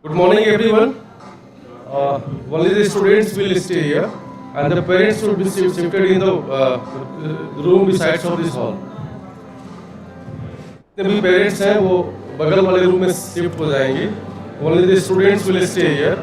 Good morning, everyone. Only the students will stay here, and the parents will be shifted in the room besides of this hall. जितने भी parents हैं वो बगल वाले room में shift हो जाएंगे. Only the students will stay here.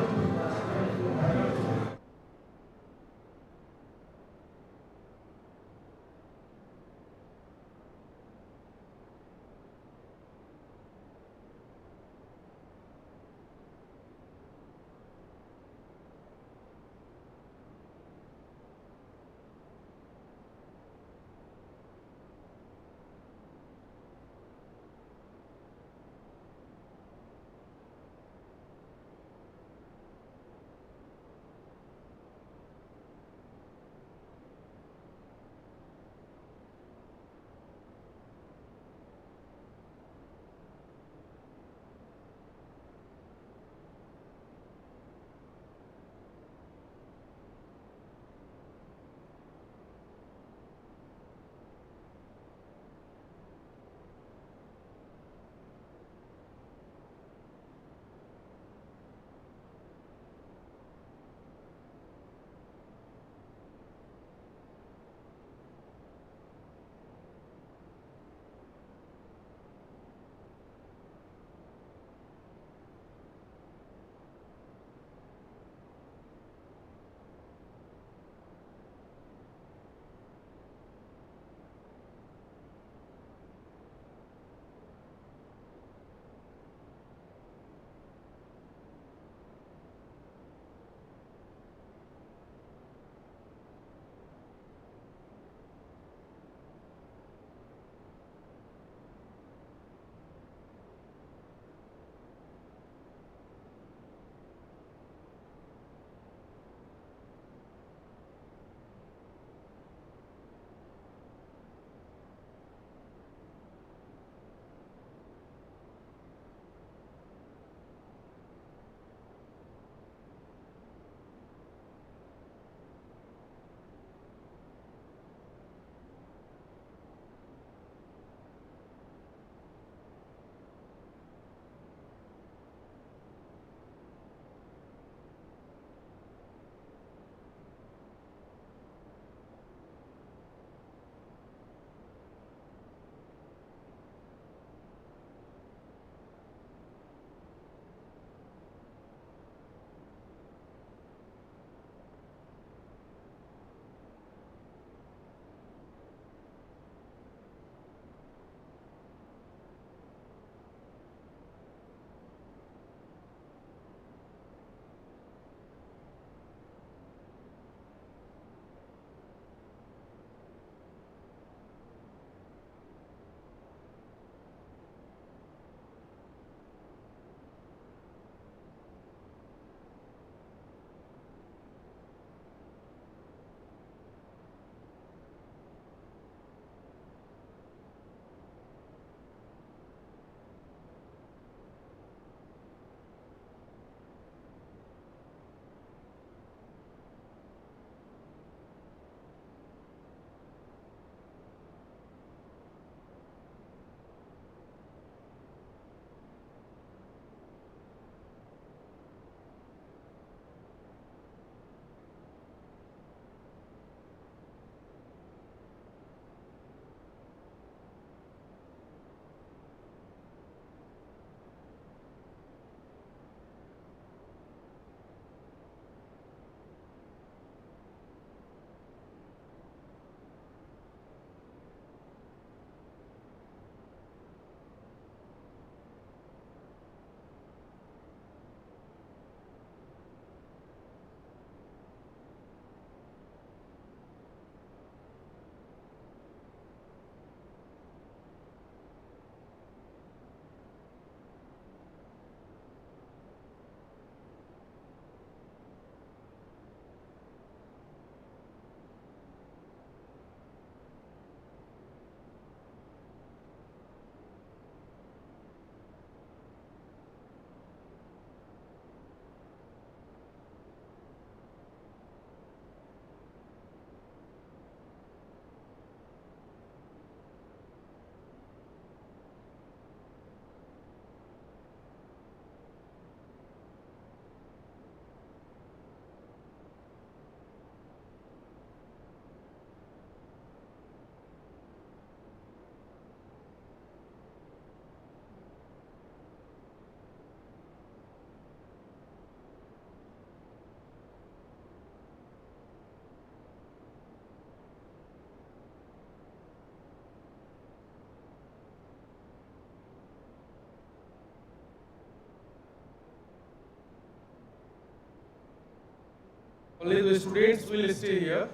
Only the students will stay here.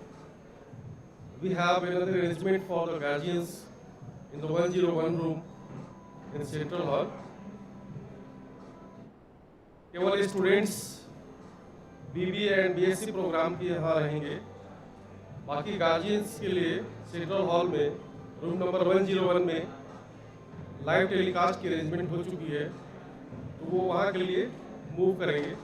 We have another arrangement for the guardians in the 101 room in Central Hall. केवल students BBA and BSc program के यहाँ रहेंगे. बाकी guardians के लिए central hall में room number 101 में live telecast की अरेंजमेंट हो चुकी है, तो वो वहाँ के लिए मूव करेंगे.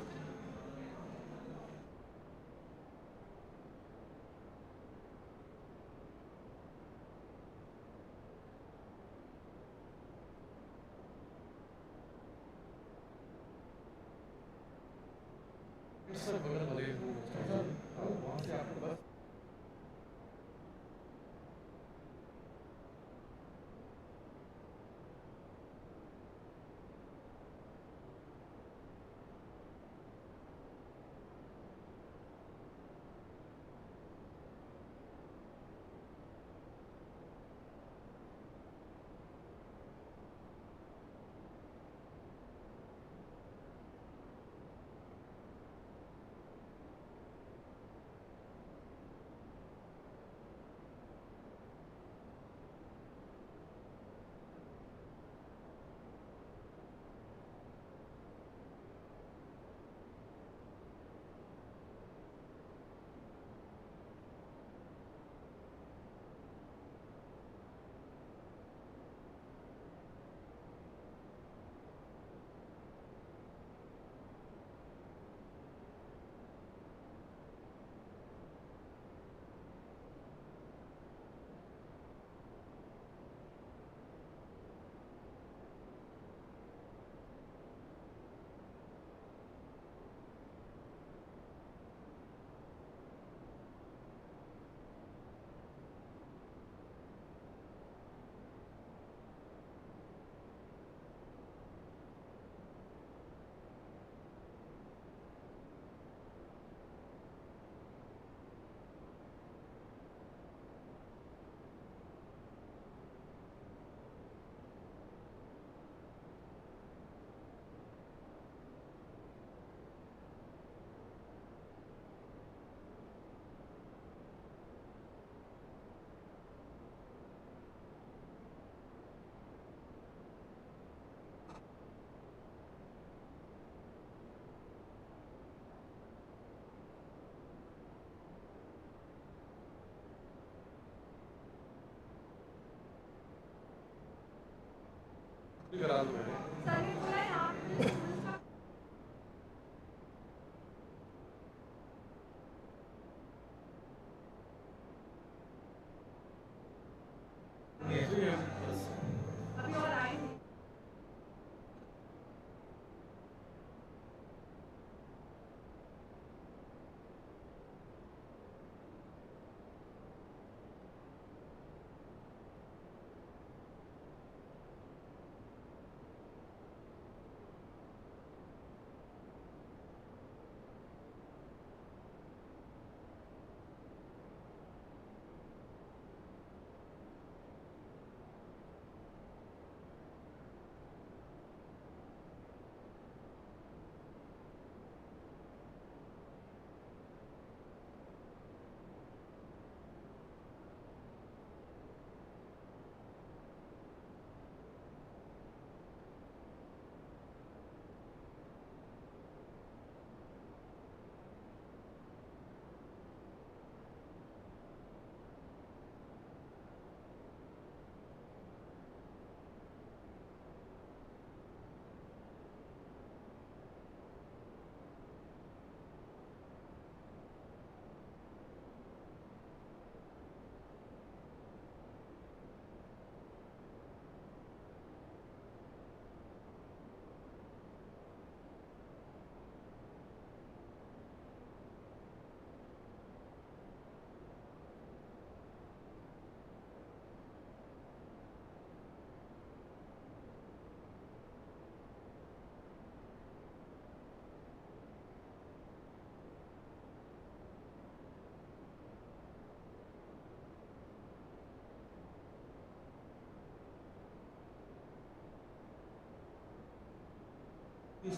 सर बगल वाले वहाँ से आपको बस करा दो.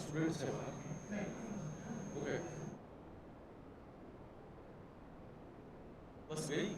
स्टूडेंट्स हैं वहाँ. ओके. बस गई।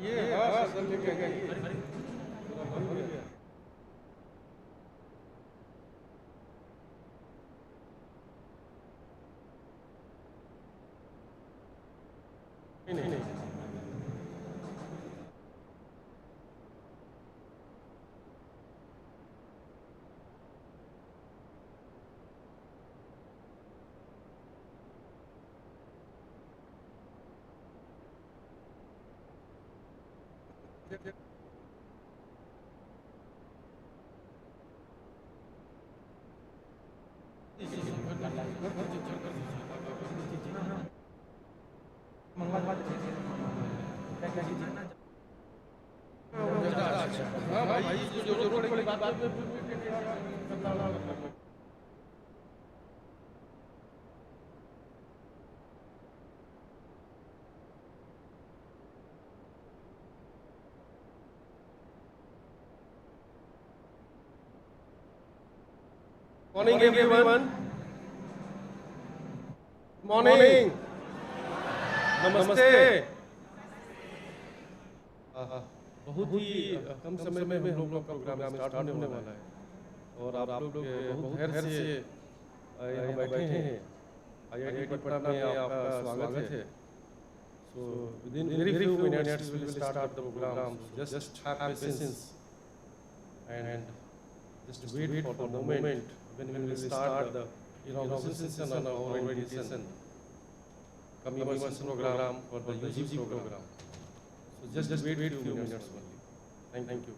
ये हाँ सर लेके गए नहीं नहीं हाँ भाई जो जरूरत पड़ेगी बात मॉर्निंग एवरीवन मॉर्निंग नमस्ते बहुत ही कम समय में हम लोग का प्रोग्राम स्टार्ट होने वाला है और आप लोग बहुत धैर्य से यहाँ बैठे हैं IIT पटना में आपका स्वागत है so within very few minutes we will start the program just have patience and just wait for the moment when we will start the inauguration session of our orientation immersion program for the UG program. So just wait few minutes only. Thank you.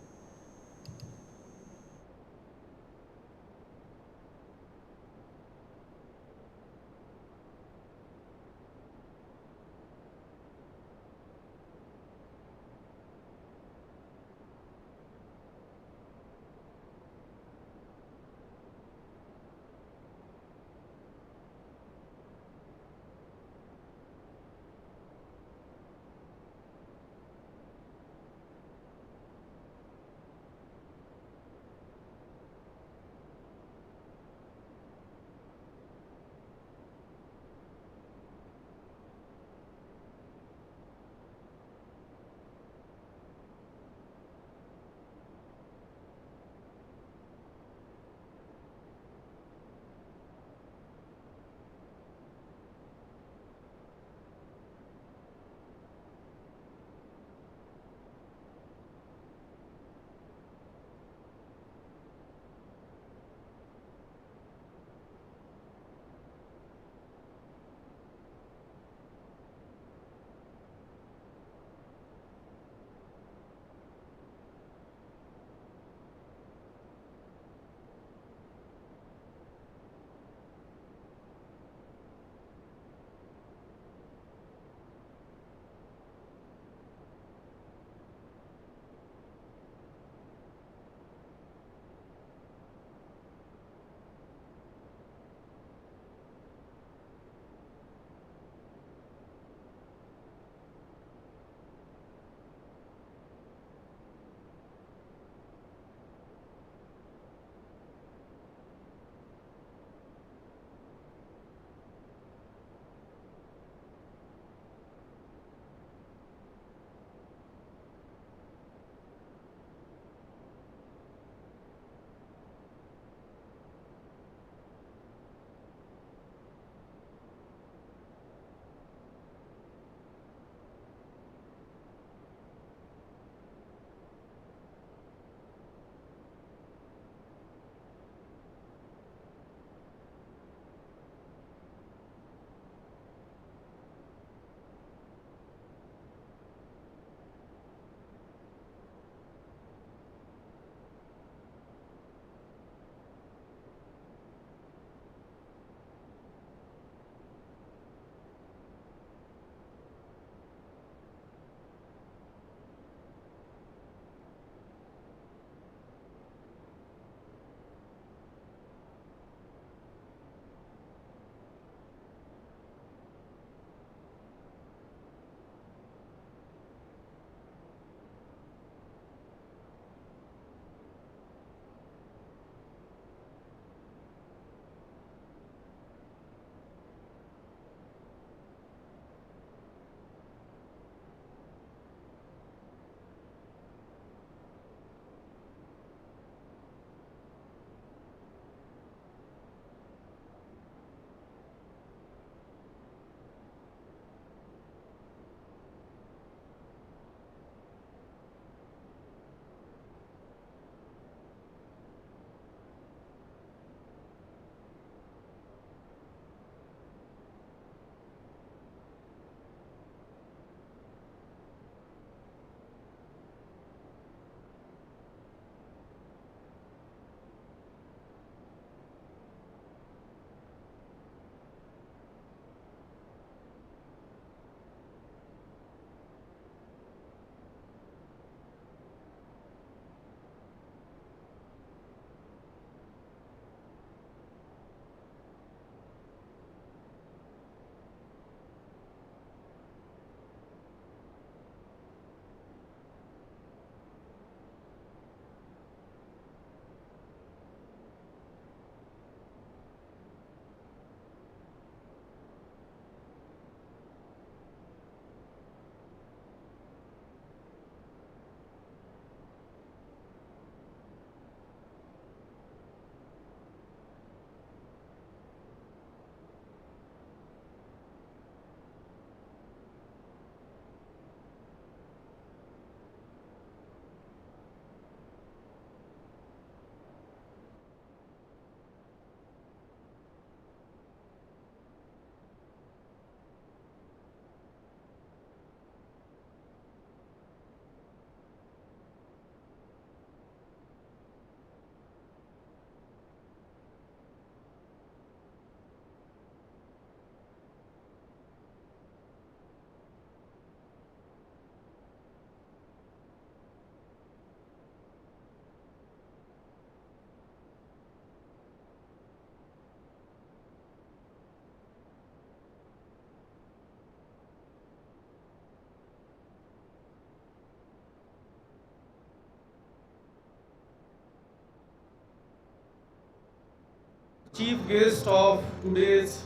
Chief guest of today's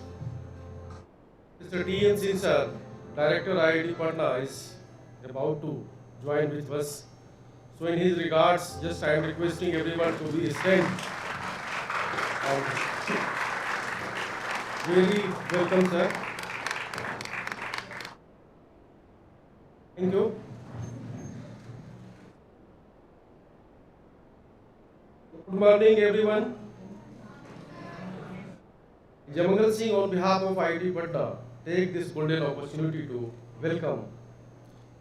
Mr. T.N. Singh sir, Director IIT Patna, is about to join with us. So in his regards, just I am requesting everyone to be stand. And really welcome, sir. Thank you. Good morning, everyone. Jamangal Singh, on behalf of IIT Patna, take this golden opportunity to welcome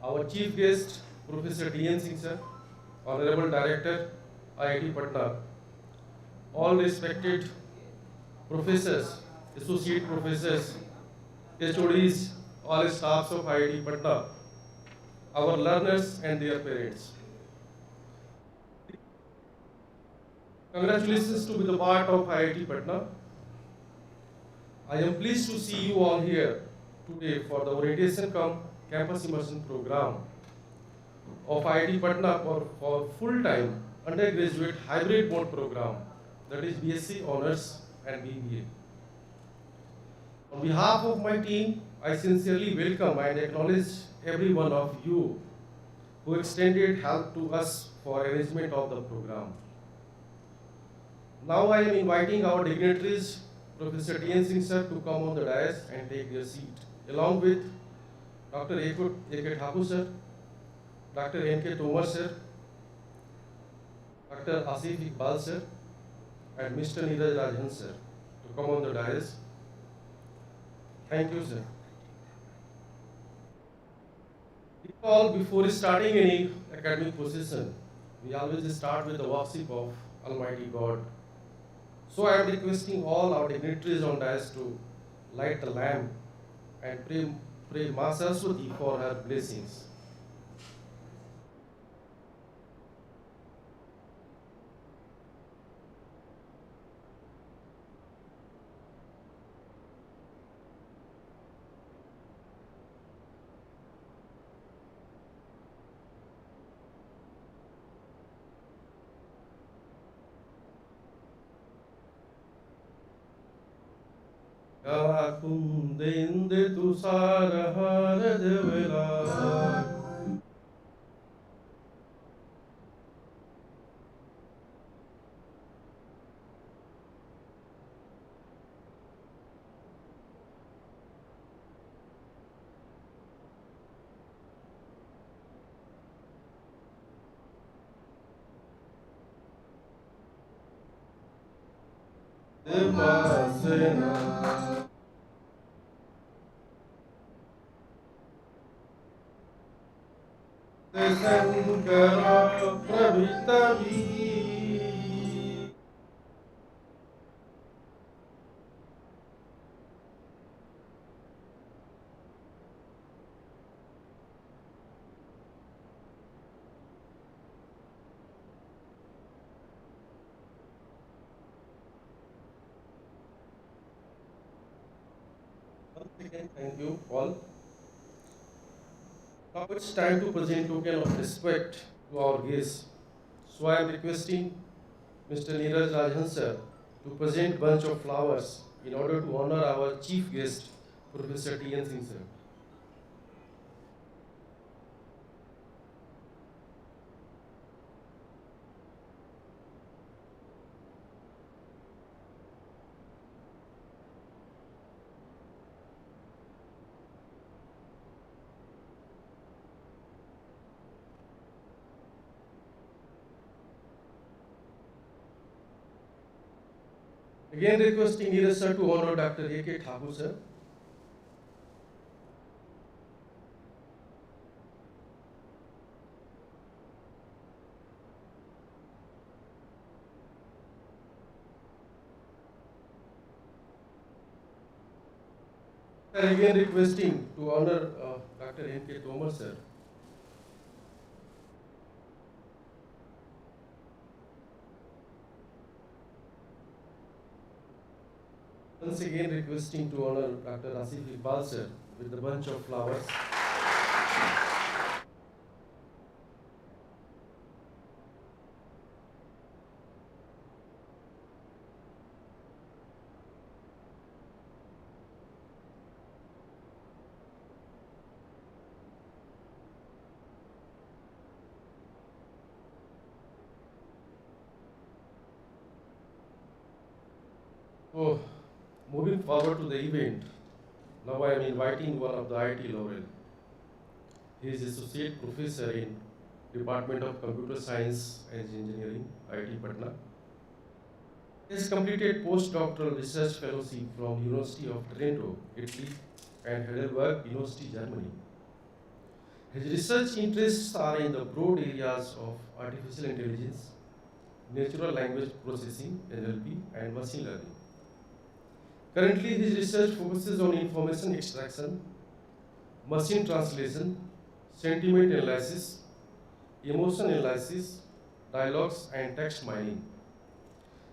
our chief guest, Professor T.N. Singh sir, Honorable Director, IIT Patna, all respected professors, associate professors, HODs, all staffs of IIT Patna, our learners and their parents. Congratulations to be the part of IIT Patna. I am pleased to see you all here today for the orientation cum campus immersion program of IIT Patna for full-time undergraduate hybrid mode program, that is BSc Honors and BBA. On behalf of my team, I sincerely welcome and acknowledge every one of you who extended help to us for arrangement of the program. Now I am inviting our dignitaries, Professor T.N. Singh sir, to come on the dais and take their seat, along with Dr. A.K. Thakur sir, Dr. N.K. Tomar sir, Dr. Asif Iqbal sir, and Mr. Neeraj Rajan sir, to come on the dais. Thank you, sir. All before starting any academic position, we always start with the worship of Almighty God. So I am requesting all our dignitaries on dais to light the lamp and pray Ma Saraswati for her blessings. Kunde tusara har devela. Devasena. Sankara Prabhitavi. Once again, thank you all. Now it's time to present token of respect to our guests. So I am requesting Mr. Neeraj Rajan sir to present bunch of flowers in order to honor our chief guest, Professor T.N. Singh sir. Again requesting Neeraj sir to honor Dr. A.K. Thakur sir. Again requesting to honor Dr. N.K. Tomar sir. Once again requesting to honor Dr. Asif Iqbal sir with a bunch of flowers. So, moving forward to the event, now I am inviting one of the IIT laurel. He is Associate Professor in Department of Computer Science and Engineering, IIT Patna. He has completed postdoctoral research fellowship from University of Trento, Italy, and Heidelberg University, Germany. His research interests are in the broad areas of artificial intelligence, natural language processing, NLP, and machine learning. Currently, his research focuses on information extraction, machine translation, sentiment analysis, emotion analysis, dialogues, and text mining.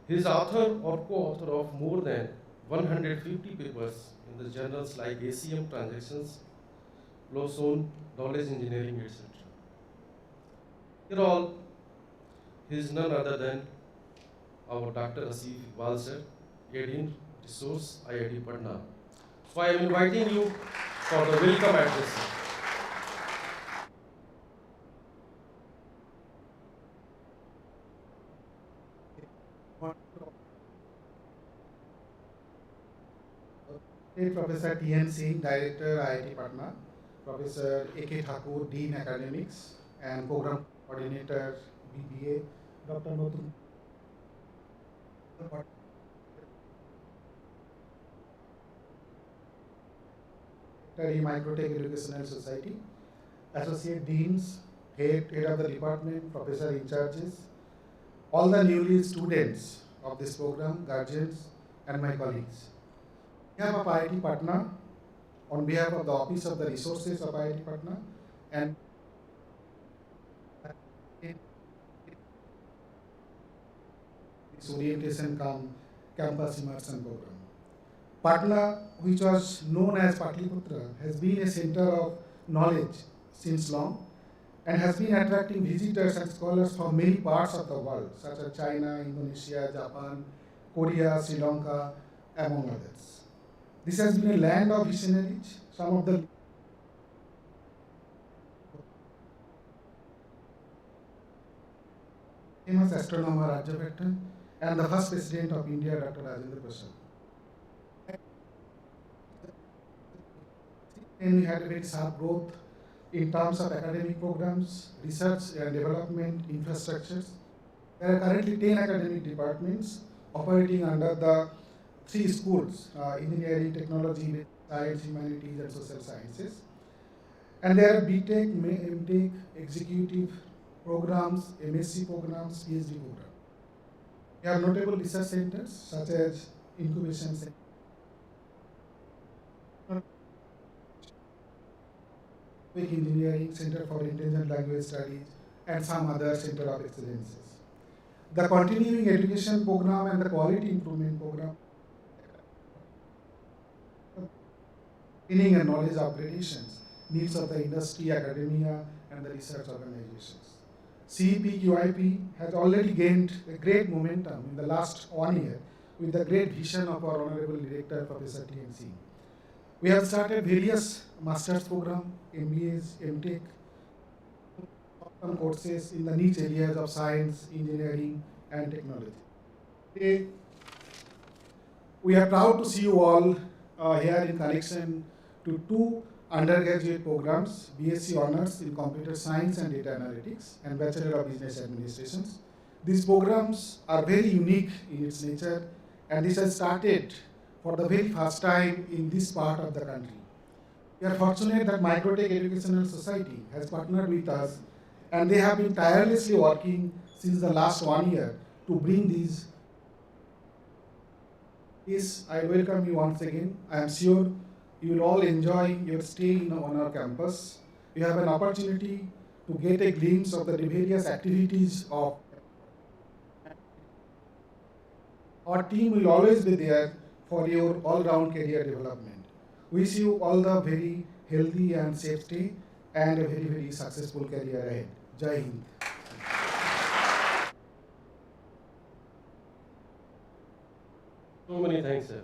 He is author or co-author of more than 150 papers in the journals like ACM Transactions, Flowzone, Knowledge Engineering, etc. Here all, he is none other than our Dr. Asif Iqbal sir, Aid Resource, IIT Patna. So I am inviting you for the welcome address. Professor T.N. Singh, Director, IIT Patna, Professor A.K. Thakur, Dean Academics and Program Coordinator, BBA, Dr. Notun, Microtech Educational Society, Associate Deans, Head of the Department, Professor in Charges, all the newly students of this program, guardians, and my colleagues. On behalf of IIT Patna, on behalf of the Office of the Resources of IIT Patna, and this orientation campus immersion program. Patna, which was known as Patliputra, has been a center of knowledge since long and has been attracting visitors and scholars from many parts of the world, such as China, Indonesia, Japan, Korea, Sri Lanka, among others. This has been a land of visionaries, some of the famous astronomer Arjavector, and the first president of India, Dr. Rajendra Prasad. And we had a very sharp growth in terms of academic programs, research and development infrastructures. There are currently 10 academic departments operating under the 3 schools, engineering, technology, science, humanities, and social sciences. And there are BTech, MTech, executive programs, MSc programs, PhD programs. We have notable research centers such as incubation center, engineering, Center for Intelligent Language Studies, and some other center of excellences. The continuing education program and the quality improvement program, training and knowledge upgradations, needs of the industry, academia, and the research organizations. CEP-QIP has already gained a great momentum in the last 1 year with the great vision of our Honorable Director, Professor T.N. Singh. We have started various master's programs, MBAs, MTech, courses in the niche areas of science, engineering, and technology. Today, we are proud to see you all here in connection to 2 undergraduate programs, BSc Honors in Computer Science and Data Analytics and Bachelor of Business Administration. These programs are very unique in its nature, and this has started for the very first time in this part of the country. We are fortunate that Microtech Educational Society has partnered with us, and they have been tirelessly working since the last 1 year to bring these. Yes, I welcome you once again. I am sure you will all enjoy your stay on our campus. You have an opportunity to get a glimpse of the various activities of our team. Will always be there for your all-round career development. Wish you all the very healthy and safe stay and a very, very successful career ahead. Jai Hind. So many thanks, sir.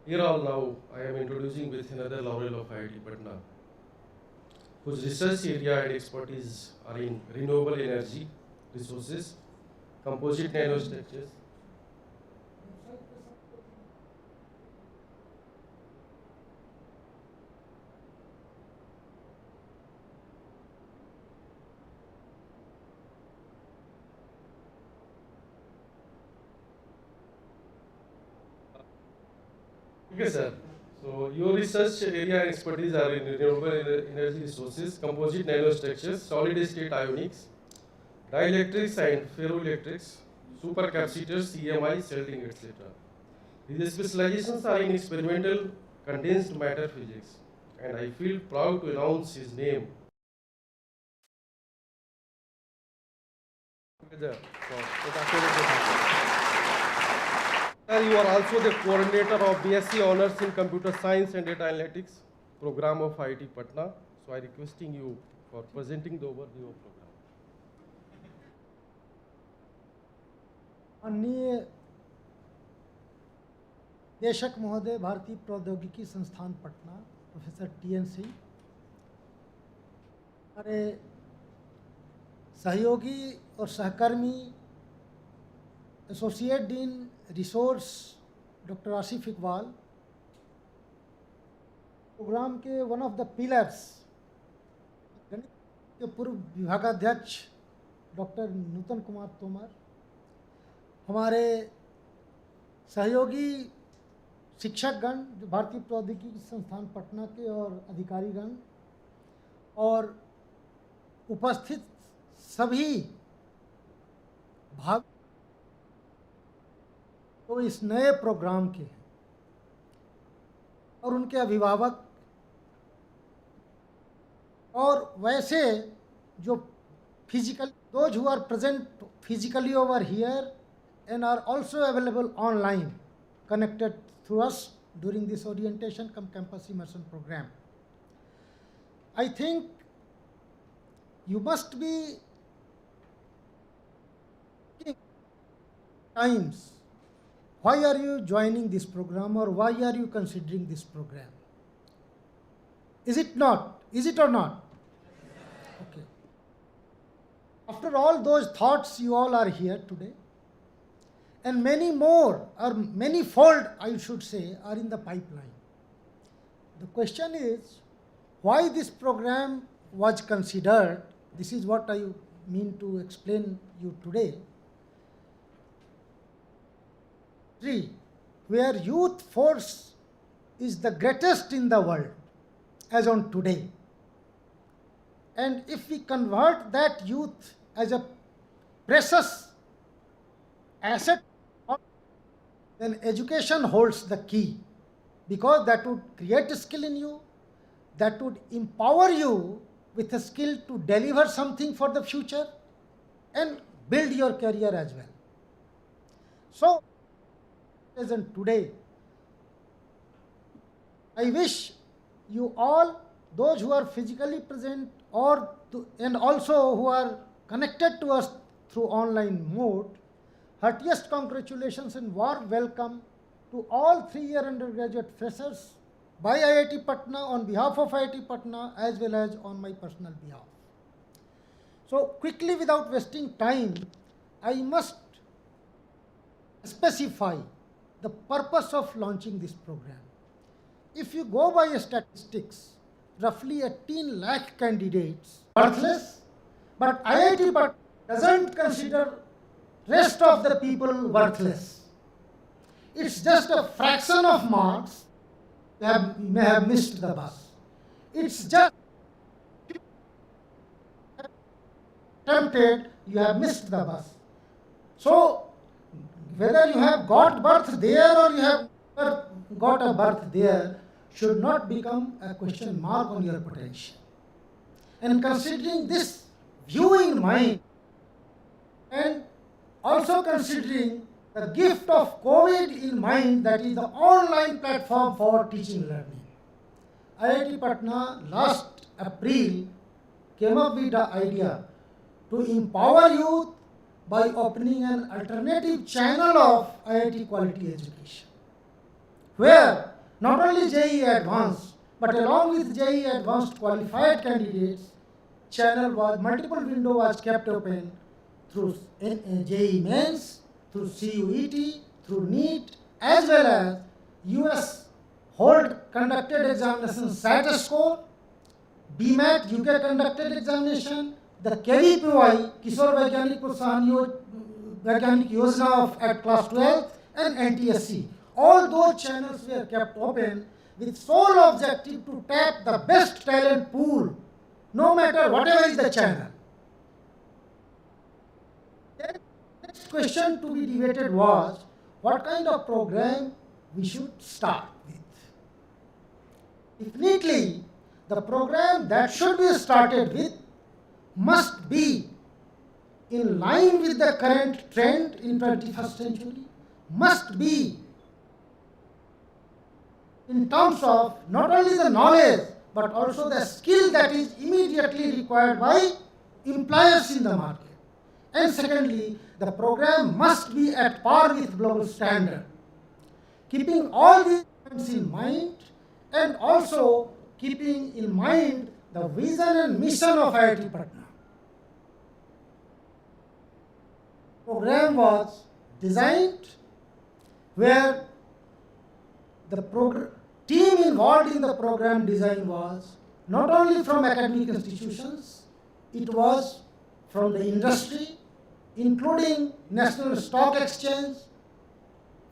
Here all now, I am introducing with another laurel of IIT Patna. whose research area and expertise are in renewable energy resources, composite nanostructures. Okay, sir. So your research area and expertise are in renewable energy resources, composite nanostructures, solid state ionics, dielectrics and ferroelectrics, supercapacitors, CMI, shielding, etc. His specializations are in experimental condensed matter physics, and I feel proud to announce his name. Sir, you are also the coordinator of BSc Honors in Computer Science and Data Analytics program of IIT Patna. So I requesting you for presenting the overview of program. माननीय देशक महोदय, भारतीय प्रौद्योगिकी संस्थान Patna, professor TN Singh, हमारे सहयोगी और सहकर्मी associate dean resource doctor Asif Iqbal, program के वन ऑफ द पिलर्स गणित के पूर्व विभागाध्यक्ष डॉक्टर नूतन कुमार तोमर, हमारे सहयोगी शिक्षकगण जो भारतीय प्रौद्योगिकी संस्थान पटना के और अधिकारीगण, और उपस्थित सभी भाग तो इस नए प्रोग्राम के हैं, और उनके अभिभावक, और वैसे जो physical those who are present physically over here and are also available online, connected through us during this orientation cum campus immersion program. I think you must be thinking times, why are you joining this program, or why are you considering this program? Is it not? Is it or not? Okay. After all those thoughts, you all are here today, and many more, or many-fold, I should say, are in the pipeline. The question is, why this program was considered? This is what I mean to explain you today. 3. Where youth force is the greatest in the world, as on today. And if we convert that youth as a precious asset, then education holds the key, because that would create a skill in you, that would empower you with a skill to deliver something for the future and build your career as well. So, as in today, I wish you all, those who are physically present and also who are connected to us through online mode, heartiest congratulations and warm welcome to all 3-year undergraduate freshers by IIT Patna, on behalf of IIT Patna as well as on my personal behalf. So quickly, without wasting time, I must specify the purpose of launching this program. If you go by statistics, roughly 18 lakh candidates worthless, but IIT Patna doesn't consider rest of the people worthless. It's just a fraction of marks. You may have missed the bus. It's just attempted, you have missed the bus. So whether you have got birth there or you have got a birth there should not become a question mark on your potential. And considering this view in mind, and also considering the gift of COVID in mind, that is the online platform for teaching and learning, IIT Patna last April came up with the idea to empower youth by opening an alternative channel of IIT quality education, where not only JEE Advanced, But along with JEE advanced qualified candidates, multiple window was kept open through JEE mains, through CUET, through NEET, as well as US hold conducted examination SAT score, BMAT UK conducted examination, the KVPY Kishore Vaigyanik Yojana at class 12, and NTSC. All those channels were kept open with sole objective to tap the best talent pool, no matter whatever is the channel. The next question to be debated was what kind of program we should start with. Definitely, the program that should be started with must be in line with the current trend in 21st century, must be in terms of not only the knowledge but also the skill that is immediately required by employers in the market. And secondly, the program must be at par with global standard. Keeping all these points in mind and also keeping in mind the vision and mission of IIT Patna. Program was designed where the team involved in the program design was not only from academic institutions, it was from the industry, including National Stock Exchange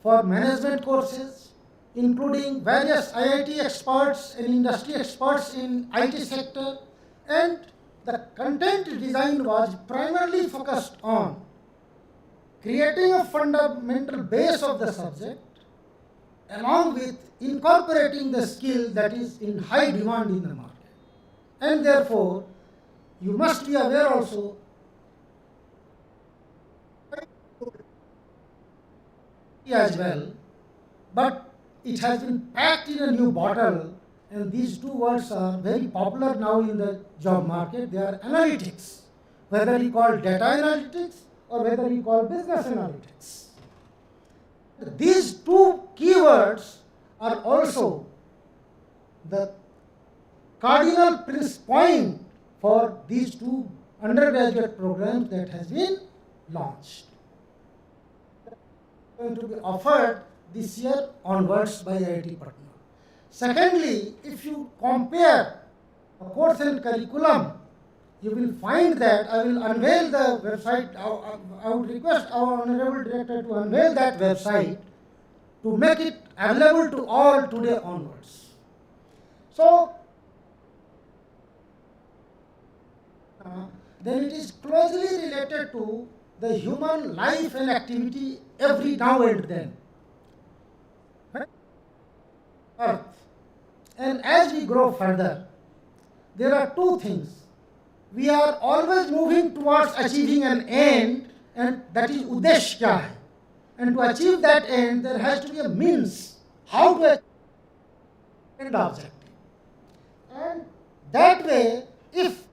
for management courses, including various IIT experts and industry experts in IT sector, and the content design was primarily focused on creating a fundamental base of the subject along with incorporating the skill that is in high demand in the market. And therefore, you must be aware also as well, but it has been packed in a new bottle, and these two words are very popular now in the job market. They are analytics, whether you call data analytics or whether you call business analytics. These two keywords are also the cardinal point for these two undergraduate programs that has been launched. Going to be offered this year onwards by IIT Patna. Secondly, if you compare the course and curriculum, you will find that I will unveil the website. I would request our Honorable Director to unveil that website to make it available to all today onwards. So, then it is closely related to the human life and activity every now and then. Earth. And as we grow further, there are two things. We are always moving towards achieving an end, and that is Udesh kya hai. And to achieve that end, there has to be a means how to achieve end objective. And that way, if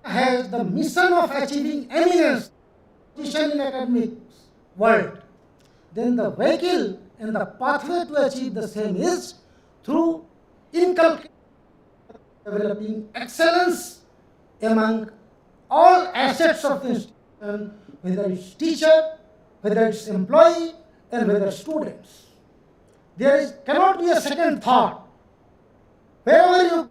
has the mission of achieving eminence, position in academics world, then the vehicle and the pathway to achieve the same is through inculcating, developing excellence among all assets of the institution, whether it's teacher, whether it's employee, and whether students. There cannot be a second thought. Wherever you go in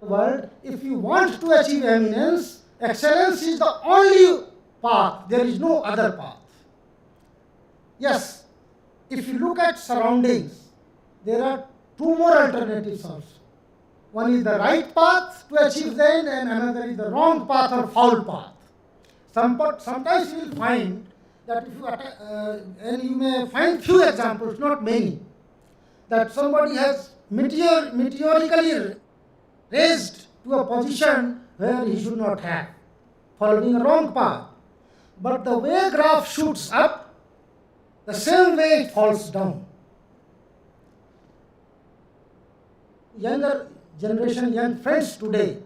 the world, if you want to achieve eminence, excellence is the only path. There is no other path. Yes, if you look at surroundings, there are two more alternatives also. One is the right path to achieve the end, and another is the wrong path or foul path. Sometimes you will find that if you and you may find few examples, not many, that somebody has meteorically raised to a position where he should not have, following a wrong path. But the way graph shoots up, the same way it falls down. Younger generation, young friends today,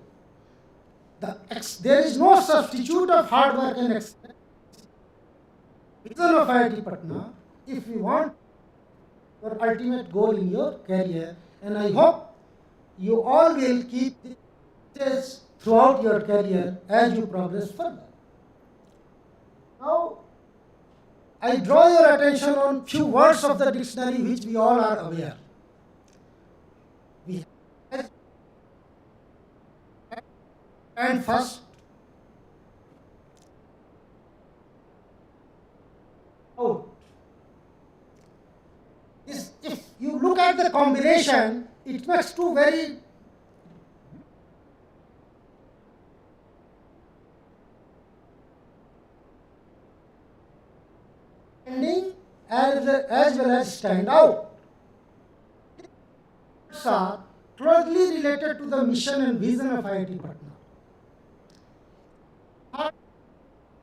there is no substitute of hard work and excellence. Vision of IIT Patna, if you want your ultimate goal in your career, and I hope you all will keep this throughout your career as you progress further. Now, I draw your attention on few words of the dictionary which we all are aware. We have and first, out. If you look at the combination, it makes two very standing as well as stand out. These are closely related to the mission and vision of IIT Patna.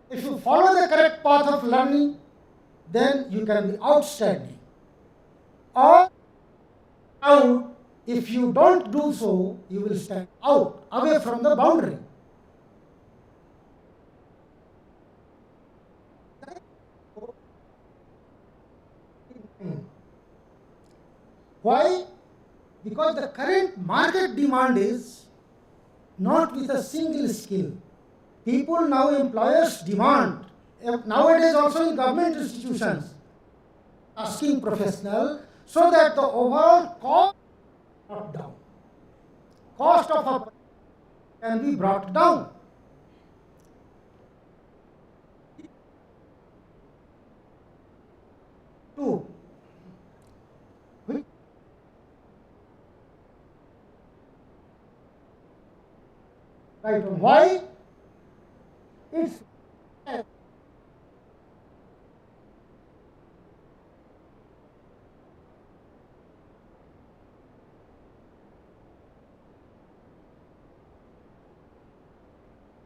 If you follow the correct path of learning, then you can be outstanding. Or out, if you don't do so, you will stand out, away from the boundary. Why? Because the current market demand is not with a single skill. People now, employers demand, nowadays also in government institutions, asking professional so that the overall cost brought down. Cost of a can be brought down. Two. Right. Why? It's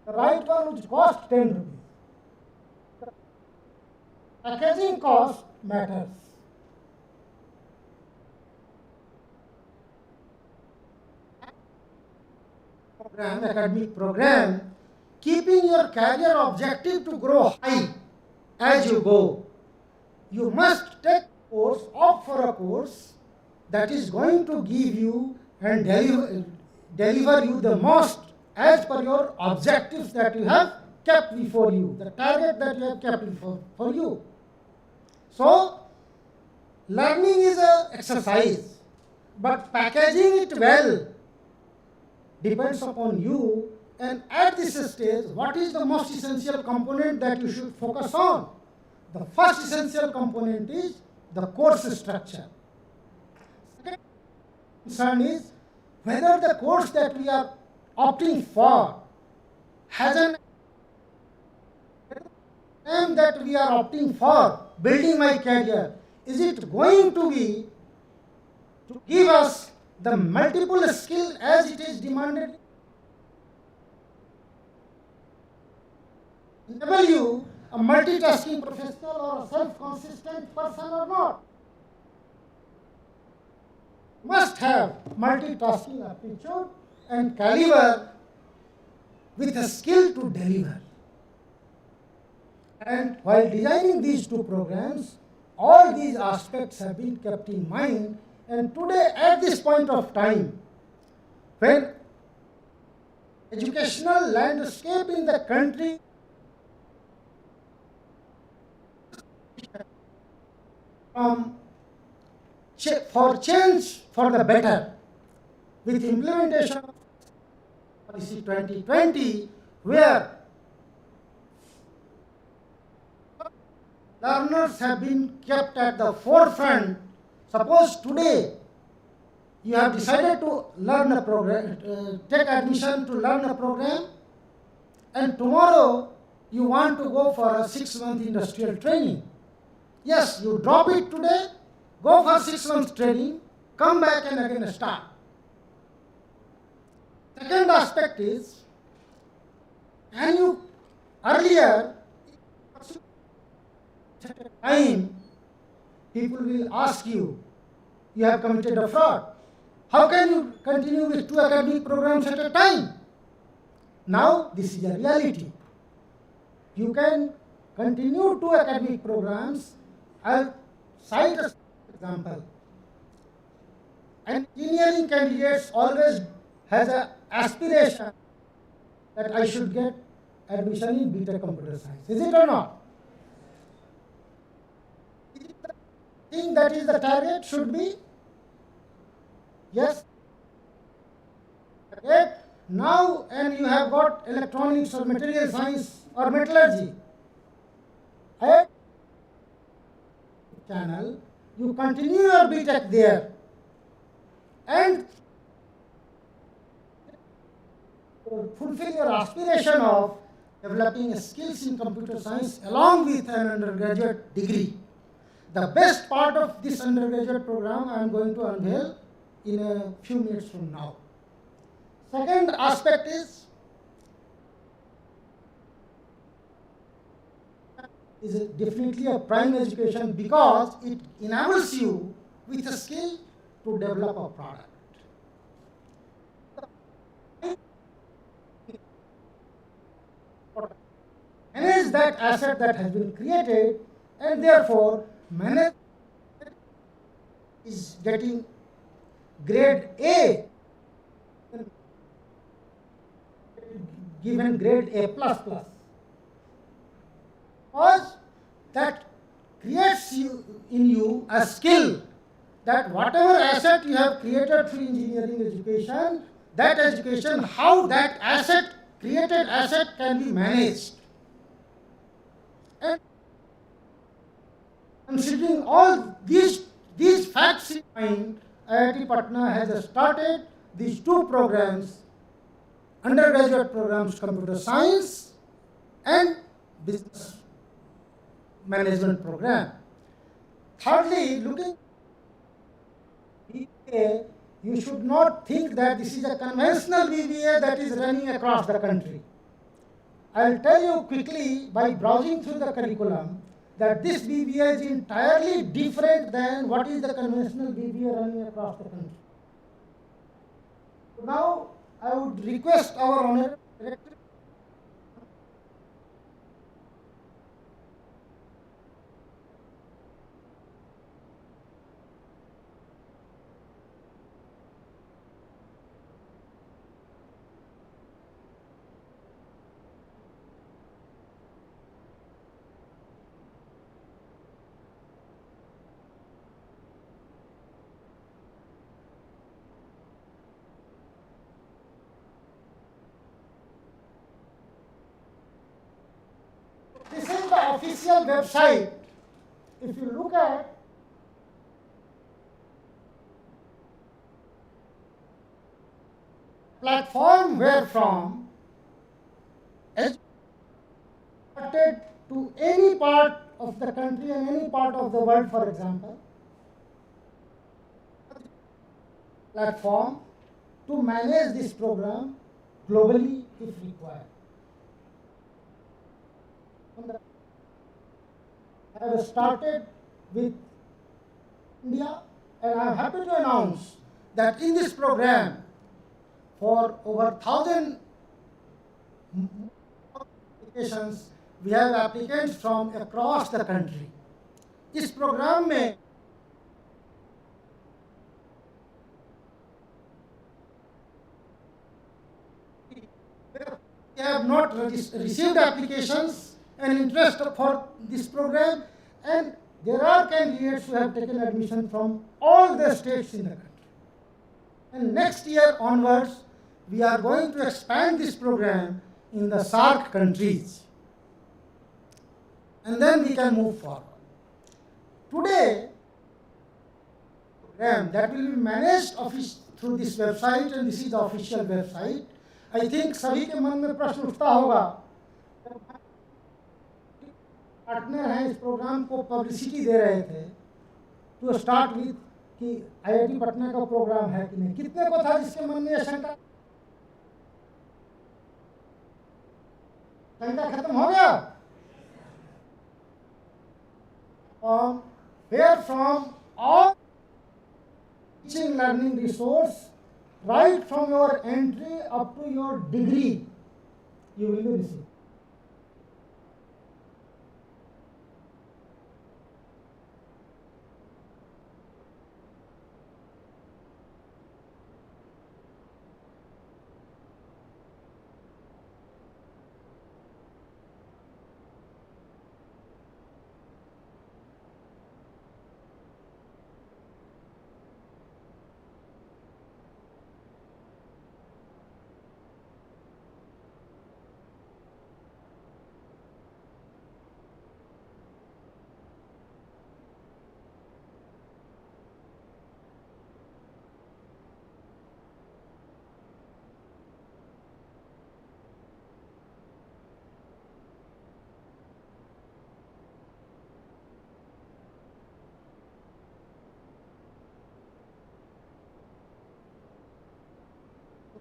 the right one which costs 10 rupees. Packaging cost matters. Academic program, keeping your career objective to grow high as you go. You must take course, opt for a course that is going to give you and deliver you the most as per your objectives that you have kept before you, the target that you have kept for you. So, learning is an exercise, but packaging it well depends upon you. And at this stage, what is the most essential component that you should focus on? The first essential component is the course structure. Second concern is whether the course that we are opting for has an aim that we are opting for, building my career. Is it going to be to give us the multiple skill as it is demanded? Enable you a multitasking professional or a self-consistent person or not? Must have multitasking aptitude and caliber with a skill to deliver. And while designing these two programs, all these aspects have been kept in mind. And today, at this point of time, when educational landscape in the country for change for the better, with implementation of policy 2020, where learners have been kept at the forefront. Suppose today you have decided to learn a program, take admission to learn a program, and tomorrow you want to go for a 6-month industrial training. Yes, you drop it today, go for 6 months training, come back and again start. Second aspect is, can you earlier time, people will ask you, you have committed a fraud. How can you continue with 2 academic programs at a time? Now, this is a reality. You can continue 2 academic programs. I'll cite an example. And engineering candidates always has an aspiration that I should get admission in BTech Computer Science. Is it or not? Is it the thing that is the target should be? Yes. Target. Now, and you have got electronics or material science or metallurgy. At channel, you continue your BTech there. And fulfill your aspiration of developing skills in computer science along with an undergraduate degree. The best part of this undergraduate program I am going to unveil in a few minutes from now. Second aspect is definitely a prime education because it enables you with a skill to develop a product. Manage that asset that has been created, and therefore manage is getting grade A, given grade A plus plus, because that creates in you a skill that whatever asset you have created through engineering education, that education, how that asset, created asset can be managed. And considering all these facts in mind, IIT Patna has started these two programs, undergraduate programs, computer science and business management program. Thirdly, looking BBA, you should not think that this is a conventional BBA that is running across the country. I'll tell you quickly by browsing through the curriculum that this BBA is entirely different than what is the conventional BBA running across the country. Now, I would request our honorable director. This is the official website. If you look at platform where from started to any part of the country and any part of the world, for example, platform to manage this program globally if required. I have started with India, and I am happy to announce that in this program, for over 1,000 applications, we have applicants from across the country. इस program में we have not received applications and interest for this program, and there are candidates who have taken admission from all the states in the country. And next year onwards, we are going to expand this program in the SAARC countries. And then we can move forward. Today, program that will be managed through this website, and this is the official website. I think सभी के मन में प्रश्न उठता होगा, partner हैं इस programme को पब्लिसिटी दे रहे थे टू स्टार्ट विथ कि आईआईटी पटना का प्रोग्राम है कि नहीं. कितने को था जिसके मन में यह शंका खत्म हो गया? Where from all teaching learning resource, right from your entry up to your degree, you will be received.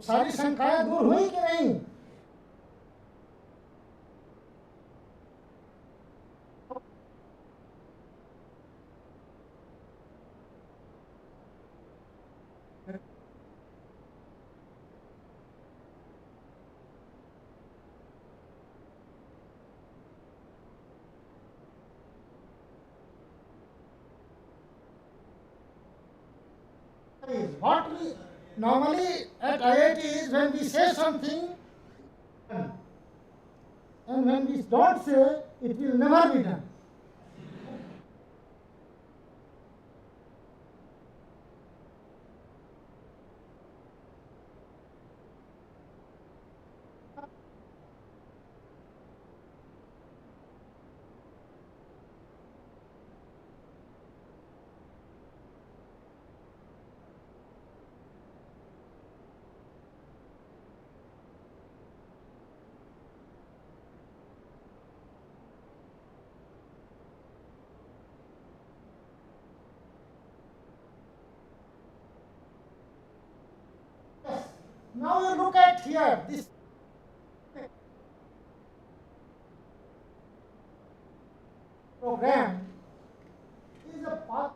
सारी शंकाएं दूर हुई कि नहीं? What we normally at IIT is when we say something, and when we don't say, it will never be done. Yes. Now you look at here, this program is a path.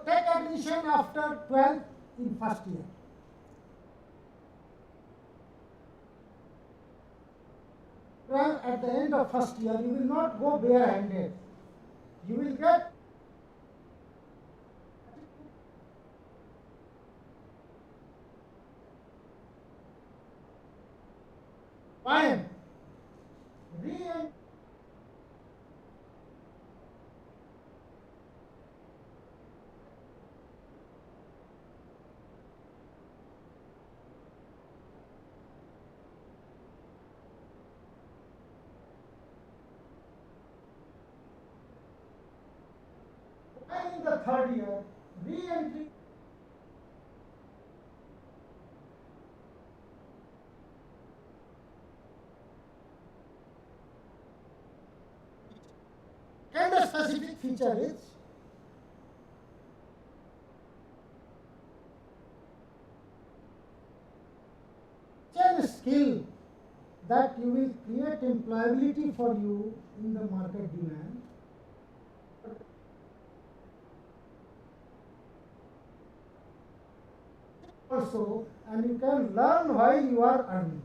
Take admission after 12th in first year. Well, at the end of first year, you will not go bare-handed. You will get fine. Re- and in the third year, re-entry. And the specific feature is a skill that you will create employability for you in the market demand. Also, and you can learn while you are earning.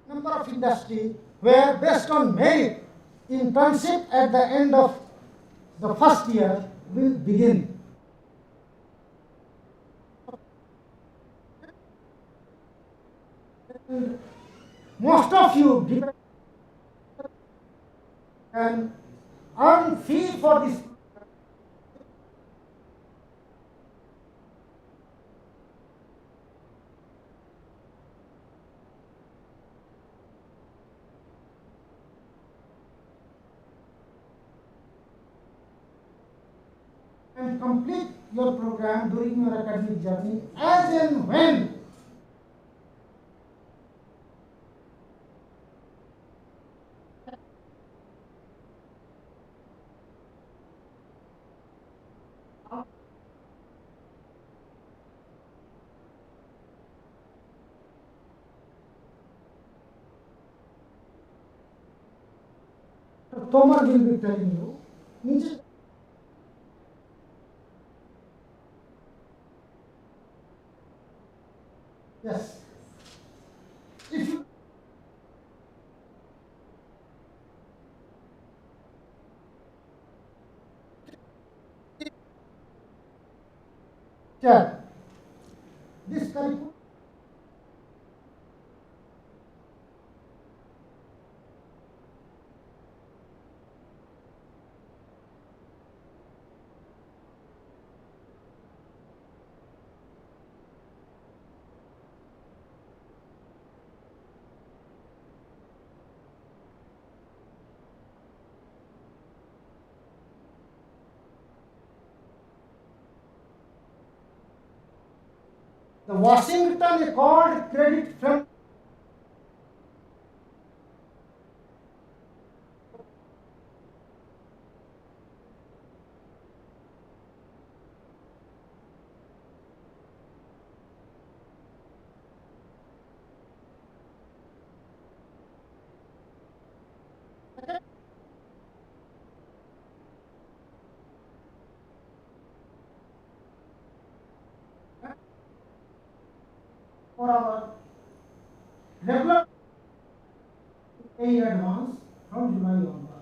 Number of industry where based on merit, internship at the end of the first year will begin. And most of you can earn fee for this. And complete your program during your academic journey as and when Tomar will be telling you. Yes. If you check this curriculum, The Washington Accord credit from for our regular pay advance from July onwards.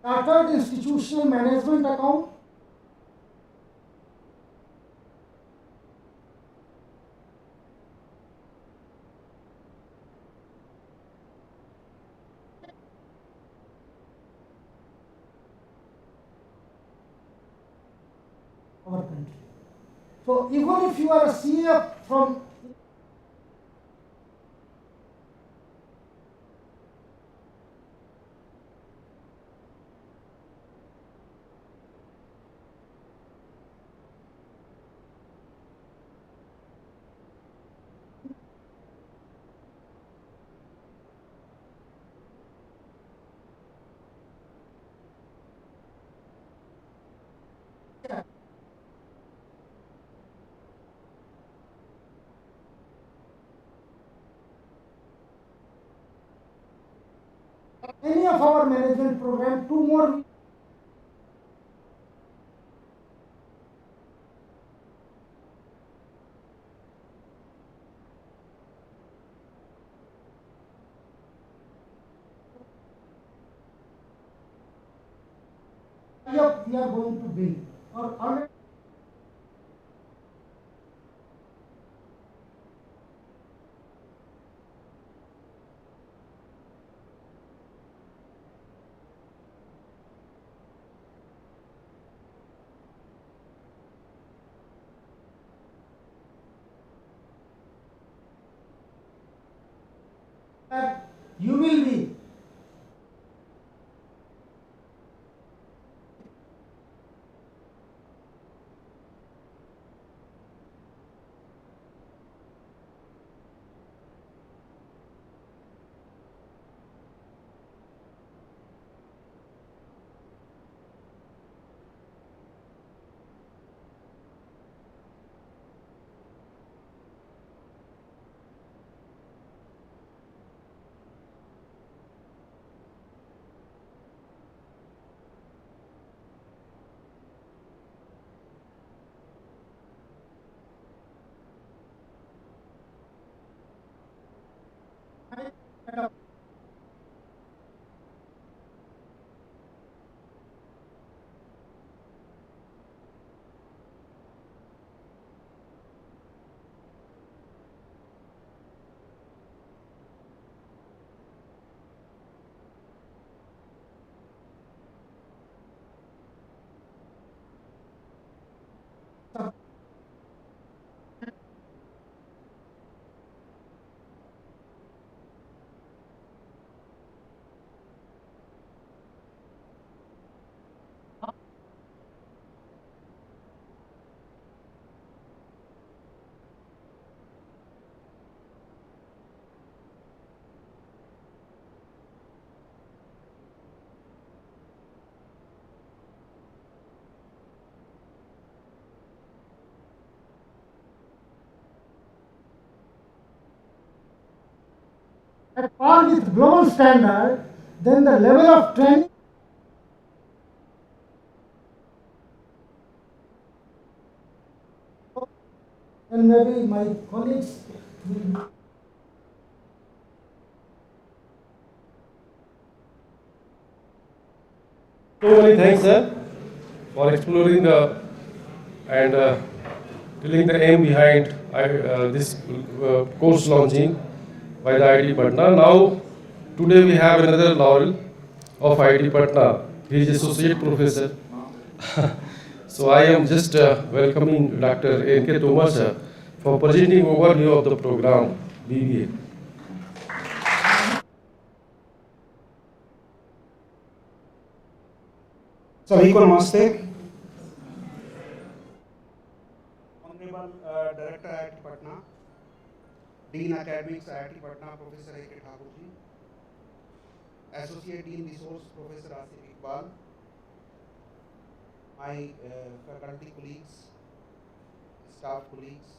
Chartered institutional management account, our country. So even if you are a CA from any of our management program, two more we are going to build or already you will be at par with global standard, then the level of training and maybe my colleagues will. So many thanks, sir, for exploring the and telling the aim behind this course launching by the IIT Patna. Now, today we have another laurel of IIT Patna. He is associate professor. So I am just welcoming Dr. N.K. Thomas for presenting overview of the program BBA. सभी को नमस्ते honourable director IIT Patna dean academics IIT Patna professor A.K. Thakur ji associate dean resource professor Asif Iqbal my faculty colleagues staff colleagues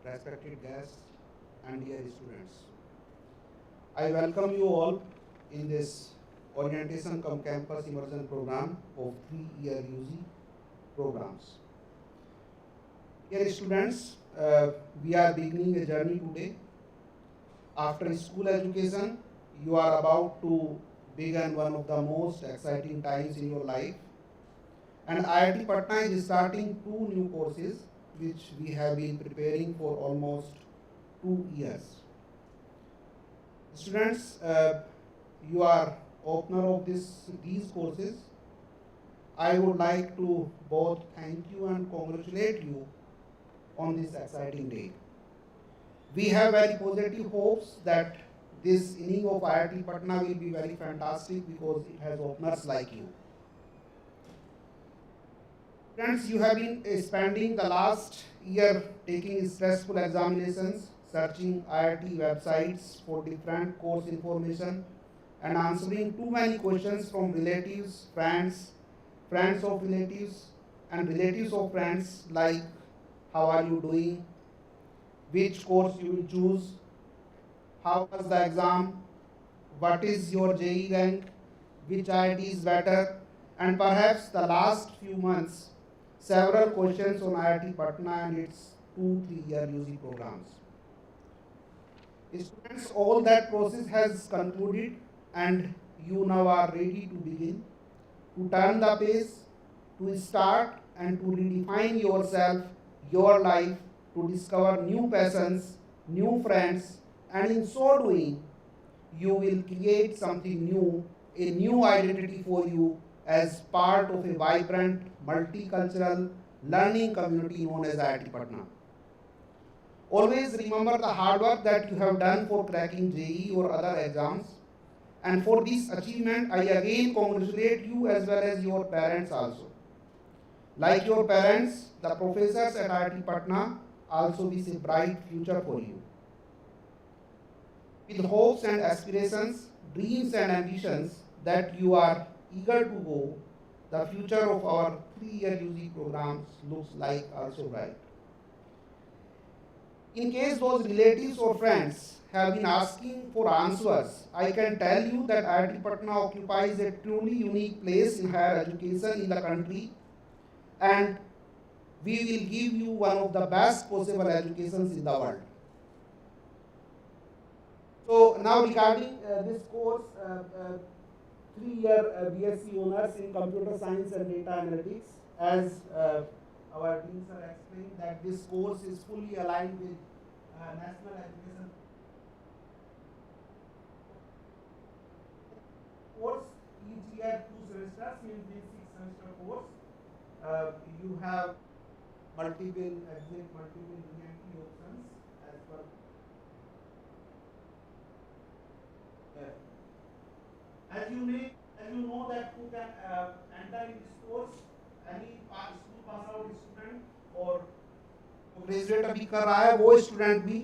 respected guests and dear students, I welcome you all in this orientation cum campus immersion program of 3-year UG programs. Dear students, we are beginning a journey today. After school education, you are about to begin one of the most exciting times in your life. And IIT Patna is starting 2 new courses which we have been preparing for almost 2 years. Students, you are opener of these courses. I would like to both thank you and congratulate you on this exciting day. We have very positive hopes that this inning of IIT Patna will be very fantastic because it has openers like you. Friends, you have been spending the last year taking stressful examinations, searching IIT websites for different course information, and answering too many questions from relatives, friends, friends of relatives, and relatives of friends like how are you doing, which course you will choose, how was the exam, what is your JEE rank, which IIT is better, and perhaps the last few months, several questions on IIT Patna and its 2-3-year UG programs. Students, all that process has concluded and you now are ready to begin, to turn the page, to start and to redefine yourself, your life, to discover new passions, new friends, and in so doing, you will create something new, a new identity for you as part of a vibrant, multicultural learning community known as IIT Patna. Always remember the hard work that you have done for cracking JEE or other exams. And for this achievement, I again congratulate you as well as your parents also. Like your parents, the professors at IIT Patna also wish a bright future for you. With hopes and aspirations, dreams and ambitions that you are eager to go, the future of our 3-year UG programs looks like also bright. In case those relatives or friends have been asking for answers, I can tell you that IIT Patna occupies a truly unique place in higher education in the country, and we will give you one of the best possible educations in the world. So now regarding this course, 3-year BSc Honors in Computer Science and Data Analytics, as our dean sir explained that this course is fully aligned with national education course. Each year 2 semesters means this 6-semester course. You have multiple exit, multiple re-entry options as per. As you know that who can enter in this course, any school pass out student or graduate अभी कर रहा है वो student भी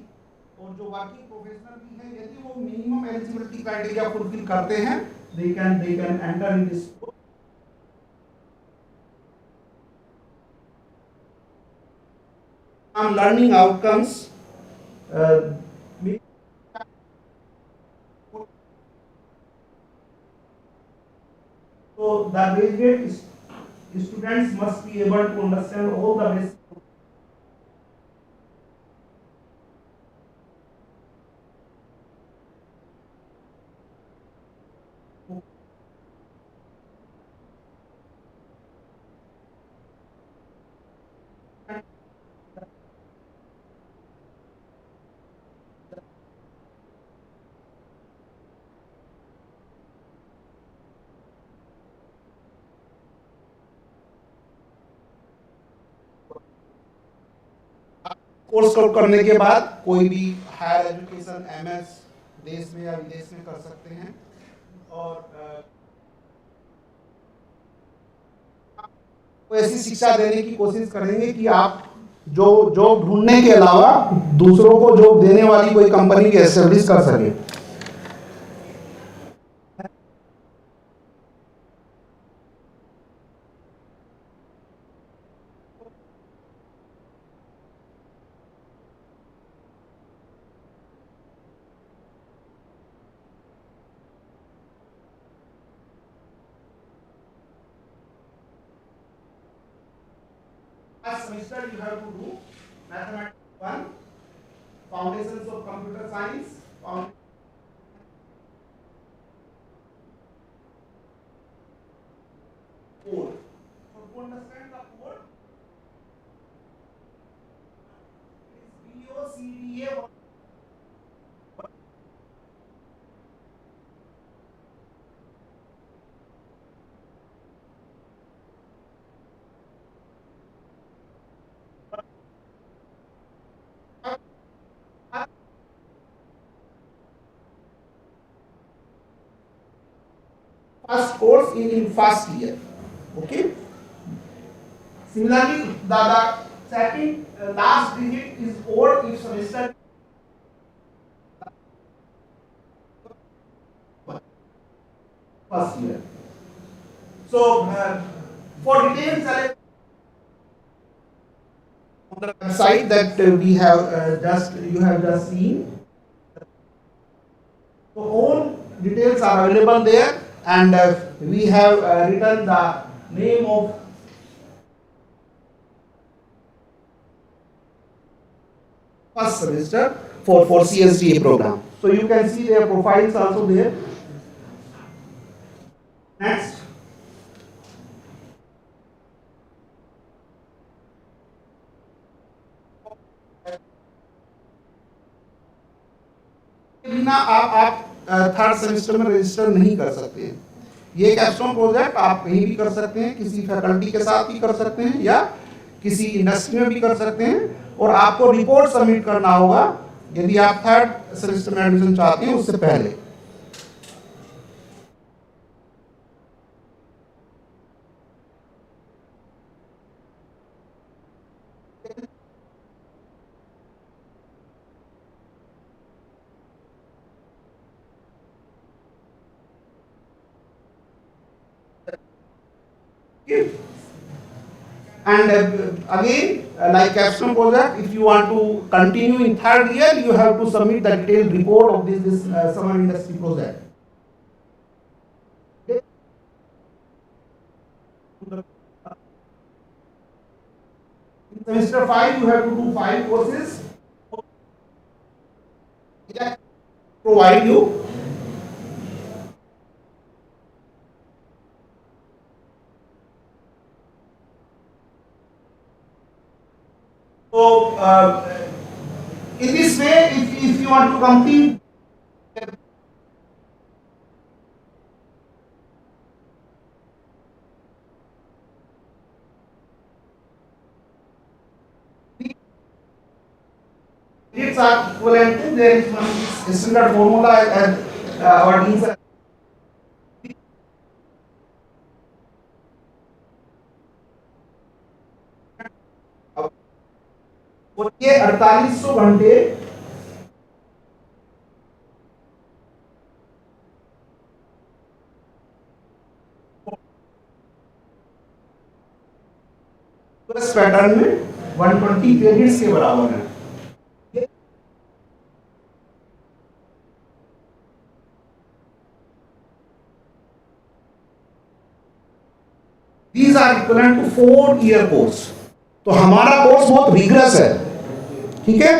और जो working professional भी है, यदि वो मिनिमम एलिजिबिलिटी क्राइटेरिया फुलफिल करते हैं, they can enter in this course. Learning outcomes So the graduate students must be able to understand all the basic. Course करने के बाद कोई भी हायर एजुकेशन एमएस देश में या विदेश में कर सकते हैं और को ऐसी शिक्षा देने की कोशिश करेंगे कि आप जो जॉब ढूंढने के अलावा दूसरों को जॉब देने वाली कोई कंपनी की एस्टेब्लिश कर सके। First semester you have to do mathematics 1, foundations of computer science, code. So to understand the code, it is BOCDA. First course in first year. Okay. Similarly, the second last digit is odd if semester first year. So for details on the website that we have you have just seen. So all details are available there, and we have written the name of first semester for CSDA program. So you can see their profiles also there. Next. बिना आप third semester में register नहीं कर सकते हैं। ये कैप्स्टोन project आप कहीं भी कर सकते हैं, किसी फैकल्टी के साथ भी कर सकते हैं या किसी इंडस्ट्री में भी कर सकते हैं, और आपको रिपोर्ट सबमिट करना होगा यदि आप थर्ड सेमेस्टर में एडमिशन चाहते हैं उससे पहले। And again, like capstone project, if you want to continue in third year, you have to submit the detailed report of this summer industry project. In semester 5, you have to do 5 courses. Provide you. So, in this way, if you want to complete credits are equivalent, there is one standard formula and our deans are ये 4800 घंटे plus pattern में 120 credits के बराबर है। These are equivalent to 4-year course. तो हमारा course बहुत regret है, ठीक है।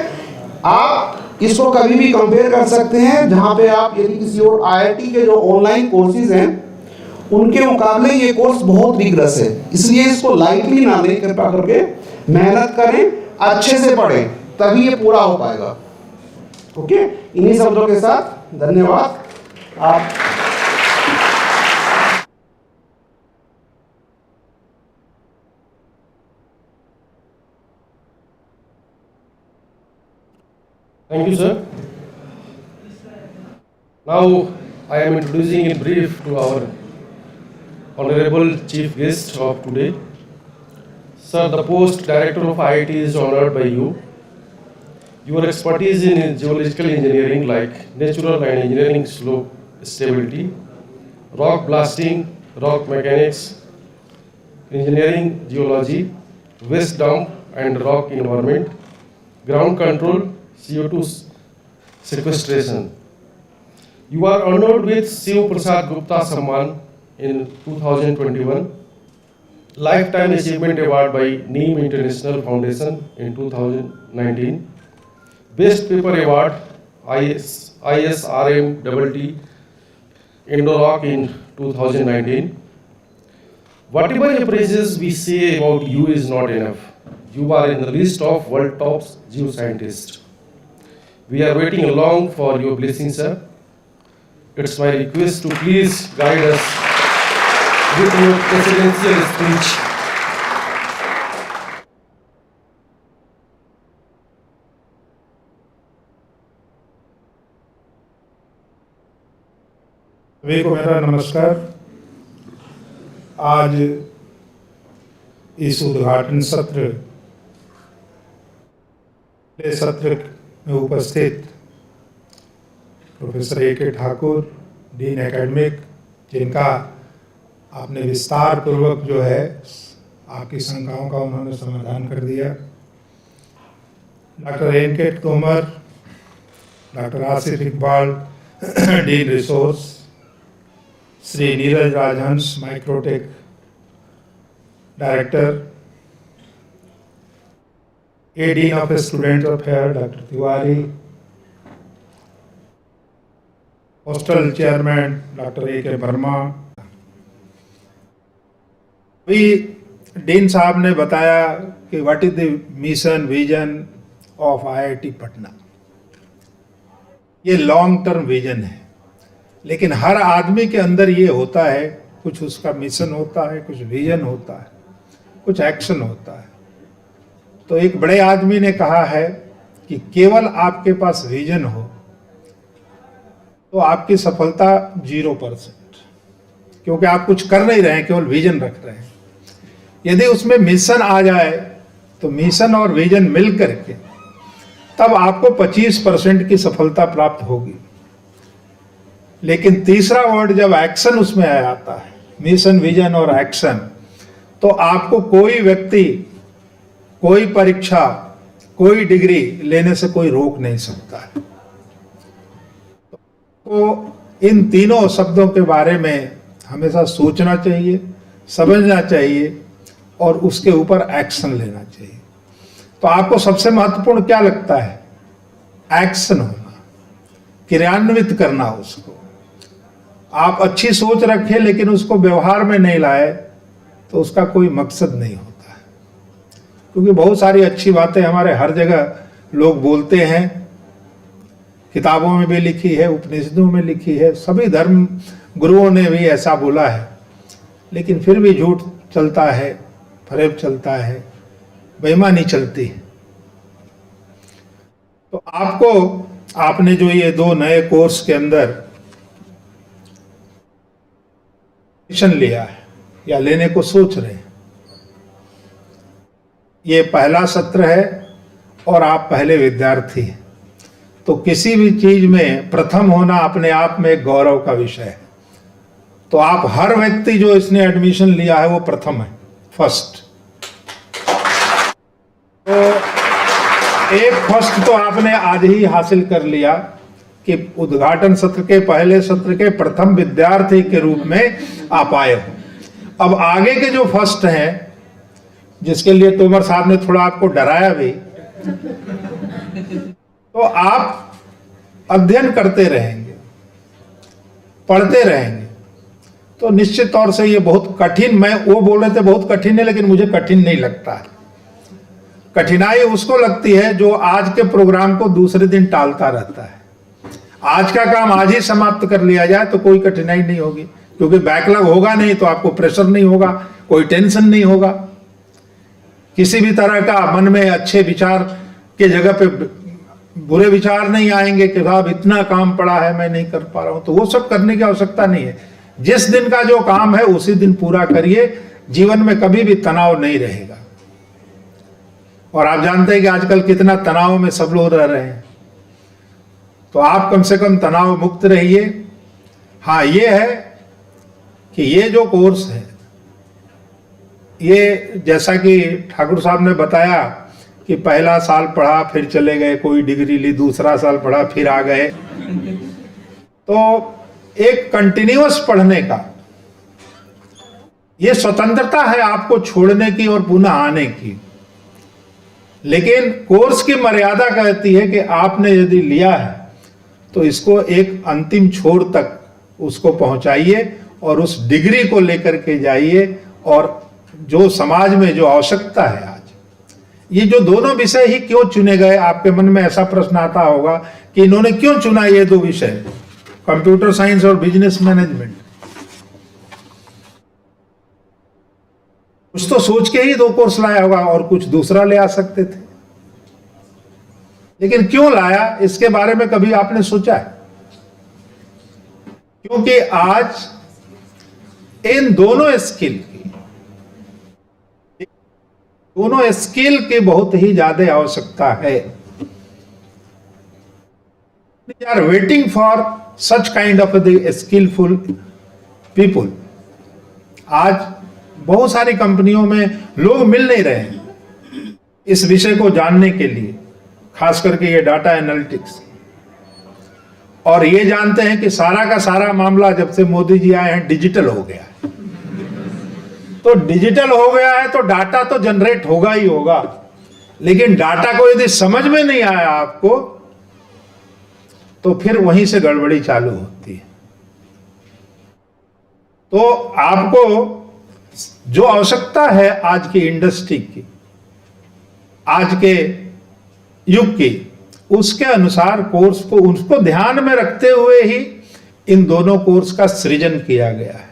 आप इसको कभी भी कंपेयर कर सकते हैं, जहां पे आप यदि किसी और IIT के जो ऑनलाइन कोर्सेज हैं उनके मुकाबले ये कोर्स बहुत रिग्रेस है, इसलिए इसको लाइटली ना लें, कृपया करके मेहनत करें, अच्छे से पढ़ें, तभी ये पूरा हो पाएगा। ओके, इन्हीं शब्दों के साथ धन्यवाद। आप Thank you, sir. Now I am introducing in brief to our honorable chief guest of today. Sir, the post director of IIT is honored by you. Your expertise in geological engineering like natural and engineering slope stability, rock blasting, rock mechanics, engineering geology, waste dump and rock environment, ground control, CO2 sequestration. You are honored with Shiv Prasad Gupta Samman in 2021, Lifetime Achievement Award by NEEM International Foundation in 2019, Best Paper Award ISRM TT Indo-Rock in 2019. Whatever praises we say about you is not enough. You are in the list of world top geoscientists. We are waiting along for your blessings, sir. It's my request to please guide us with your presidential speech. सभी को मेरा नमस्कार। आज इस उद्घाटन सत्र में उपस्थित professor A.K. Thakur, dean academic, जिनका आपने विस्तार पूर्वक जो है आपकी शंकाओं का उन्होंने समाधान कर दिया, doctor N.K. Tomar, doctor Asif Iqbal, dean resource, Shri Neeraj Rajhans, Microtek director, dean of student affair doctor Tiwari, hostel chairman doctor A.K. Verma. अभी डीन साहब ने बताया कि what is the mission vision of IIT Patna. ये लॉन्ग टर्म विजन है, लेकिन हर आदमी के अंदर ये होता है, कुछ उसका मिशन होता है, कुछ विजन होता है, कुछ एक्शन होता है। तो एक बड़े आदमी ने कहा है कि केवल आपके पास विजन हो तो आपकी सफलता 0%, क्योंकि आप कुछ कर नहीं रहे हैं, केवल विजन रख रहे हैं। यदि उसमें मिशन आ जाए तो मिशन और विजन मिल करके तब आपको 25% की सफलता प्राप्त होगी। लेकिन तीसरा वर्ड जब एक्शन उसमें आ जाता है, मिशन विजन और एक्शन, तो आपको कोई व्यक्ति, कोई परीक्षा, कोई डिग्री लेने से कोई रोक नहीं सकता है। तो इन तीनों शब्दों के बारे में हमेशा सोचना चाहिए, समझना चाहिए और उसके ऊपर एक्शन लेना चाहिए। तो आपको सबसे महत्वपूर्ण क्या लगता है? एक्शन होना, क्रियान्वित करना उसको। आप अच्छी सोच रखें लेकिन उसको व्यवहार में नहीं लाए तो उसका कोई मकसद नहीं होता है। क्योंकि बहुत सारी अच्छी बातें हमारे हर जगह लोग बोलते हैं, किताबों में भी लिखी है, उपनिषदों में लिखी है, सभी धर्म गुरुओं ने भी ऐसा बोला है, लेकिन फिर भी झूठ चलता है, फरेब चलता है, बेईमानी चलती है। तो आपने जो ये 2 नए कोर्स के अंदर एडमिशन लिया है या लेने को सोच रहे हैं, ये पहला सत्र है और आप पहले विद्यार्थी हैं। तो किसी भी चीज में प्रथम होना अपने आप में एक गौरव का विषय है। तो आप हर व्यक्ति जो इसने एडमिशन लिया है वो प्रथम है, फर्स्ट। तो एक फर्स्ट तो आपने आज ही हासिल कर लिया कि उद्घाटन सत्र के पहले सत्र के प्रथम विद्यार्थी के रूप में आप आए हो। अब आगे के जो फर्स्ट हैं, जिसके लिए तोमर साहब ने थोड़ा आपको डराया भी, तो आप अध्ययन करते रहेंगे, पढ़ते रहेंगे, तो निश्चित तौर से ये बहुत कठिन, मैं वो बोल रहे थे बहुत कठिन है, लेकिन मुझे कठिन नहीं लगता है। कठिनाई उसको लगती है जो आज के प्रोग्राम को दूसरे दिन टालता रहता है। आज का काम आज ही समाप्त कर लिया जाए तो कोई कठिनाई नहीं होगी, क्योंकि बैकलॉग होगा नहीं तो आपको प्रेशर नहीं होगा, कोई टेंशन नहीं होगा, किसी भी तरह का मन में अच्छे विचार के जगह पे बुरे विचार नहीं आएंगे कि साहब इतना काम पड़ा है मैं नहीं कर पा रहा हूं। तो वो सब करने की आवश्यकता नहीं है। जिस दिन का जो काम है उसी दिन पूरा करिए, जीवन में कभी भी तनाव नहीं रहेगा। और आप जानते हैं कि आजकल कितना तनाव में सब लोग रह रहे हैं, तो आप कम से कम तनाव मुक्त रहिए। हाँ, ये है कि ये जो कोर्स है, ये जैसा कि ठाकुर साहब ने बताया कि पहला साल पढ़ा फिर चले गए, कोई डिग्री ली, दूसरा साल पढ़ा फिर आ गए, तो एक कंटिन्यूअस पढ़ने का ये स्वतंत्रता है आपको छोड़ने की और पुनः आने की। लेकिन कोर्स की मर्यादा कहती है कि आपने यदि लिया है तो इसको एक अंतिम छोर तक उसको पहुंचाइए और उस डिग्री को लेकर के जाइए। और जो समाज में जो आवश्यकता है आज, ये जो दोनों विषय ही क्यों चुने गए, आपके मन में ऐसा प्रश्न आता होगा कि इन्होंने क्यों चुना ये दो विषय, कंप्यूटर साइंस और बिजनेस मैनेजमेंट। कुछ तो सोच के ही दो कोर्स लाया होगा और कुछ दूसरा ले आ सकते थे, लेकिन क्यों लाया इसके बारे में कभी आपने सोचा है? क्योंकि आज इन दोनों स्किल की बहुत ही ज्यादा आवश्यकता है। We are waiting for such kind of the skillful people। आज बहुत सारी कंपनियों में लोग मिल नहीं रहे हैं इस विषय को जानने के लिए, खास करके ये डाटा एनालिटिक्स। और ये जानते हैं कि सारा का सारा मामला जब से मोदी जी आए हैं डिजिटल हो गया है। तो डिजिटल हो गया है तो डाटा तो जनरेट होगा ही होगा, लेकिन डाटा को यदि समझ में नहीं आया आपको तो फिर वहीं से गड़बड़ी चालू होती है। तो आपको जो आवश्यकता है आज की इंडस्ट्री की, आज के युग की, उसके अनुसार कोर्स को उसको ध्यान में रखते हुए ही इन दोनों कोर्स का सृजन किया गया है।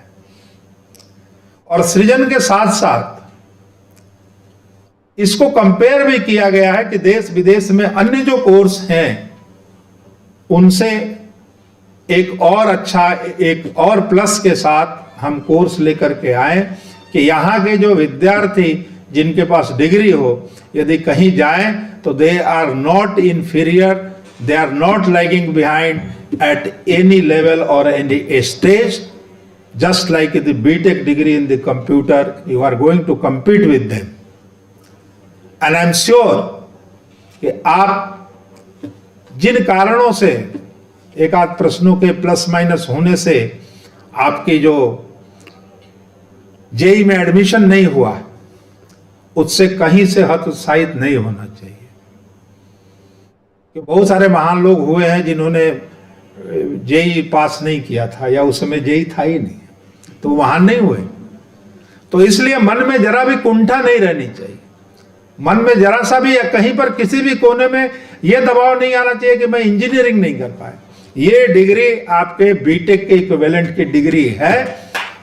और सृजन के साथ साथ इसको कंपेयर भी किया गया है कि देश विदेश में अन्य जो कोर्स हैं उनसे एक और अच्छा, एक और प्लस के साथ हम कोर्स लेकर के आए कि यहाँ के जो विद्यार्थी जिनके पास डिग्री हो, यदि कहीं जाएं तो they are not inferior, they are not lagging behind at any level or any stage. Just like the BTech degree in the computer, you are going to compete with them. And I am sure कि आप जिन कारणों से एक आध प्रश्नों के plus minus होने से आपकी जो जेई में एडमिशन नहीं हुआ, उससे कहीं से हतोत्साहित नहीं होना चाहिए। कि बहुत सारे महान लोग हुए हैं जिन्होंने जेई पास नहीं किया था या उस समय जेई था ही नहीं, तो महान नहीं हुए। तो इसलिए मन में जरा भी कुंठा नहीं रहनी चाहिए, मन में जरा सा भी या कहीं पर किसी भी कोने में यह दबाव नहीं आना चाहिए कि मैं इंजीनियरिंग नहीं कर पाया। ये डिग्री आपके बीटेक के इक्विवेलेंट की डिग्री है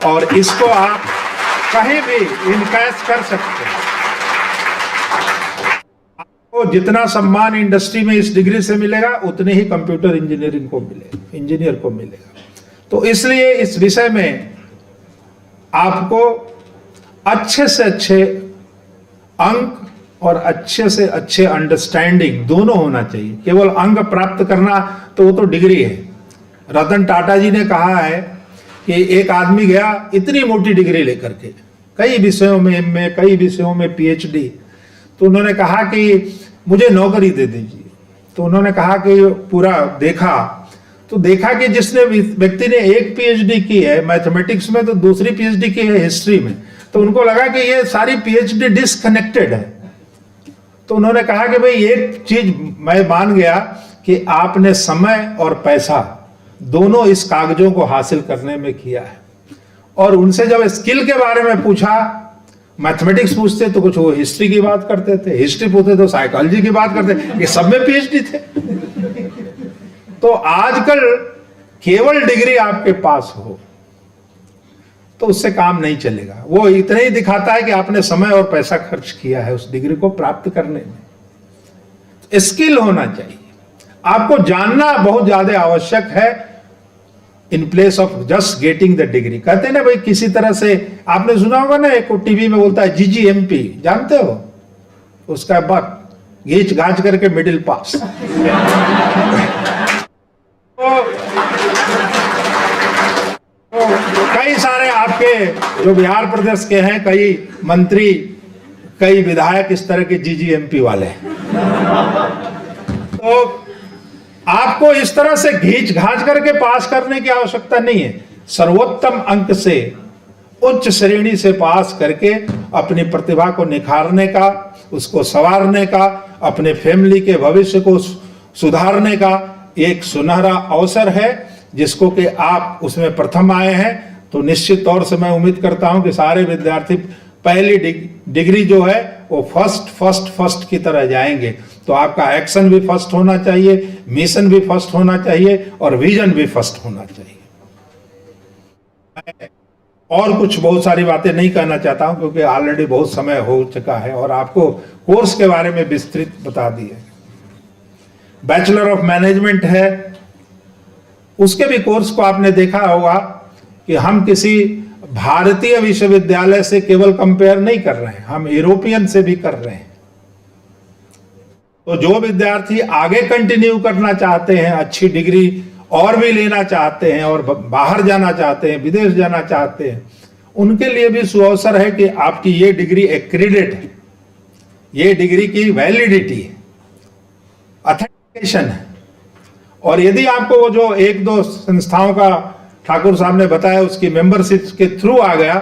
और इसको आप कहीं भी इनकैश कर सकते हैं। आपको जितना सम्मान इंडस्ट्री में इस डिग्री से मिलेगा उतने ही कंप्यूटर इंजीनियरिंग को मिलेगा, इंजीनियर को मिलेगा। तो इसलिए इस विषय में आपको अच्छे से अच्छे अंक और अच्छे से अच्छे अंडरस्टैंडिंग दोनों होना चाहिए। केवल अंक प्राप्त करना तो वो तो डिग्री है। रतन टाटा जी ने कहा है कि एक आदमी गया इतनी मोटी डिग्री लेकर के, कई विषयों में एमए, कई विषयों में पीएचडी, तो उन्होंने कहा कि मुझे नौकरी दे दीजिए। तो उन्होंने कहा कि पूरा देखा तो देखा कि जिसने व्यक्ति ने एक पीएचडी की है मैथमेटिक्स में तो दूसरी पीएचडी की है हिस्ट्री में, तो उनको लगा कि ये सारी पीएचडी डिसकनेक्टेड है। तो उन्होंने कहा कि भाई एक चीज मैं मान गया कि आपने समय और पैसा दोनों इस कागजों को हासिल करने में किया है। और उनसे जब स्किल के बारे में पूछा, मैथमेटिक्स पूछते तो कुछ वो हिस्ट्री की बात करते थे, हिस्ट्री पूछते तो साइकोलॉजी की बात करते, ये सब में पीएचडी थे। तो आजकल केवल डिग्री आपके पास हो तो उससे काम नहीं चलेगा। वो इतना ही दिखाता है कि आपने समय और पैसा खर्च किया है उस डिग्री को प्राप्त करने में। स्किल होना चाहिए, आपको जानना बहुत ज्यादा आवश्यक है in place of just getting the degree. कहते हैं ना भाई, किसी तरह से आपने सुना होगा ना, एक टीवी में बोलता है जीजीएमपी, जानते हो? उसका बाद घींच घाच करके मिडिल पास। तो कई सारे आपके जो बिहार प्रदेश के हैं, कई मंत्री, कई विधायक इस तरह के जीजीएमपी वाले हैं। तो आपको इस तरह से घींच घाच करके पास करने की आवश्यकता नहीं है। सर्वोत्तम अंक से, उच्च श्रेणी से पास करके अपनी प्रतिभा को निखारने का, उसको संवारने का, अपने फैमिली के भविष्य को सुधारने का एक सुनहरा अवसर है, जिसको कि आप उसमें प्रथम आए हैं। तो निश्चित तौर से मैं उम्मीद करता हूं कि सारे विद्यार्थी पहली डिग्री जो है वो फर्स्ट की तरह जाएंगे। तो आपका एक्शन भी फर्स्ट होना चाहिए, मिशन भी फर्स्ट होना चाहिए और विजन भी फर्स्ट होना चाहिए। और कुछ बहुत सारी बातें नहीं कहना चाहता हूं क्योंकि ऑलरेडी बहुत समय हो चुका है और आपको कोर्स के बारे में विस्तृत बता दिए। बैचलर ऑफ मैनेजमेंट है, उसके भी कोर्स को आपने देखा होगा कि हम किसी भारतीय विश्वविद्यालय से केवल कंपेयर नहीं कर रहे हैं, हम यूरोपियन से भी कर रहे हैं। तो जो विद्यार्थी आगे कंटिन्यू करना चाहते हैं, अच्छी डिग्री और भी लेना चाहते हैं और बाहर जाना चाहते हैं, विदेश जाना चाहते हैं, उनके लिए भी सुअवसर है कि आपकी ये डिग्री एक्रेडिट है, ये डिग्री की वैलिडिटी है, ऑथेंटिकेशन है। और यदि आपको वो जो एक दो संस्थाओं का ठाकुर साहब ने बताया उसकी मेंबरशिप के थ्रू आ गया,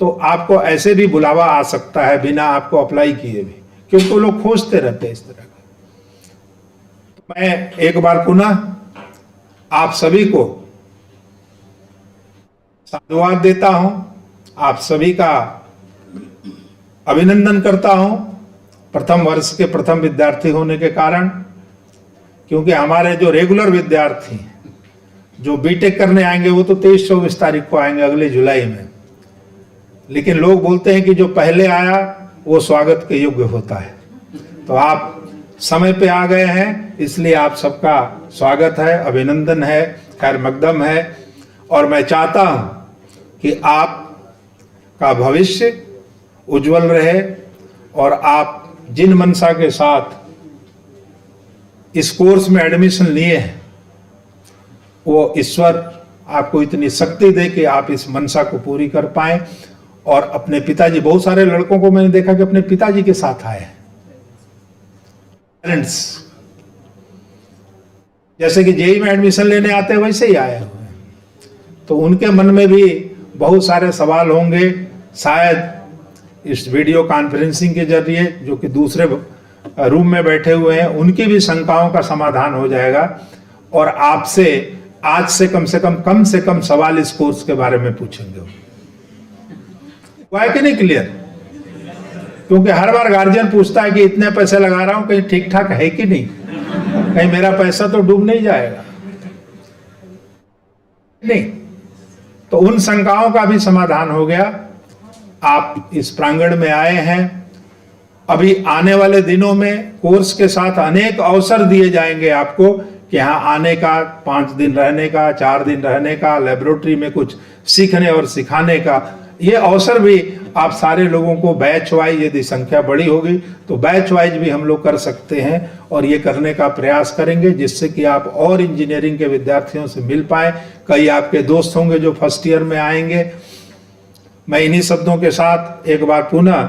तो आपको ऐसे भी बुलावा आ सकता है बिना आपको अप्लाई किए भी, क्योंकि वो लोग खोजते रहते हैं इस तरह का। मैं एक बार पुनः आप सभी को साधुवाद देता हूं, आप सभी का अभिनंदन करता हूं प्रथम वर्ष के प्रथम विद्यार्थी होने के कारण, क्योंकि हमारे जो रेगुलर विद्यार्थी जो बीटेक करने आएंगे वो तो 23-24 तारीख को आएंगे, अगले जुलाई में। लेकिन लोग बोलते हैं कि जो पहले आया वो स्वागत के योग्य होता है। तो आप समय पे आ गए हैं, इसलिए आप सबका स्वागत है, अभिनंदन है, खैर मकदम है। और मैं चाहता हूं कि आपका भविष्य उज्जवल रहे और आप जिन मनसा के साथ इस कोर्स में एडमिशन लिए हैं, वो ईश्वर आपको इतनी शक्ति दे कि आप इस मनसा को पूरी कर पाएं। और अपने पिताजी, बहुत सारे लड़कों को मैंने देखा कि अपने पिताजी के साथ आए हैं, पेरेंट्स, जैसे कि जेईई में एडमिशन लेने आते हैं वैसे ही आए हुए हैं। तो उनके मन में भी बहुत सारे सवाल होंगे, शायद इस वीडियो कॉन्फ्रेंसिंग के जरिए, जो कि दूसरे रूम में बैठे हुए हैं, उनकी भी शंकाओं का समाधान हो जाएगा। और आपसे आज से कम से कम सवाल इस कोर्स के बारे में पूछेंगे। हुआ है कि नहीं क्लियर? क्योंकि हर बार गार्जियन पूछता है कि इतने पैसे लगा रहा हूं, कहीं ठीक ठाक है कि नहीं, कहीं मेरा पैसा तो डूब नहीं जाएगा, नहीं। तो उन शंकाओं का भी समाधान हो गया। आप इस प्रांगण में आए हैं, अभी आने वाले दिनों में कोर्स के साथ अनेक अवसर दिए जाएंगे आपको कि यहाँ आने का, 5 दिन रहने का, 4 दिन रहने का, लेबोरेटरी में कुछ सीखने और सिखाने का, ये अवसर भी आप सारे लोगों को बैच वाइज, यदि संख्या बड़ी होगी तो बैच वाइज भी हम लोग कर सकते हैं और ये करने का प्रयास करेंगे, जिससे कि आप और इंजीनियरिंग के विद्यार्थियों से मिल पाए। कई आपके दोस्त होंगे जो फर्स्ट ईयर में आएंगे। मैं इन्हीं शब्दों के साथ एक बार पुनः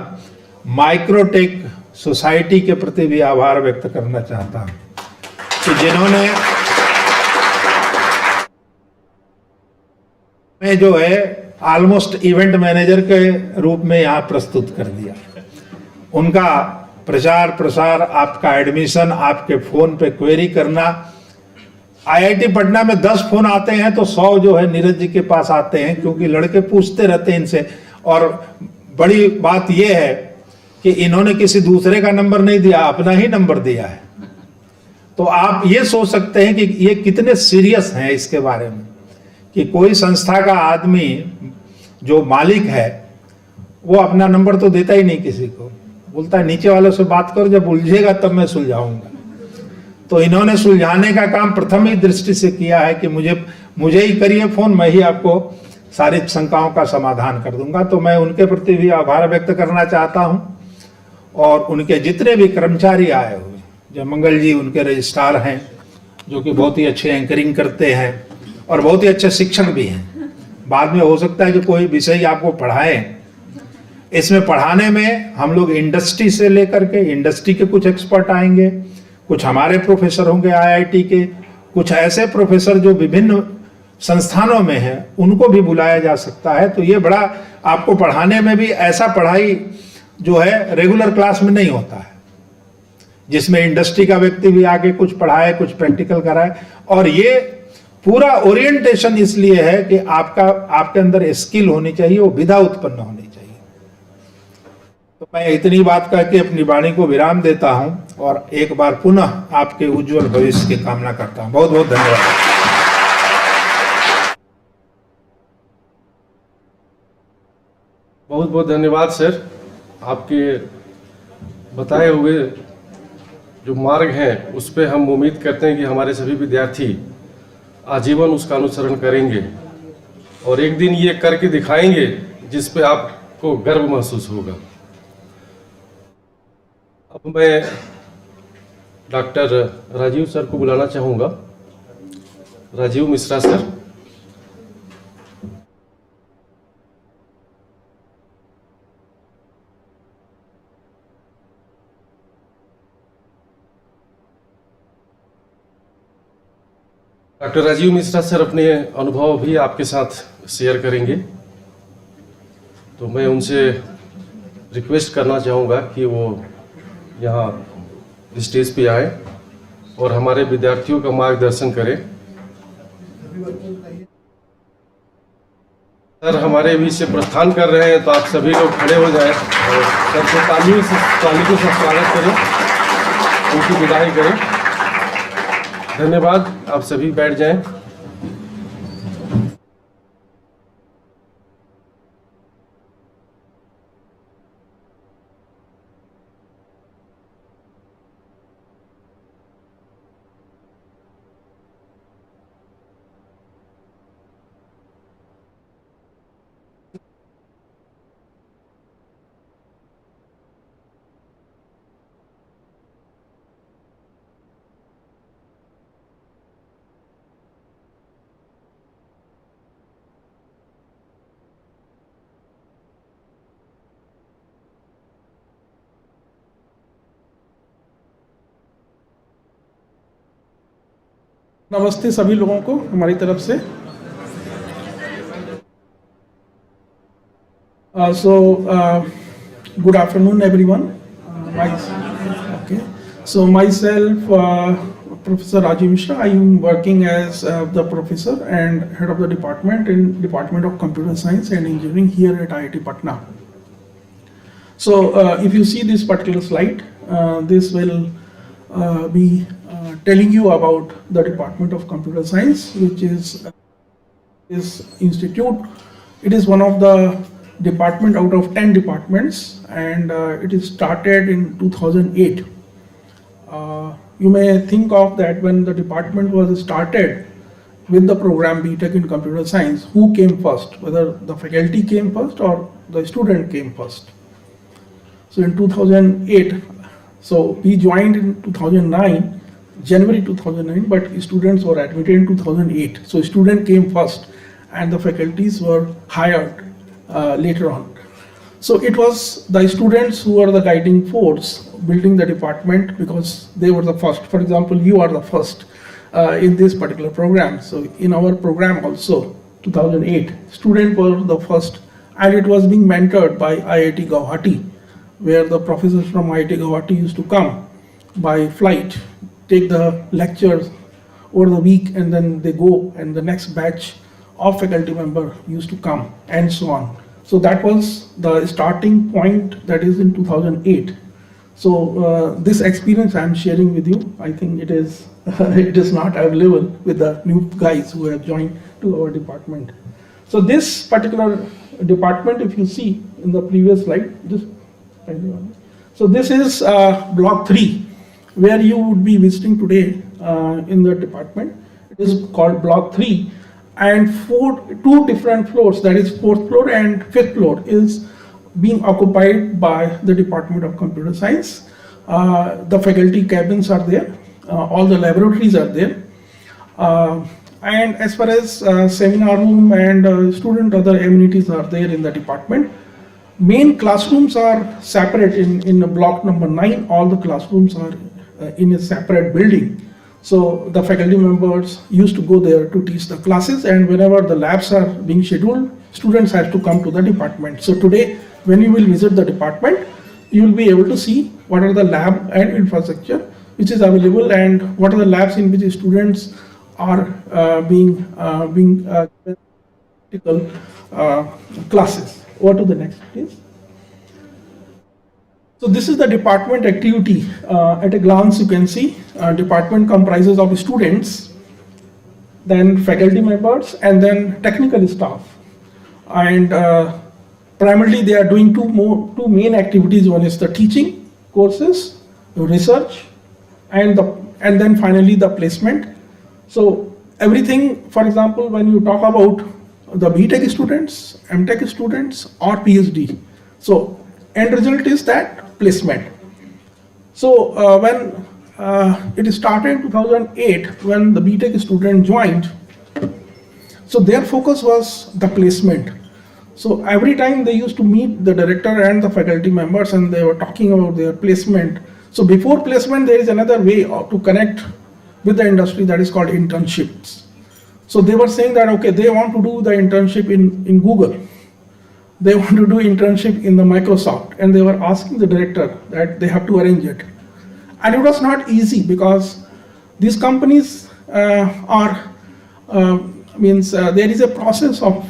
माइक्रोटेक सोसाइटी के प्रति भी आभार व्यक्त करना चाहता हूं कि जिन्होंने मैं जो है ऑलमोस्ट इवेंट मैनेजर के रूप में यहाँ प्रस्तुत कर दिया। उनका प्रचार प्रसार, आपका एडमिशन, आपके फोन पे क्वेरी करना। आईआईटी पटना में 10 फोन आते हैं तो 100 जो है नीरज जी के पास आते हैं, क्योंकि लड़के पूछते रहते हैं इनसे। और बड़ी बात यह है कि इन्होंने किसी दूसरे का नंबर नहीं दिया, अपना ही नंबर दिया है। तो आप ये सोच सकते हैं कि ये कितने सीरियस हैं इसके बारे में, कि कोई संस्था का आदमी जो मालिक है वो अपना नंबर तो देता ही नहीं किसी को, बोलता है नीचे वालों से बात करो, जब उलझेगा तब मैं सुलझाऊंगा। तो इन्होंने सुलझाने का काम प्रथम ही दृष्टि से किया है कि मुझे ही करिए फोन, मैं ही आपको सारी शंकाओं का समाधान कर दूंगा। तो मैं उनके प्रति भी आभार व्यक्त करना चाहता हूं। और उनके जितने भी कर्मचारी आए हुए, जो मंगल जी उनके रजिस्ट्रार हैं, जो कि बहुत ही अच्छे एंकरिंग करते हैं और बहुत ही अच्छे शिक्षक भी हैं। बाद में हो सकता है कि कोई विषय आपको पढ़ाएं, इसमें पढ़ाने में हम लोग इंडस्ट्री से लेकर के, इंडस्ट्री के कुछ एक्सपर्ट आएंगे, कुछ हमारे प्रोफेसर होंगे आईआईटी के, कुछ ऐसे प्रोफेसर जो विभिन्न संस्थानों में हैं, उनको भी बुलाया जा सकता है। तो ये बड़ा आपको पढ़ाने में भी ऐसा पढ़ाई जो है रेगुलर क्लास में नहीं होता है, जिसमें इंडस्ट्री का व्यक्ति भी आके कुछ पढ़ाए, कुछ प्रैक्टिकल कराए। और ये पूरा ओरिएंटेशन इसलिए है कि आपके अंदर स्किल होनी चाहिए, वो विधा उत्पन्न होनी चाहिए। तो मैं इतनी बात करके अपनी वाणी को विराम देता हूं और एक बार पुनः आपके उज्जवल भविष्य की कामना करता हूं। बहुत बहुत धन्यवाद। बहुत बहुत धन्यवाद सर। आपके बताए हुए जो मार्ग हैं उस पे हम उम्मीद करते हैं कि हमारे सभी विद्यार्थी आजीवन उसका अनुसरण करेंगे और एक दिन ये करके दिखाएंगे जिस पे आपको गर्व महसूस होगा। अब मैं डॉक्टर राजीव सर को बुलाना चाहूँगा। Rajiv Mishra sir. Doctor Rajiv Mishra sir अपने अनुभव भी आपके साथ शेयर करेंगे। तो मैं उनसे रिक्वेस्ट करना चाहूँगा कि वो यहाँ स्टेज पे आए और हमारे विद्यार्थियों का मार्गदर्शन करें। सर हमारे बीच से प्रस्थान कर रहे हैं, तो आप सभी लोग खड़े हो जाएं और सर को तालियों से स्वागत करें, उनकी विदाई करें। धन्यवाद। आप सभी बैठ जाएं। नमस्ते सभी लोगों को हमारी तरफ से। Good afternoon everyone. So myself, Professor Rajiv Mishra, I am working as the professor and head of the department in Department of Computer Science and Engineering here at IIT Patna. So if you see this particular slide, this will be telling you about the Department of Computer Science, which is this institute. It is one of the department out of 10 departments, and it is started in 2008. You may think of that when the department was started with the program BTech in Computer Science, who came first, whether the faculty came first or the student came first. So in 2008, so we joined in 2009, January 2009, but students were admitted in 2008. So student came first and the faculties were hired later on. So it was the students who were the guiding force building the department, because they were the first. For example, you are the first in this particular program. So in our program also, 2008. Student were the first, and it was being mentored by IIT Guwahati, where the professors from IIT Guwahati used to come by flight, take the lectures over the week, and then they go, and the next batch of faculty member used to come, and so on. So that was the starting point, that is in 2008. So this experience I am sharing with you. I think it is it is not available with the new guys who have joined to our department. So this particular department, if you see in the previous slide, so this is block 3, where you would be visiting today in the department. It is called block 3, and two different floors, that is 4th floor and 5th floor, is being occupied by the Department of Computer Science. The faculty cabins are there, all the laboratories are there, and as far as seminar room and student other amenities are there in the department. Main classrooms are separate in block number 9. All the classrooms are in a separate building. So the faculty members used to go there to teach the classes, and whenever the labs are being scheduled, students have to come to the department. So today, when you will visit the department, you will be able to see what are the lab and infrastructure which is available, and what are the labs in which students are being classes. Over to the next, please. So this is the department activity. At a glance, you can see department comprises of students, then faculty members, and then technical staff. And primarily, they are doing two main activities. One is the teaching courses, research, and then finally the placement. So everything, for example, when you talk about the BTech students, MTech students, or PhD, so end result is that placement. So when it started in 2008, when the BTech student joined, so their focus was the placement. So every time they used to meet the director and the faculty members, and they were talking about their placement. So before placement, there is another way to connect with the industry, that is called internships. So they were saying that, okay, they want to do the internship in Google. They want to do internship in the Microsoft, and they were asking the director that they have to arrange it. And it was not easy, because these companies there is a process of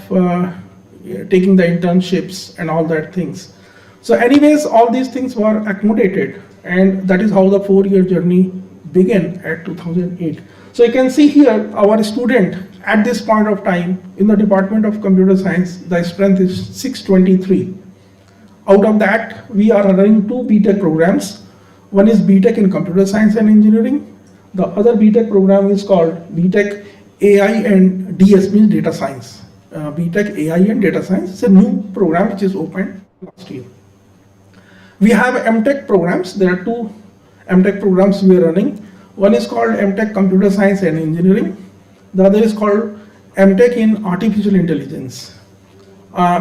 taking the internships and all that things. So anyways, all these things were accommodated, and that is how the 4-year journey began at 2008. So you can see here our student at this point of time in the Department of Computer Science, the strength is 623. Out of that, we are running 2 BTech programs. One is BTech in Computer Science and Engineering. The other BTech program is called BTech AI and DS, means Data Science. BTech AI and Data Science is a new program which is opened last year. We have MTech programs. There are 2 MTech programs we are running. One is called MTech Computer Science and Engineering. The other is called MTech in Artificial Intelligence.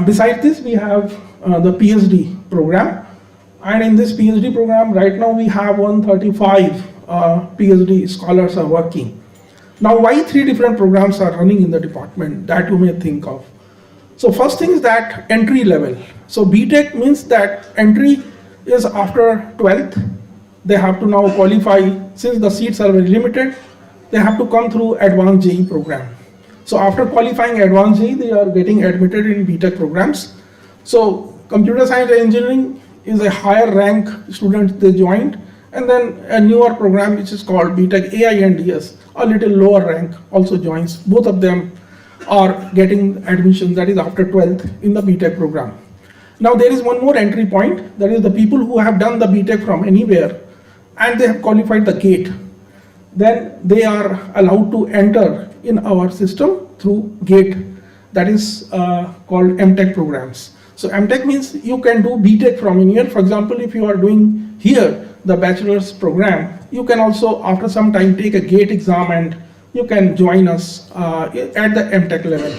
Besides this, we have the PhD program. And in this PhD program, right now we have 135 PhD scholars are working. Now, why 3 different programs are running in the department, that you may think of. So first thing is that entry level. So BTech means that entry is after 12th. They have to now qualify, since the seats are very limited, they have to come through advanced JEE program. So after qualifying advanced JEE, they are getting admitted in BTech programs. So computer science and engineering is a higher rank student they joined, and then a newer program which is called BTech AI and DS, a little lower rank, also joins. Both of them are getting admission, that is after 12th in the BTech program. Now there is one more entry point, that is the people who have done the BTech from anywhere and they have qualified the GATE. Then they are allowed to enter in our system through GATE, that is called MTech programs. So MTech means you can do BTech from anywhere. For example, if you are doing here the bachelor's program, you can also after some time take a GATE exam and you can join us at the MTech level.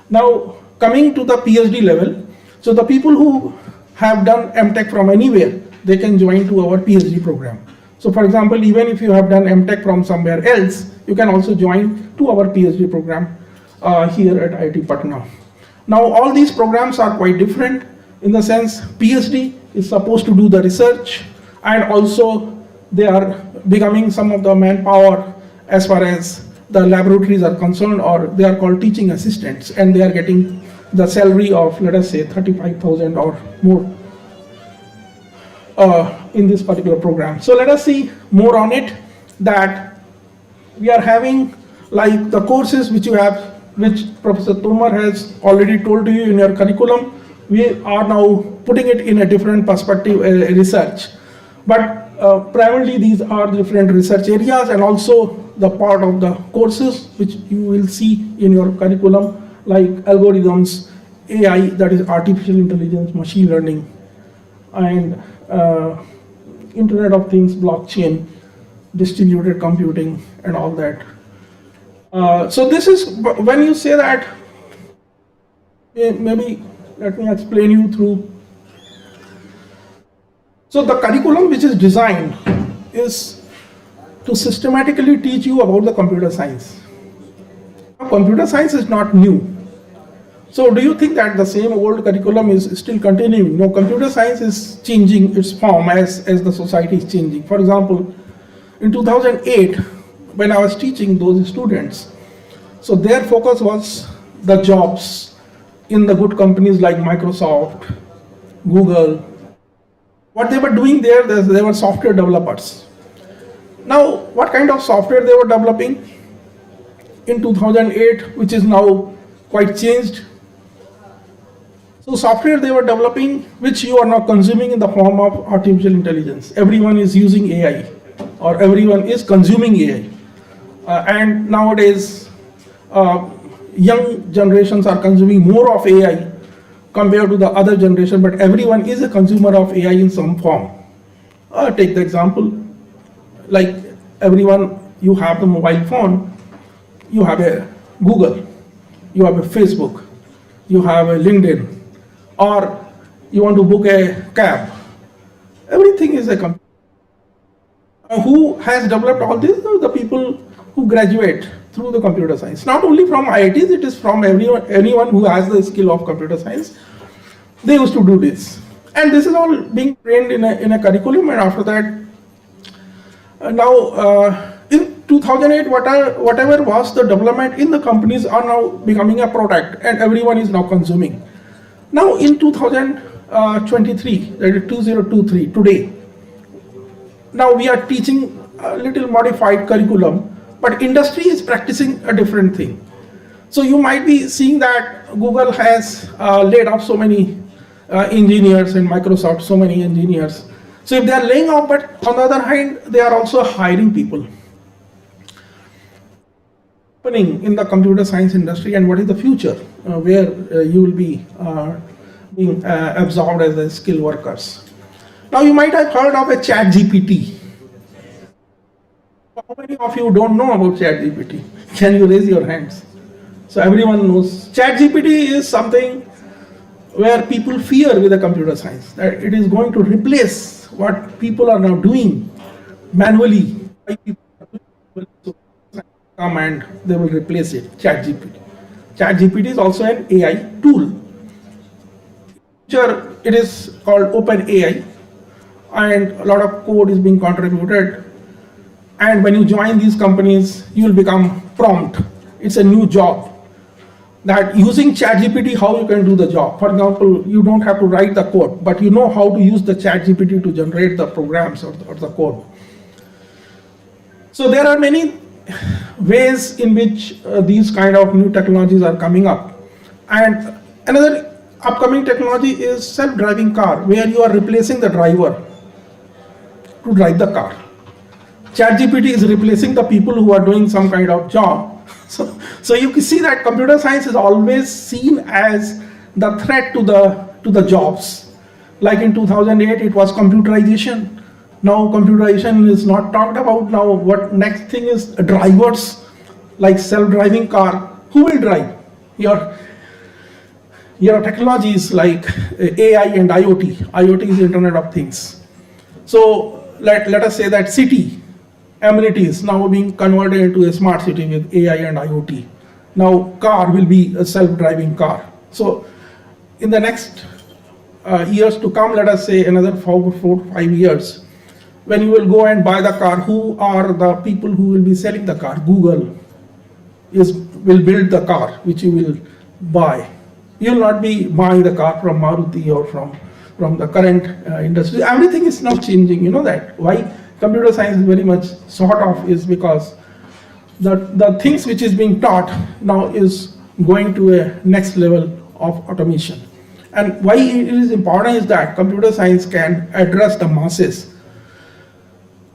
Now coming to the PhD level, so the people who have done MTech from anywhere, they can join to our PhD program. So for example, even if you have done MTech from somewhere else, you can also join to our PhD program. here at IIT Patna. Now, all these programs are quite different in the sense PhD is supposed to do the research, and also they are becoming some of the manpower as far as the laboratories are concerned, or they are called teaching assistants, and they are getting the salary of, let us say, 35,000 or more in this particular program. So let us see more on it, that we are having like the courses which you have, which Professor Tomar has already told you in your curriculum. We are now putting it in a different perspective, research. But primarily these are different research areas, and also the part of the courses which you will see in your curriculum, like algorithms, AI, that is artificial intelligence, machine learning, and Internet of Things, blockchain, distributed computing, and all that. So this is, when you say that, maybe let me explain you through. So the curriculum which is designed is to systematically teach you about the computer science. Now, computer science is not new. So do you think that the same old curriculum is still continuing? No, computer science is changing its form as the society is changing. For example, in 2008, when I was teaching those students, so their focus was the jobs in the good companies like Microsoft, Google. What they were doing there, they were software developers. Now, what kind of software they were developing in 2008, which is now quite changed? So software they were developing, which you are now consuming in the form of artificial intelligence. Everyone is using AI, or everyone is consuming AI. And nowadays, young generations are consuming more of AI compared to the other generation, but everyone is a consumer of AI in some form. Take the example, like everyone, you have the mobile phone, you have a Google, you have a Facebook, you have a LinkedIn, or you want to book a cab. Everything is a computer. Who has developed all this? The people who graduate through the computer science. Not only from IITs, it is from anyone who has the skill of computer science. They used to do this. And this is all being trained in a curriculum, and after that, in 2008, whatever was the development in the companies are now becoming a product, and everyone is now consuming. Now in 2023, that is 2023, today, now we are teaching a little modified curriculum, but industry is practicing a different thing. So you might be seeing that Google has laid off so many engineers, and Microsoft so many engineers. So if they are laying off, but on the other hand, they are also hiring people. Happening in the computer science industry, and what is the future where you will be being absorbed as a skilled workers. Now you might have heard of a ChatGPT. How many of you don't know about ChatGPT? Can you raise your hands? So everyone knows. ChatGPT is something where people fear with the computer science, that it is going to replace what people are now doing manually. Come and they will replace it. ChatGPT. ChatGPT is also an AI tool. It is called OpenAI, and a lot of code is being contributed. And when you join these companies, you will become prompt. It's a new job. That using ChatGPT, how you can do the job. For example, you don't have to write the code, but you know how to use the ChatGPT to generate the programs or the code. So there are many ways in which these kind of new technologies are coming up. And another upcoming technology is self-driving car, where you are replacing the driver to drive the car. ChatGPT is replacing the people who are doing some kind of job. So you can see that computer science is always seen as the threat to the jobs. Like in 2008, it was computerization. Now computerization is not talked about. Now what next thing is drivers, like self-driving car. Who will drive? Your technologies like AI and IoT. IoT is Internet of Things. So let us say that city amenities now being converted into a smart city with AI and IoT. now car will be a self-driving car. So in the next years to come, let us say another 4 to 5 years, when you will go and buy the car, who are the people who will be selling the car? Google will build the car which you will buy. You will not be buying the car from Maruti or from the current industry. Everything is now changing, you know that. Why computer science is very much sought of is because the things which is being taught now is going to a next level of automation. And why it is important is that computer science can address the masses.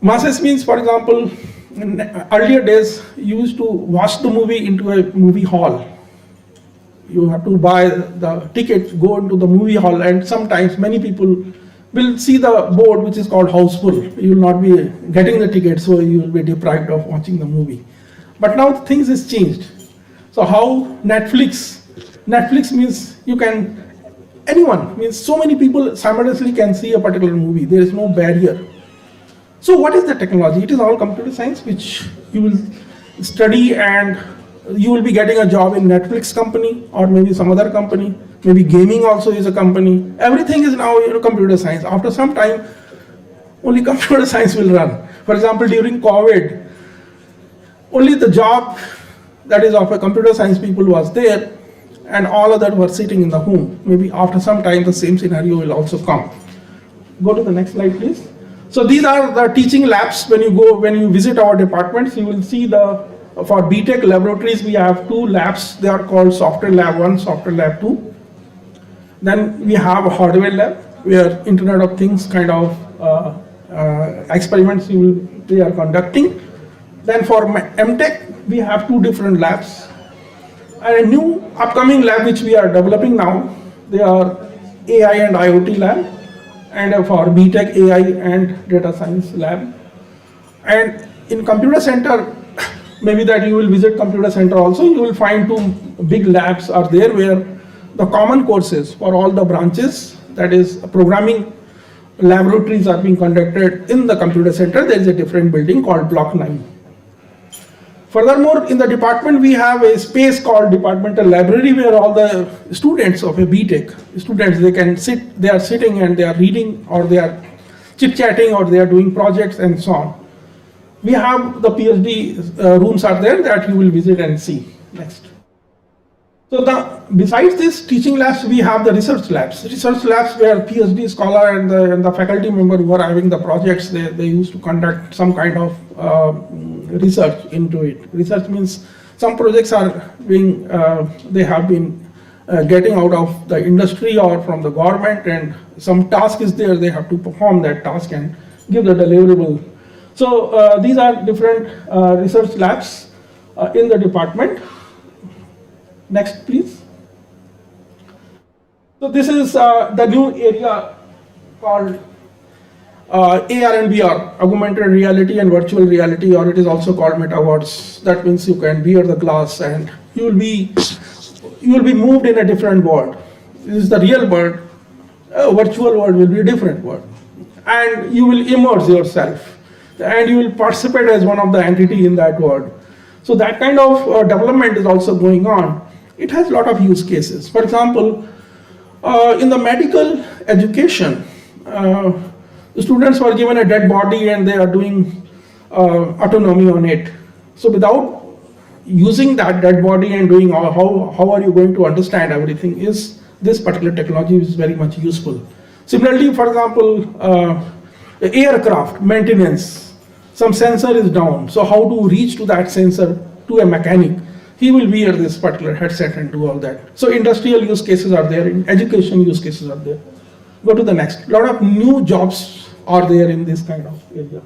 Masses means, for example, in earlier days, you used to watch the movie into a movie hall. You have to buy the ticket, go into the movie hall, and sometimes many people will see the board which is called houseful. You will not be getting the ticket, so you will be deprived of watching the movie. But now things has changed. So how Netflix means you can, anyone, means so many people simultaneously can see a particular movie. There is no barrier. So what is the technology? It is all computer science which you will study, and you will be getting a job in Netflix company or maybe some other company. Maybe gaming also is a company. Everything is now computer science. After some time, only computer science will run. For example, during COVID, only the job that is of a computer science people was there, and all others were sitting in the home. Maybe after some time, the same scenario will also come. Go to the next slide, please. So these are the teaching labs. When you visit our departments, you will see for BTech laboratories, we have 2 labs. They are called Software Lab 1, Software Lab 2. Then we have a hardware lab where Internet of Things kind of experiments they are conducting. Then for MTech, we have 2 different labs. And a new upcoming lab which we are developing now, they are AI and IoT lab, and for BTech AI and data science lab. And in computer center, maybe that you will visit computer center also, you will find 2 big labs are there where the common courses for all the branches, that is programming laboratories are being conducted in the computer center. There is a different building called Block 9. Furthermore, in the department, we have a space called departmental library where all the students of a BTech, they are sitting and they are reading, or they are chit-chatting, or they are doing projects and so on. We have the PhD rooms are there that you will visit and see. Next. So besides this teaching labs, we have the research labs. Research labs where PhD scholar and the faculty member who are having the projects, they used to conduct some kind of research into it. Research means some projects are being, they have been getting out of the industry or from the government, and some task is there, they have to perform that task and give the deliverable. So these are different research labs in the department. Next, please. So this is the new area called AR and VR, augmented reality and virtual reality, or it is also called metaverse. That means you can wear the glass and you will be moved in a different world. This is the real world. A virtual world will be a different world, and you will immerse yourself, and you will participate as one of the entity in that world. So that kind of development is also going on. It has a lot of use cases. For example, in the medical education, the students were given a dead body and they are doing autonomy on it. So without using that dead body and doing how are you going to understand everything, is this particular technology is very much useful. Similarly, for example, aircraft maintenance, some sensor is down. So how to reach to that sensor to a mechanic? He will wear this particular headset and do all that. So industrial use cases are there, in education use cases are there. Go to the next. A lot of new jobs are there in this kind of area.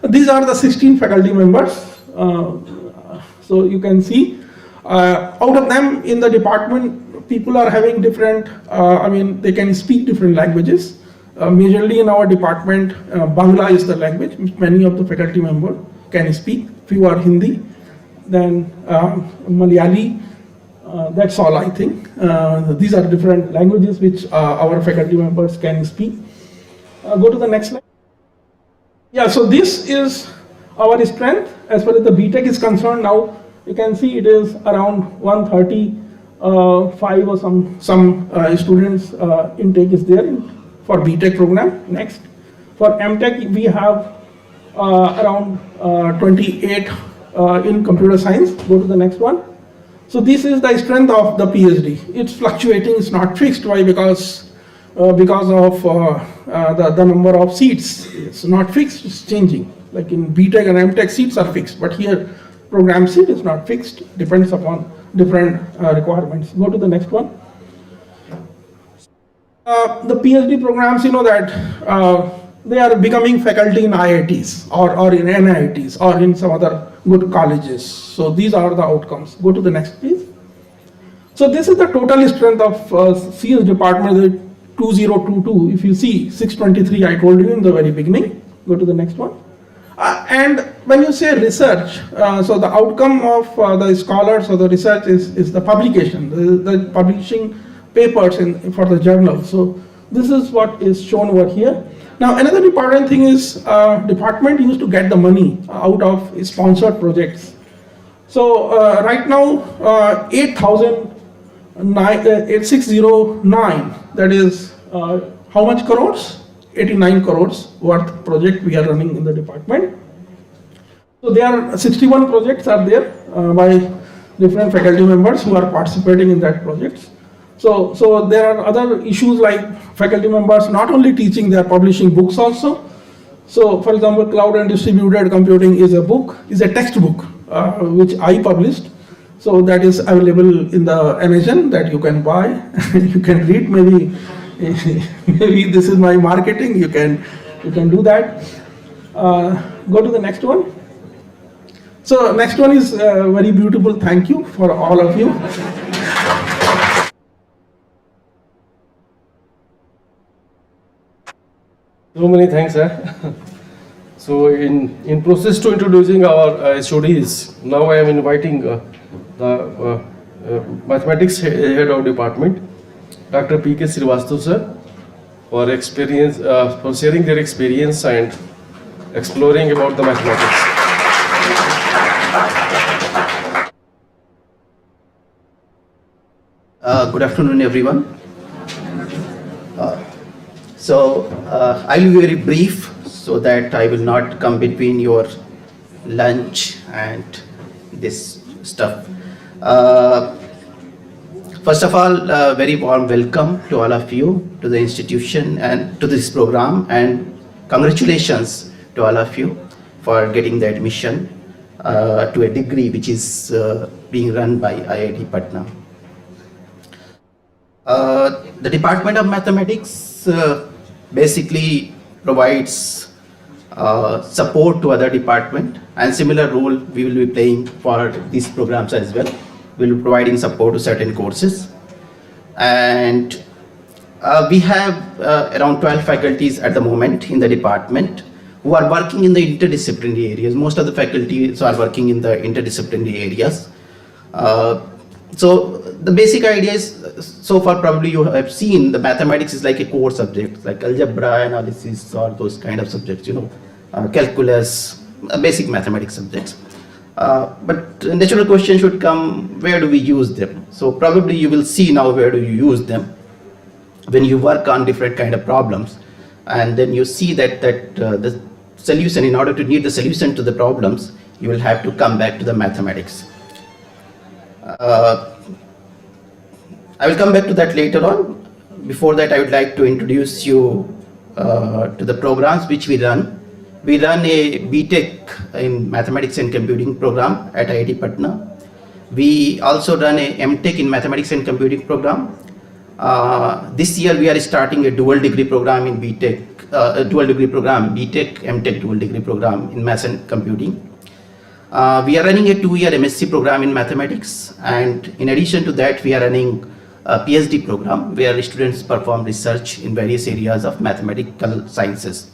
These are the 16 faculty members. So you can see, out of them in the department, people are having different, they can speak different languages. Majorly in our department, Bangla is the language which many of the faculty members can speak. Few are Hindi, then Malayali, that's all I think. These are different languages which our faculty members can speak. Go to the next slide. Yeah, so this is our strength as far as the BTech is concerned. Now you can see it is around 135 or some students intake is there for BTech program. Next, for MTech we have around 28 in computer science. Go to the next one. So this is the strength of the PhD. It's fluctuating, it's not fixed. Why? Because of the number of seats. It's not fixed, it's changing. Like in BTech and MTech, seats are fixed, but here program seat is not fixed, depends upon different requirements. Go to the next one. The PhD programs, you know that they are becoming faculty in IITs or in NITs or in some other good colleges. So these are the outcomes. Go to the next, please. So this is the total strength of CS department, the 2022. If you see 623, I told you in the very beginning. Go to the next one. And when you say research, so the outcome of the scholars or the research is the publication, the publishing papers for the journal. So this is what is shown over here. Now another important thing is department used to get the money out of sponsored projects. So right now 8609, that is how much crores? 89 crores worth project we are running in the department. So there are 61 projects are there by different faculty members who are participating in that projects. So there are other issues like faculty members not only teaching, they are publishing books also. So for example, cloud and distributed computing is a textbook which I published. So that is available in the Immersion that you can buy, you can read. Maybe this is my marketing. You can do that. Go to the next one. So next one is very beautiful. Thank you for all of you. So many thanks, sir. So in process to introducing our studies, now I am inviting the mathematics head of department, Dr. P.K. Srivastava sir, for sharing their experience and exploring about the mathematics. Good afternoon, everyone. I'll be very brief so that I will not come between your lunch and this stuff. First of all, very warm welcome to all of you to the institution and to this program, and congratulations to all of you for getting the admission to a degree which is being run by IIT Patna. The Department of Mathematics basically provides support to other department, and similar role we will be playing for these programs as well. We will be providing support to certain courses, and we have around 12 faculties at the moment in the department who are working in the interdisciplinary areas. Most of the faculties are working in the interdisciplinary areas. So the basic idea is, so far probably you have seen the mathematics is like a core subject, like algebra, analysis, or those kind of subjects, calculus, basic mathematics subjects. But a natural question should come, where do we use them? So probably you will see now where do you use them when you work on different kind of problems, and then you see that the solution, in order to need the solution to the problems, you will have to come back to the mathematics. I will come back to that later on. Before that, I would like to introduce you to the programs which we run. We run a BTech in Mathematics and Computing program at IIT Patna. We also run a MTech in Mathematics and Computing program. This year we are starting a dual degree program in BTech, BTech, MTech dual degree program in Maths and Computing. We are running a 2-year MSc program in mathematics, and in addition to that we are running a PhD program where students perform research in various areas of mathematical sciences.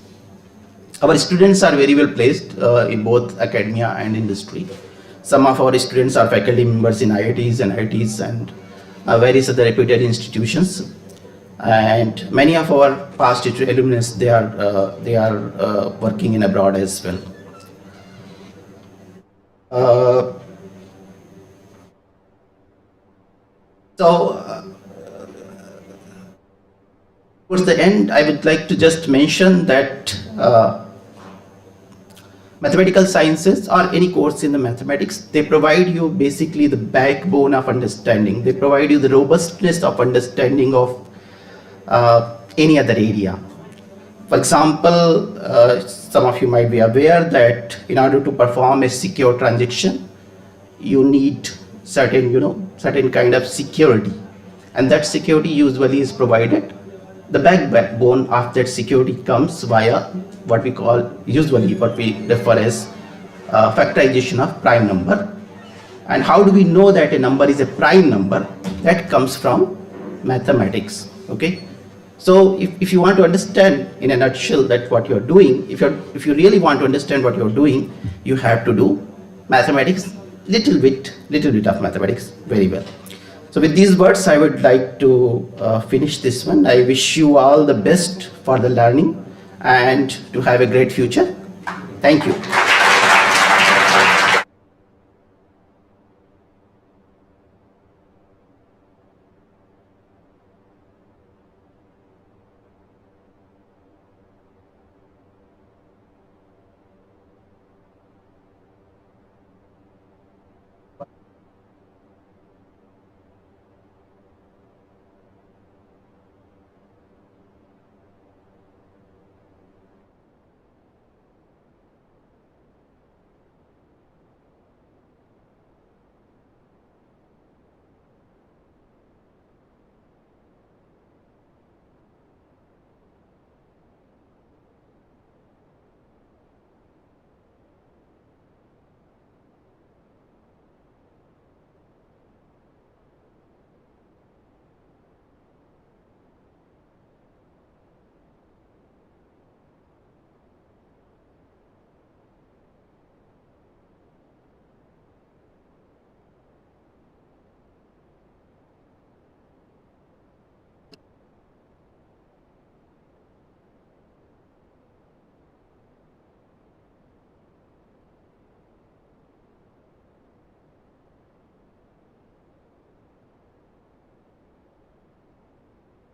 Our students are very well placed in both academia and industry. Some of our students are faculty members in IITs and IITs and various other reputed institutions, and many of our past alumni they are working in abroad as well. So, towards the end, I would like to just mention that mathematical sciences or any course in the mathematics, they provide you basically the backbone of understanding. They provide you the robustness of understanding of any other area. For example, some of you might be aware that in order to perform a secure transaction, you need certain kind of security, and that security usually is provided. The backbone of that security comes via what we refer as factorization of prime number. And how do we know that a number is a prime number? That comes from mathematics. Okay. So if you want to understand in a nutshell that what you're doing, if you really want to understand what you're doing, you have to do mathematics, little bit of mathematics very well. So with these words, I would like to finish this one. I wish you all the best for the learning and to have a great future. Thank you.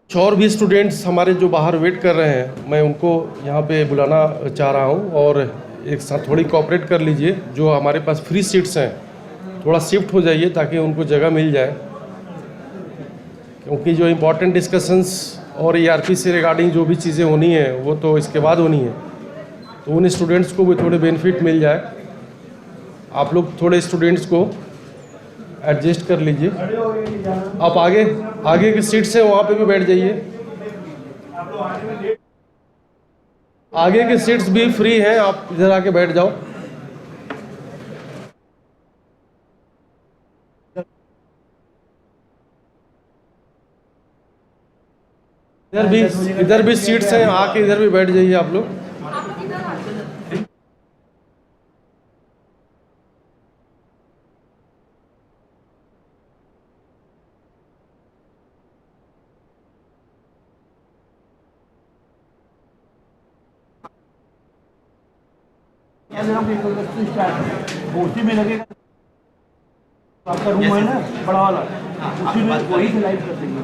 कुछ और भी students हमारे जो बाहर wait कर रहे हैं, मैं उनको यहाँ पे बुलाना चाह रहा हूँ और एक साथ थोड़ी कोऑपरेट कर लीजिए। जो हमारे पास फ्री सीट्स हैं, थोड़ा शिफ्ट हो जाइए ताकि उनको जगह मिल जाए, क्योंकि जो इम्पोर्टेंट डिस्कशंस और ERP से रिगार्डिंग जो भी चीज़ें होनी है वो तो इसके बाद होनी है, तो उन स्टूडेंट्स को भी थोड़े बेनिफिट मिल जाए। आप लोग थोड़े स्टूडेंट्स को एडजस्ट कर लीजिए। आप आगे की सीट्स हैं वहाँ पे भी बैठ जाइए। आगे की सीट्स भी फ्री हैं, आप इधर आके बैठ जाओ। इधर भी सीट्स हैं, आके इधर भी बैठ जाइए आप लोग। भर्ती में लगेगा आपका रूम है ना बड़ा वाला, उसी में वही से लाइव कर देंगे।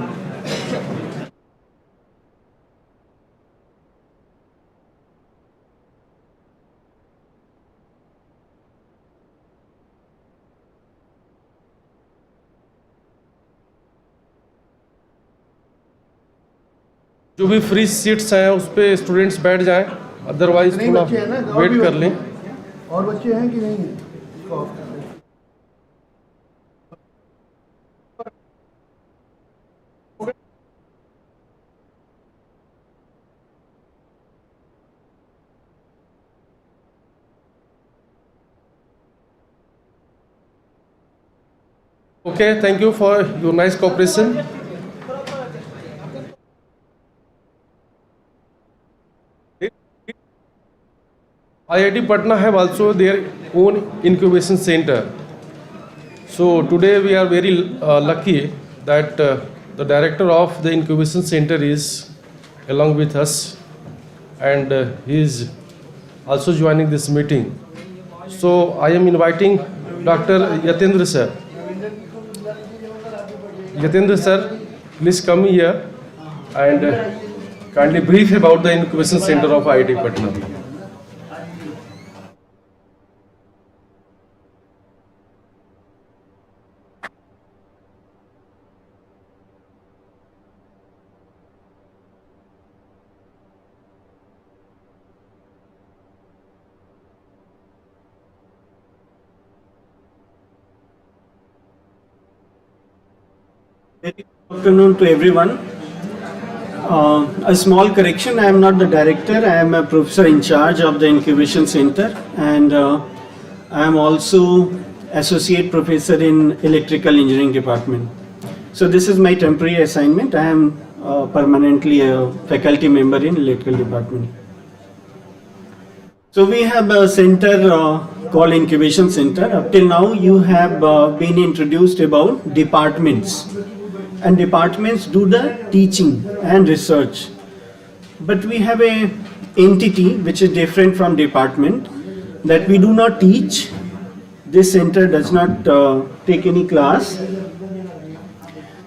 जो भी फ्री सीट्स हैं उस पे स्टूडेंट्स बैठ जाएं, अदरवाइज थोड़ा वेट कर लें। और बच्चे हैं कि नहीं है? Okay, thank you for your nice cooperation. IIT Patna have also their own incubation center. So today we are very lucky that the director of the incubation center is along with us, and he is also joining this meeting. So I am inviting Dr. Yatendra sir. Jitendra sir, please come here and kindly brief about the incubation center of IIT Patna. Very good afternoon to everyone. A small correction, I am not the director, I am a professor in charge of the incubation center, and I am also associate professor in electrical engineering department. So this is my temporary assignment. I am permanently a faculty member in electrical department. So we have a center called incubation center. Up till now you have been introduced about departments, and departments do the teaching and research. But we have a entity which is different from department, that we do not teach. This center does not take any class,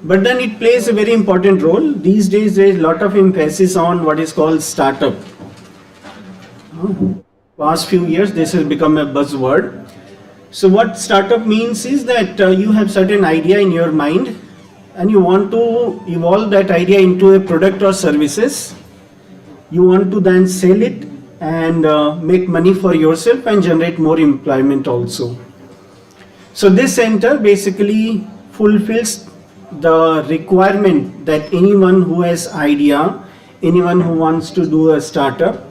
but then it plays a very important role. These days there is a lot of emphasis on what is called startup. Past few years this has become a buzzword. So what startup means is that you have certain idea in your mind and you want to evolve that idea into a product or services. You want to then sell it and make money for yourself and generate more employment also. So this center basically fulfills the requirement that anyone who has idea, anyone who wants to do a startup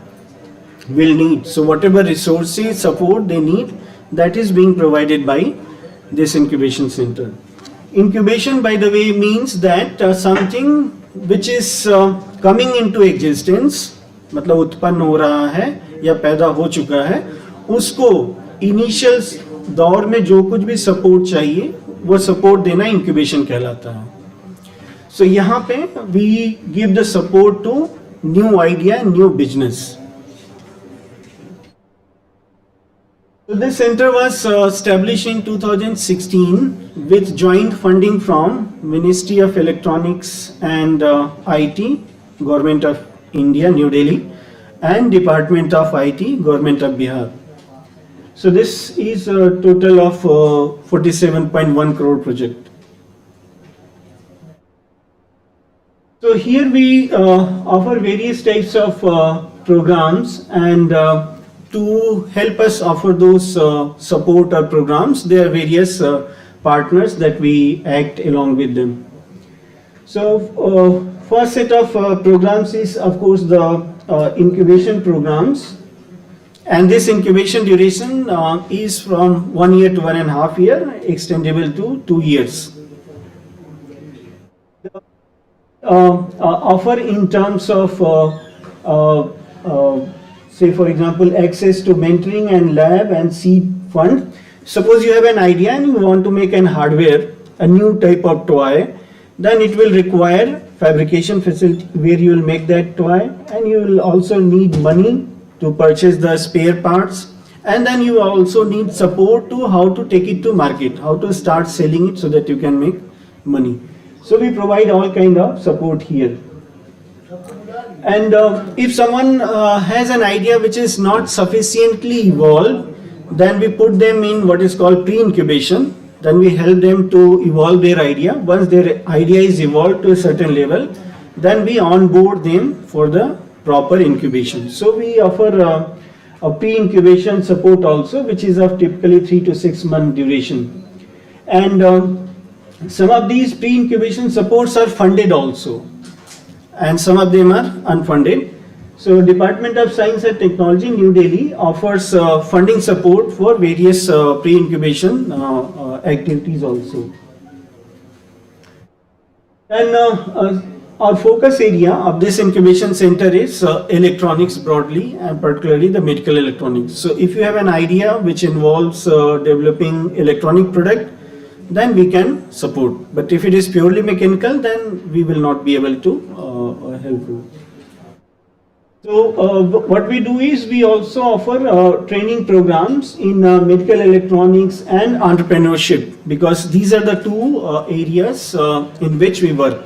will need. So whatever resources, support they need, that is being provided by this incubation center. Incubation, by the way, means that something which is coming into existence, मतलब उत्पन्न हो रहा है या पैदा हो चुका है, उसको इनिशियल दौर में जो कुछ भी सपोर्ट चाहिए वो सपोर्ट देना इंक्यूबेशन कहलाता है. सो यहाँ पे we give the support to new idea, new business. So this center was established in 2016 with joint funding from Ministry of Electronics and IT, Government of India, New Delhi, and Department of IT, Government of Bihar. So this is a total of 47.1 crore project. So here we offer various types of programs, and to help us offer those support or programs, there are various partners that we act along with them. So first set of programs is of course the incubation programs, and this incubation duration is from 1 year to 1.5 years, extendable to 2 years. Offer in terms of say for example access to mentoring and lab and seed fund. Suppose you have an idea and you want to make an hardware, a new type of toy, then it will require fabrication facility where you will make that toy, and you will also need money to purchase the spare parts, and then you also need support to how to take it to market, how to start selling it so that you can make money. So we provide all kind of support here. And if someone has an idea which is not sufficiently evolved, then we put them in what is called pre-incubation. Then we help them to evolve their idea. Once their idea is evolved to a certain level, then we onboard them for the proper incubation. So we offer a pre-incubation support also, which is of typically 3 to 6 month duration. And some of these pre-incubation supports are funded also, and some of them are unfunded. So Department of Science and Technology, New Delhi, offers funding support for various pre-incubation activities also. And our focus area of this incubation center is electronics broadly, and particularly the medical electronics. So if you have an idea which involves developing electronic product, then we can support. But if it is purely mechanical, then we will not be able to help you. So what we do is we also offer training programs in medical electronics and entrepreneurship, because these are the two areas in which we work.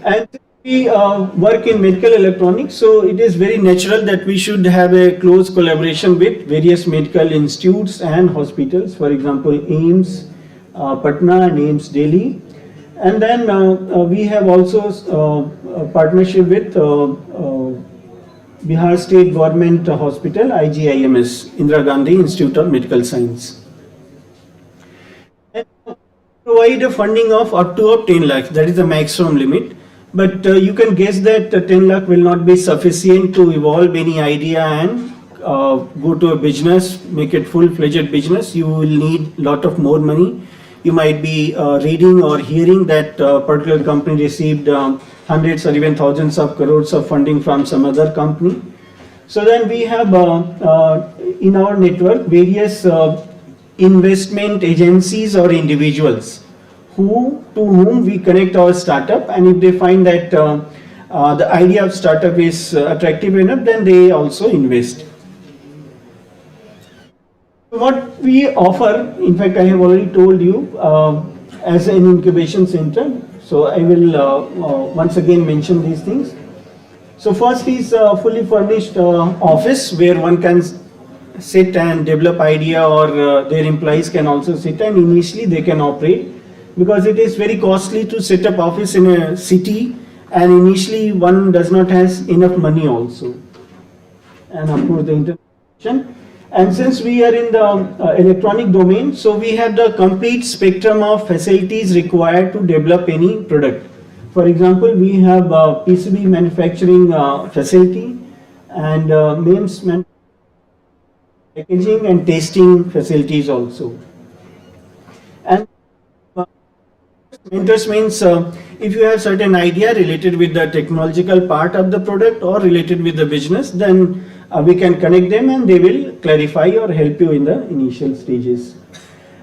And we work in medical electronics, so it is very natural that we should have a close collaboration with various medical institutes and hospitals, for example, AIIMS Patna and AIIMS Delhi. And then we have also a partnership with Bihar State Government Hospital, IGIMS, Indira Gandhi Institute of Medical Science. And provide a funding of up to 10 lakhs, that is the maximum limit. But you can guess that 10 lakh will not be sufficient to evolve any idea and go to a business, make it full-fledged business. You will need lot of more money. You might be reading or hearing that particular company received hundreds or even thousands of crores of funding from some other company. So then we have in our network various investment agencies or individuals to whom we connect our startup, and if they find that the idea of startup is attractive enough, then they also invest. What we offer, in fact, I have already told you, as an incubation center. So I will once again mention these things. So first is a fully furnished office where one can sit and develop idea, or their employees can also sit and initially they can operate, because it is very costly to set up office in a city, and initially one does not has enough money also. And of course the internet. And since we are in the electronic domain, so we have the complete spectrum of facilities required to develop any product. For example, we have PCB manufacturing facility and MEMS packaging and testing facilities also. And mentors means if you have certain idea related with the technological part of the product or related with the business, then we can connect them and they will clarify or help you in the initial stages.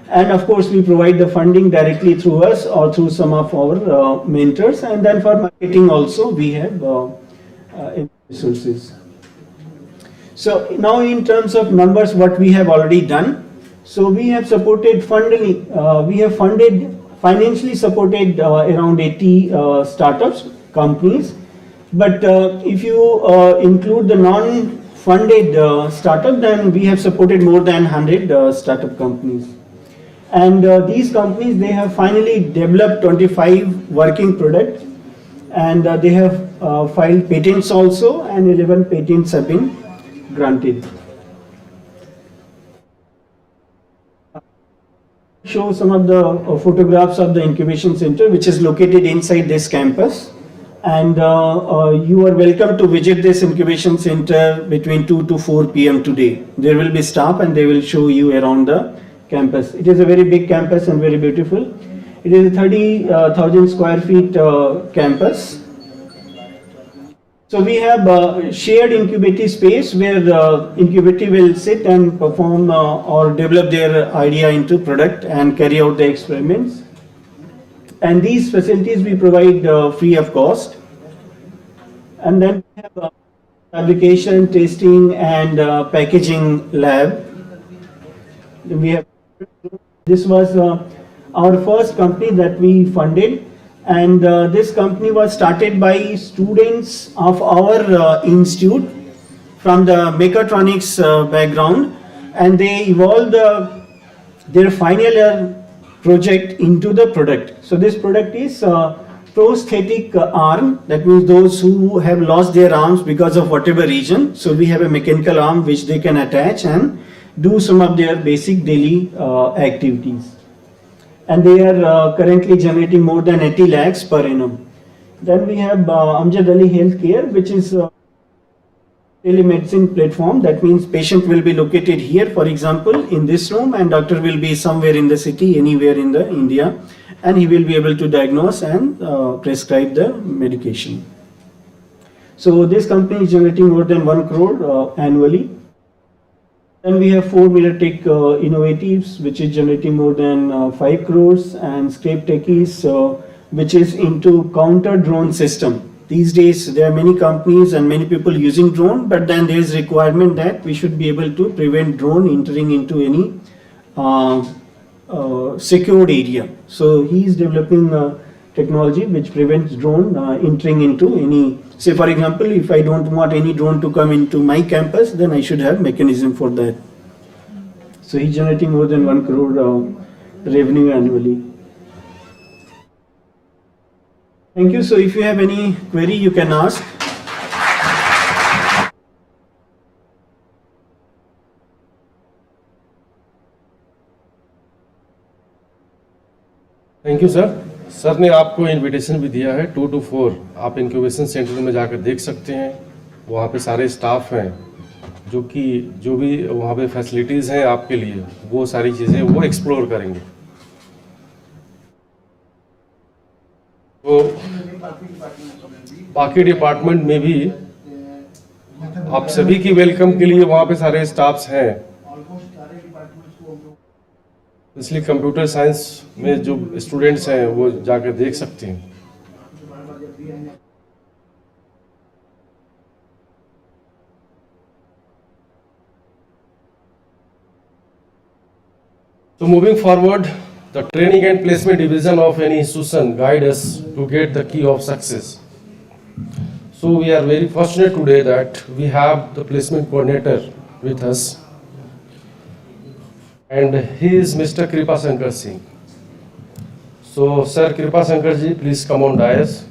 And of course, we provide the funding directly through us or through some of our mentors. And then for marketing also, we have resources. So now in terms of numbers, what we have already done. So we have supported financially supported around 80 startups, companies. But if you include the non-funded startup, then we have supported more than 100 startup companies. And these companies, they have finally developed 25 working products, and they have filed patents also, and 11 patents have been granted. Show some of the photographs of the incubation center, which is located inside this campus. And you are welcome to visit this incubation center between 2 to 4 p.m. today. There will be staff and they will show you around the campus. It is a very big campus and very beautiful. It is a 30,000 square feet campus. So we have a shared incubating space where the incubator will sit and perform or develop their idea into product and carry out the experiments. And these facilities we provide free of cost. And then we have a fabrication, testing and packaging lab. We have, this was our first company that we funded. And this company was started by students of our institute from the mechatronics background, and they evolved their final year project into the product. So this product is prosthetic arm, that means those who have lost their arms because of whatever reason. So we have a mechanical arm which they can attach and do some of their basic daily activities. And they are currently generating more than 80 lakhs per annum. Then we have Amjad Ali Healthcare, which is a telemedicine platform. That means patient will be located here, for example, in this room, and doctor will be somewhere in the city, anywhere in the India, and he will be able to diagnose and prescribe the medication. So this company is generating more than 1 crore annually. Then we have 4 Tech Innovatives, which is generating more than 5 crores, and Scrape Techies, which is into counter drone system. these days there are many companies and many people using drone, but then there is requirement that we should be able to prevent drone entering into any secured area. So he is developing technology which prevents drone entering into any, say for example, if I don't want any drone to come into my campus, then I should have mechanism for that. So he's generating more than 1 crore revenue annually. Thank you. So if you have any query, you can ask. Thank you sir. Sir ने आपको invitation भी दिया है 2 to 4, आप incubation centre में जाकर देख सकते हैं। वहाँ पे सारे स्टाफ हैं जो भी वहाँ पे फैसिलिटीज़ हैं आपके लिए, वो सारी चीज़ें वो एक्सप्लोर करेंगे। तो बाकी डिपार्टमेंट में भी आप सभी की वेलकम के लिए वहाँ पे सारे स्टाफ्स हैं, इसलिए कंप्यूटर साइंस में जो स्टूडेंट्स हैं वो जाकर देख सकते हैं। So moving forward, the training and placement division of any institution guide us to get the key of success. So we are very fortunate today that we have the placement coordinator with us, and he is Mr. Kripa Shankar Singh. So Sir Kripa Shankar ji, please come on dais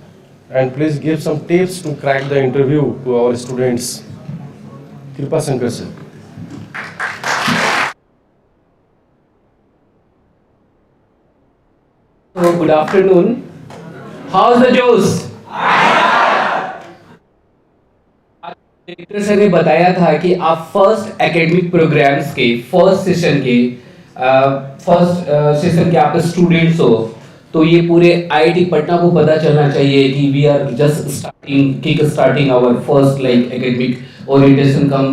and please give some tips to crack the interview to our students. Kripa Shankar sir. So good afternoon. How's the Joes? Director sir ने बताया था कि आप first academic programmes के first session के आप students हो, तो ये पूरे आईआईटी पटना को पता चलना चाहिए कि we are just kick starting our first like academic orientation cum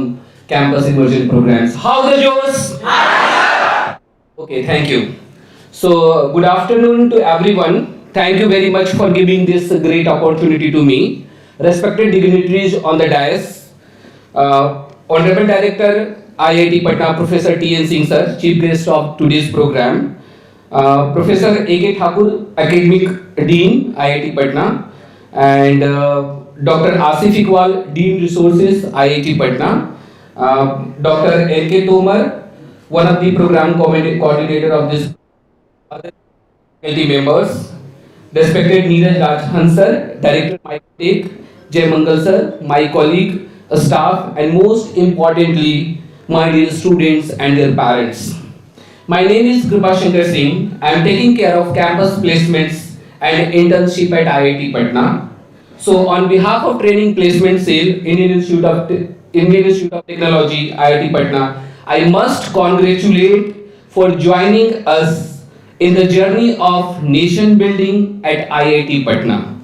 campus immersion programs. How the जोस? Okay, thank you. So good afternoon to everyone. Thank you very much for giving this great opportunity to me. Respected dignitaries on the dais, Honorable Director IIT Patna Professor T.N. Singh sir, Chief Guest of today's program, Professor A.K. Thakur, Academic Dean IIT Patna, and Dr. Asif Iqbal, Dean Resources IIT Patna, Dr. L.K. Tomar, one of the program coordinator of this faculty members, respected Neeraj Raj Hansar, Director Mytech, Jay Mangal sir, my colleague, staff, and most importantly, my dear students and their parents. My name is Kripa Shankar Singh. I am taking care of campus placements and internship at IIT Patna. So on behalf of Training Placement Cell, Indian Institute of Technology, IIT Patna, I must congratulate for joining us in the journey of nation building at IIT Patna.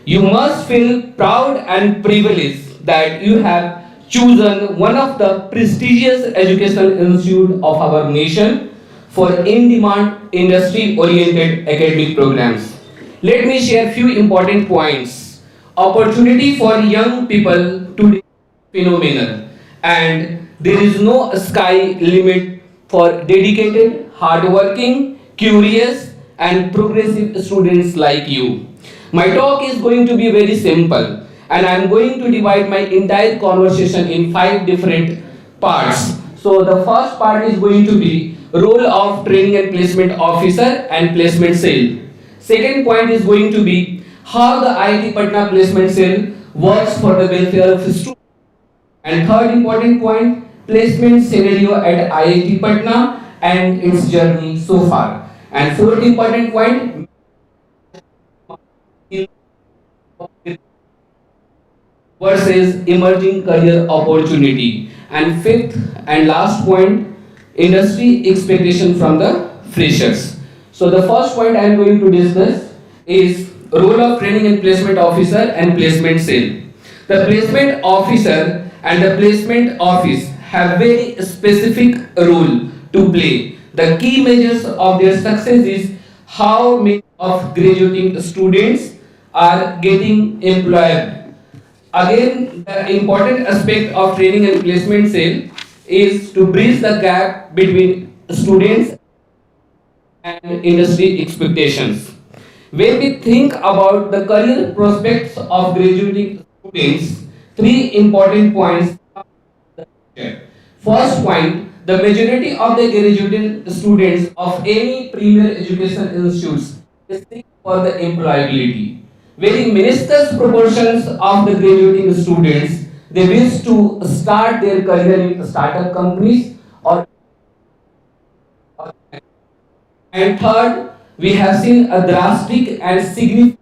You must feel proud and privileged that you have chosen one of the prestigious educational institutes of our nation for in-demand industry-oriented academic programs. Let me share few important points. Opportunity for young people today is phenomenal, and there is no sky limit for dedicated, hardworking, curious and progressive students like you. My talk is going to be very simple, and I am going to divide my entire conversation in 5 different parts. So the first part is going to be role of training and placement officer and placement cell. Second point is going to be how the IIT Patna placement cell works for the welfare of students. And third important point, placement scenario at IIT Patna and its journey so far. And fourth important point, versus emerging career opportunity. And fifth and last point, industry expectation from the freshers. So the first point I am going to discuss is role of training and placement officer and placement cell. The placement officer and the placement office have very specific role to play. The key measures of their success is how many of graduating students are getting employed. Again, the important aspect of training and placement cell is to bridge the gap between students and industry expectations. When we think about the career prospects of graduating students, three important points. First point, the majority of the graduating students of any premier education institutes seek for the employability. Very minuscule proportions of the graduating students, they wish to start their career in startup companies or. And third, we have seen a drastic and significant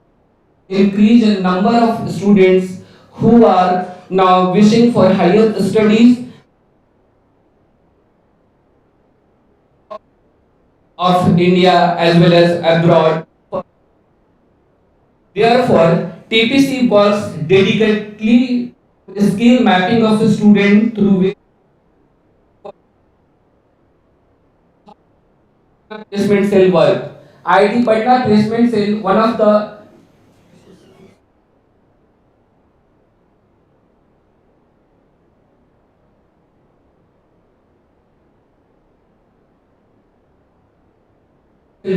increase in number of students who are now wishing for higher studies of India as well as abroad. Therefore, TPC works dedicatedly skill mapping of a student through placement cell work. IIT Patna placement cell, one of the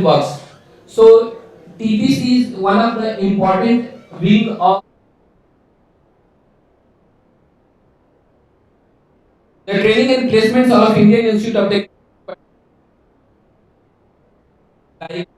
works. So TPC is one of the important wing of the training and placements of Indian Institute of Technology. Like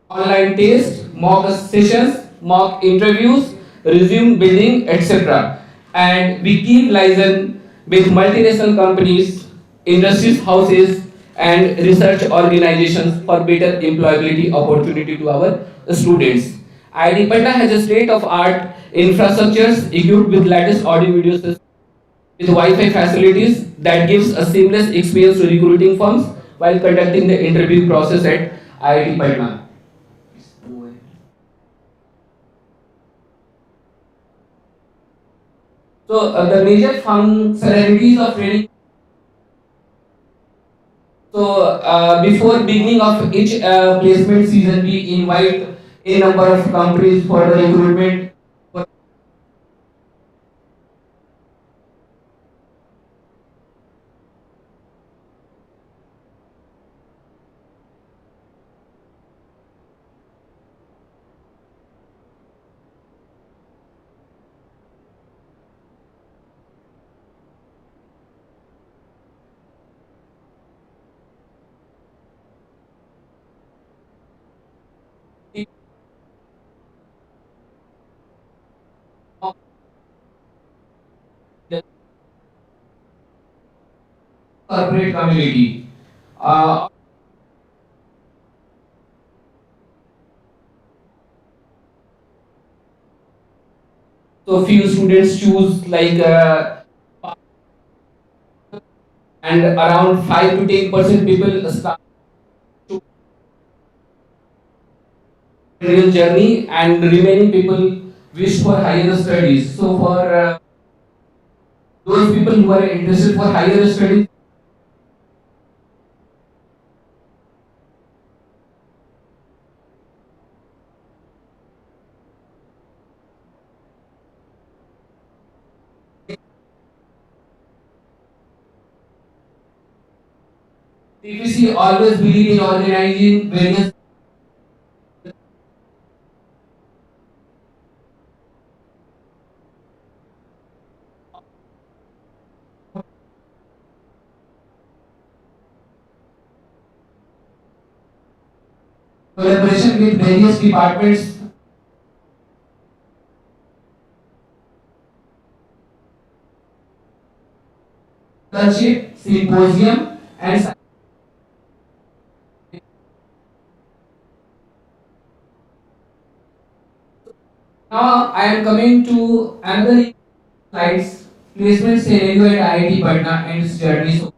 online tests, mock sessions, mock interviews, resume building, etc. And we keep liaison with multinational companies, industries houses, and research organizations for better employability opportunity to our students. IIT Patna has a state-of-art infrastructures equipped with latest audio video systems with Wi-Fi facilities that gives a seamless experience to recruiting firms while conducting the interview process at IIT Patna. So the major functionalities of training. So before beginning of each placement season, we invite a number of companies for the recruitment. Corporate community. Uh, so few students choose like and around 5 to 10% people start real journey and remaining people wish for higher studies. So for those people who are interested for higher studies, TPC always believe in organizing various collaboration with various departments, internship, symposium, and now I am coming to another slides placement scenario at IIT Patna and its journey. So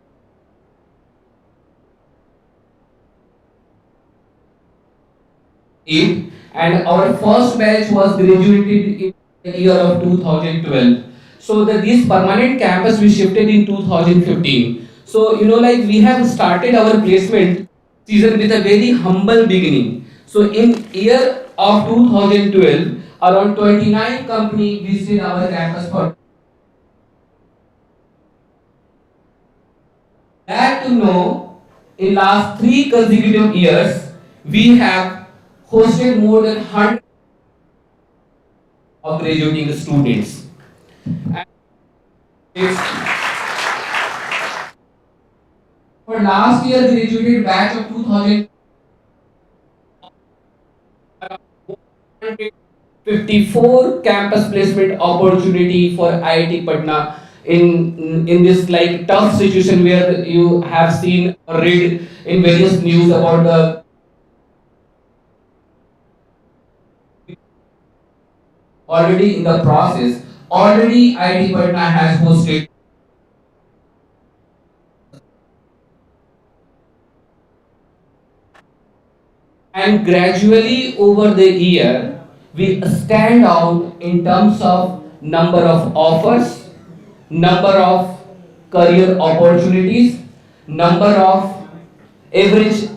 eight, and our first batch was graduated in the year of 2012. So this permanent campus we shifted in 2015. So like we have started our placement season with a very humble beginning. So in year of 2012, around 29 companies visited our campus for. Glad to know, in last 3 consecutive years, we have hosted more than 100 of graduating students. And for last year graduated batch of 2000, 54 campus placement opportunity for IIT Patna in this like tough situation where you have seen or read in various news about the already in the process. Already IIT Patna has hosted and gradually over the year we stand out in terms of number of offers, number of career opportunities, number of average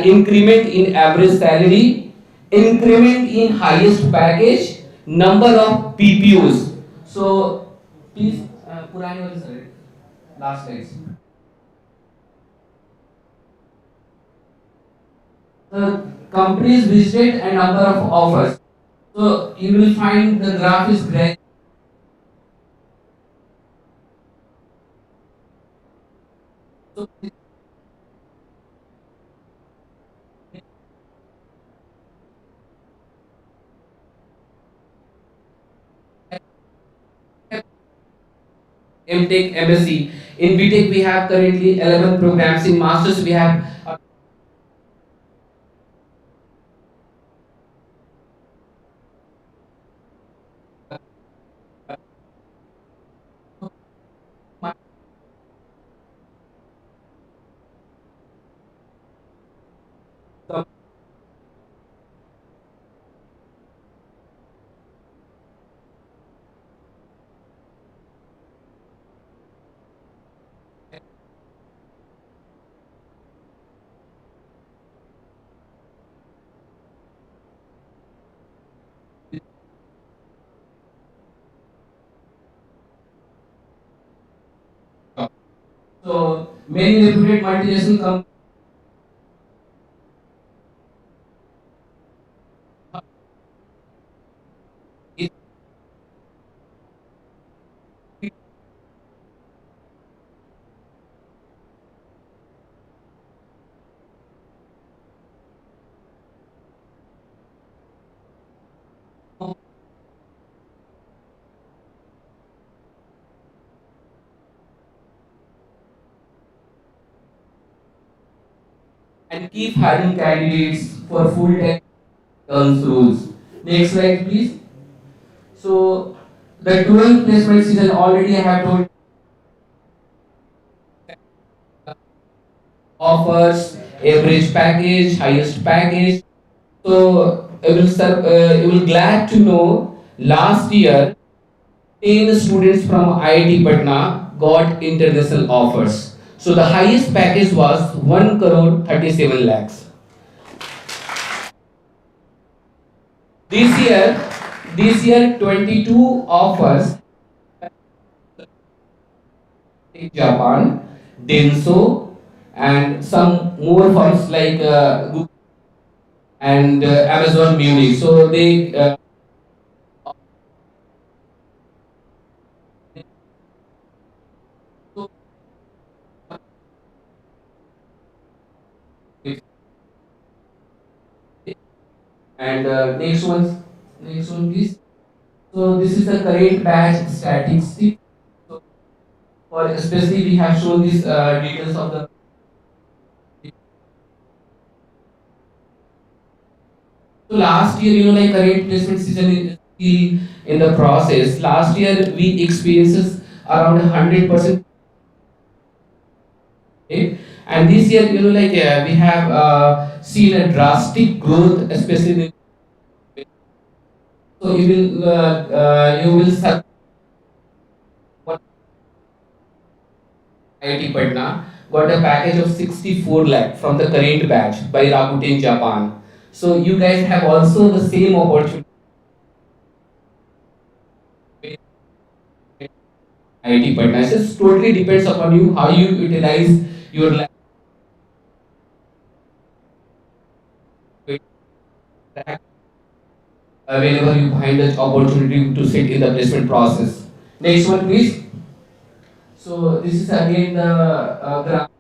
increment in average salary, increment in highest package, number of PPOs. So please purani wali slide, last slides. The companies visited and number of offers. So you will find the graph is gray. So MTech, MSc. In BTech we have currently 11 programs. In Masters we have so many reputed multinational companies. And keep hiring candidates for full-time roles. Next slide, please. So the 12 placement season already I have told offers, average package, highest package. So you will glad to know last year 10 students from IIT Patna got international offers. So the highest package was 1 crore 37 lakhs. This year, 22 offers in Japan, Denso, and some more firms like Google and Amazon Munich. So they and next one please. So this is the current batch statistics. So for especially we have shown these details of the. So last year, like current placement season is still in the process. Last year we experienced around 100%. And this year, we have seen a drastic growth, especially in. So you will start IIT Patna got a package of 64 lakh from the current batch by Rakuten Japan. So you guys have also the same opportunity. IIT Patna. It just totally depends upon you how you utilize your life whenever you find the opportunity to sit in the placement process. Next one, please. So this is again the graph.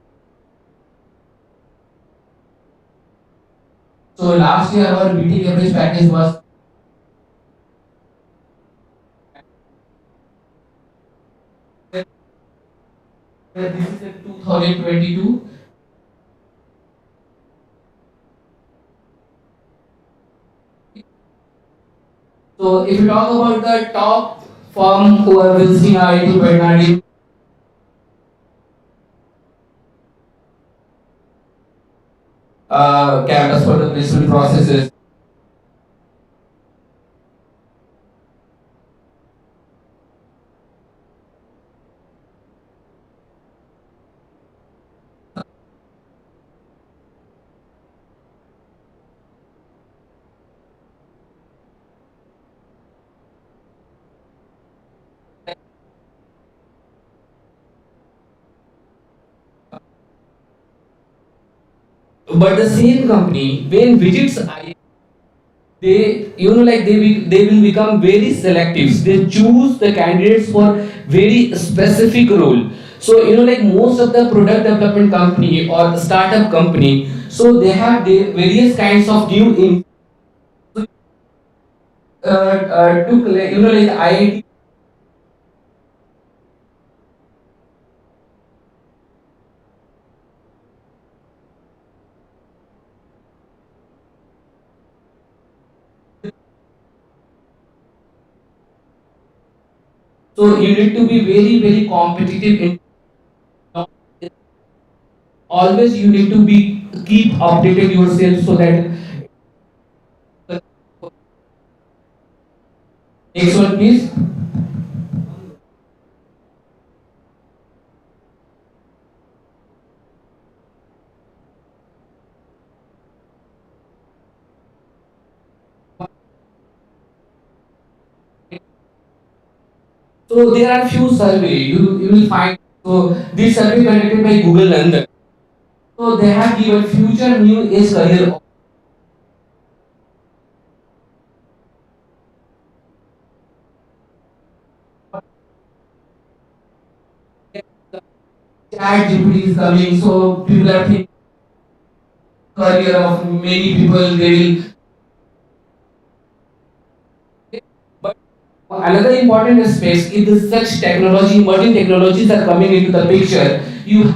So last year our BT average package was this is in 2022. So if you talk about the top firm who are visiting IIT Patna campus for the placement processes. But the same company when visits IIT, they like they will become very selective. They choose the candidates for very specific role. So like most of the product development company or the startup company, so they have the various kinds of new in took like like IIT. So you need to be very competitive in always you need to be keep updated yourself so that next one please. So there are few survey you will find. So this survey conducted by Google London. So they have given future new age career. Chat GPT is coming, so people are thinking career of many people they will. But another important aspect is such technology, emerging technologies are coming into the picture. You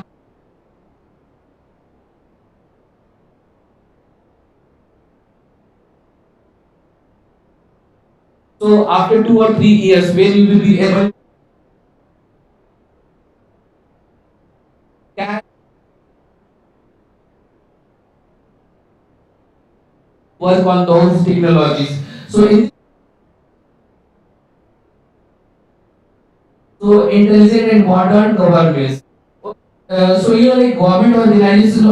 so after 2 or 3 years when you will be able to work on those technologies. So so intelligent and modern governments. So like government organizations.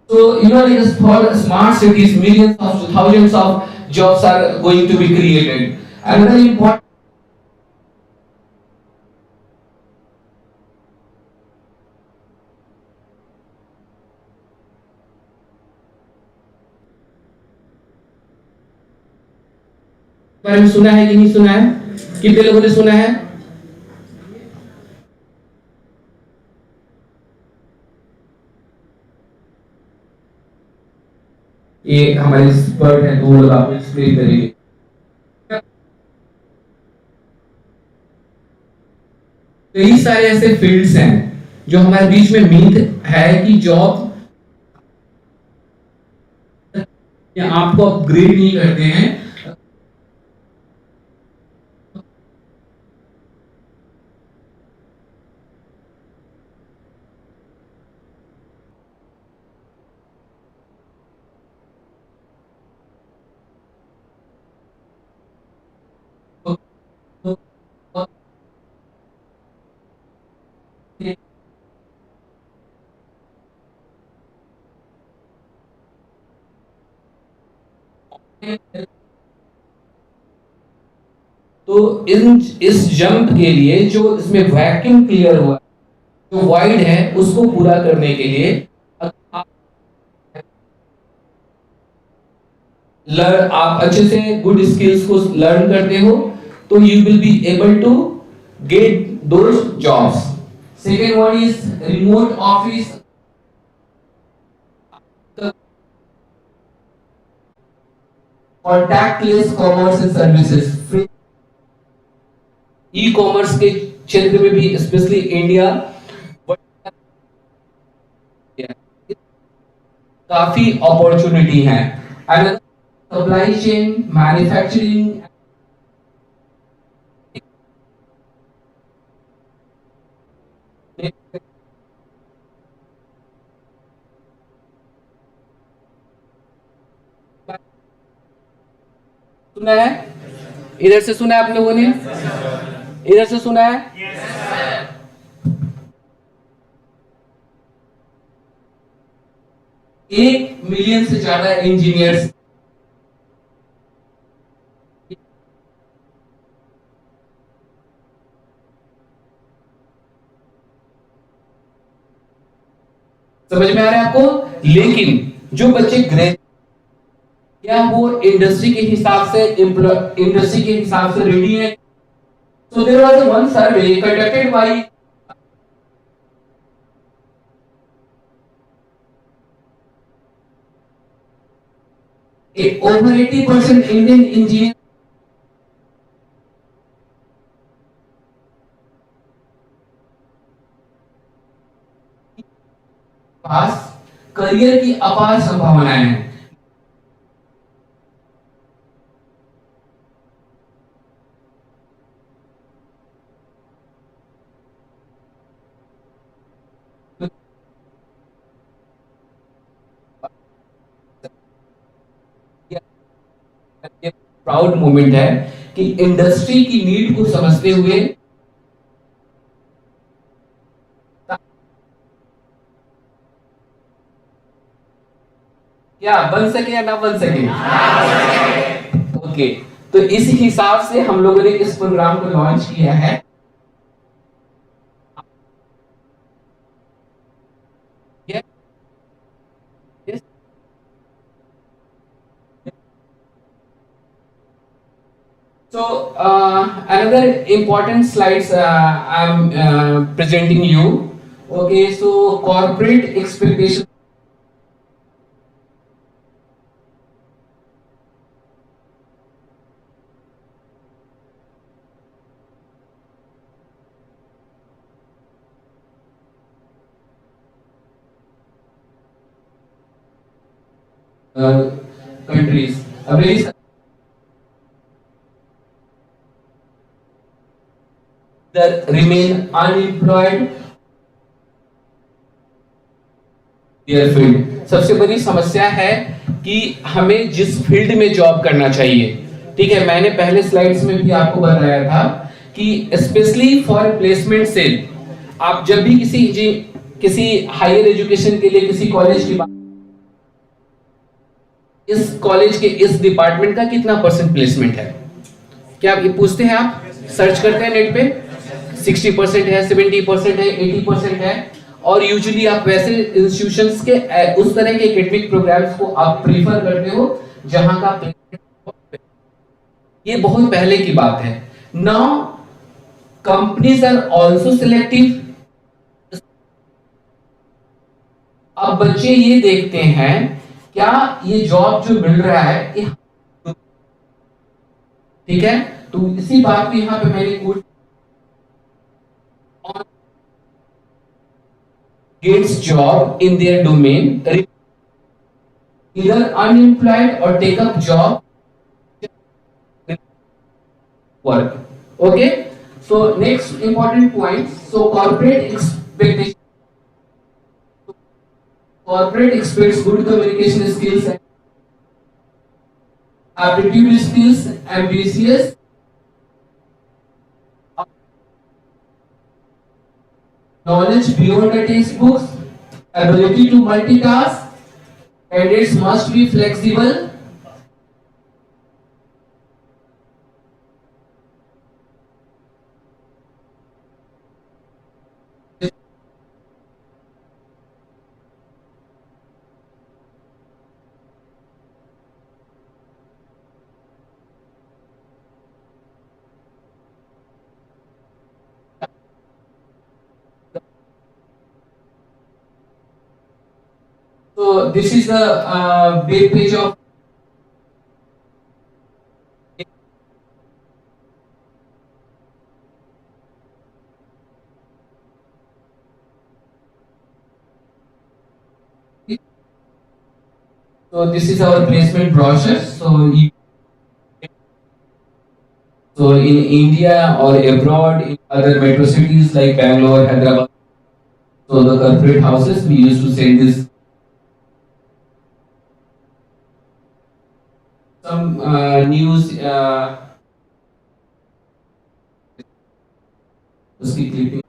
So like for smart cities, millions of thousands of jobs are going to be created. Another important. बारे में सुना है कि नहीं सुना है? कितने लोगों ने सुना है? ये हमारे एक्सपर्ट हैं तो वो लोग आपको एक्सप्लेन करेंगे। कई सारे ऐसे फील्ड्स हैं जो हमारे बीच में मीथ है कि जॉब आपको अपग्रेड नहीं करते हैं। इस जंप के लिए जो इसमें वैक्यूम क्लियर हुआ, जो वाइड है, उसको पूरा करने के लिए आप अच्छे से गुड स्किल्स को लर्न करते हो, तो you will be able to get those jobs. Second one is remote office. Contactless commerce and services. E commerce के क्षेत्र में भी स्पेशली इंडिया काफी अपॉर्चुनिटी है. एंड सप्लाई चेन, मैन्युफैक्चरिंग, सुना है? इधर से सुना है आप लोगों ने? इधर से सुना है? एक मिलियन से ज्यादा इंजीनियर्स समझ में आ रहा है आपको? लेकिन जो बच्चे ग्रेजुएट, क्या वो इंडस्ट्री के हिसाब से रेडी है? So there was one survey conducted by over 80% Indian engineers पास करियर की अपार संभावनाएं हैं. प्राउड मोमेंट है कि इंडस्ट्री की नीड को समझते हुए क्या बन सके या ना बन सके. ओके, तो इस हिसाब से हम लोगों ने इस प्रोग्राम को लॉन्च किया है. So another important slides I'm presenting you. Okay, so corporate expectation. Countries. Remain unemployed their field. सबसे बड़ी समस्या है कि हमें जिस फील्ड में जॉब करना चाहिए, ठीक है, मैंने पहले स्लाइड्स में भी आपको बताया था कि स्पेशली फॉर प्लेसमेंट सेल, आप जब भी किसी हायर एजुकेशन के लिए किसी कॉलेज की बात, इस कॉलेज के इस डिपार्टमेंट का कितना परसेंट प्लेसमेंट है, क्या आप ये पूछते हैं? आप सर्च करते हैं नेट पे, 60% है, 70% है, 80% है. और यूजुअली आप वैसे इंस्टीट्यूशंस के उस तरह के एकेडमिक प्रोग्राम्स को आप प्रीफर करते हो जहां का, ये बहुत पहले की बात है. Now companies are also selective. अब बच्चे ये देखते हैं क्या ये जॉब जो मिल रहा है, ठीक है, तो इसी बात को यहां पे मैंने coat, gets job in their domain, either unemployed or take up job work. Okay, so next important point, so corporate expects good communication skills, aptitude skills, ambitious, knowledge beyond the textbooks, ability to multitask, candidates must be flexible, . So this is the web page of. So this is our placement brochure. So in India or abroad, in other metro cities like Bangalore, Hyderabad, so the corporate houses, we used to send this some news. उसकी clipping.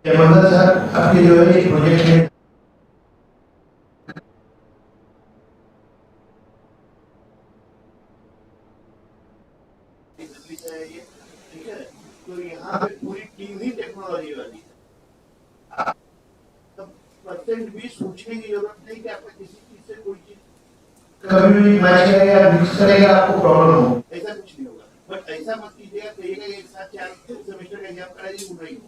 जबरदस्त sir आपके जो है project में ठीक है, तो यहाँ पे पूरी टीम ही टेक्नोलॉजी वाली है। तब परसेंट भी सोचने की जरूरत नहीं कि आपको किसी चीज से कोई चीज कभी भी मैच करेगा मिक्स करेगा आपको प्रॉब्लम हो, ऐसा कुछ नहीं होगा। बट ऐसा मत कीजिएगा कहिएगा एक साथ 4 सेमेस्टर का एग्जाम कराइए, वो नहीं हो।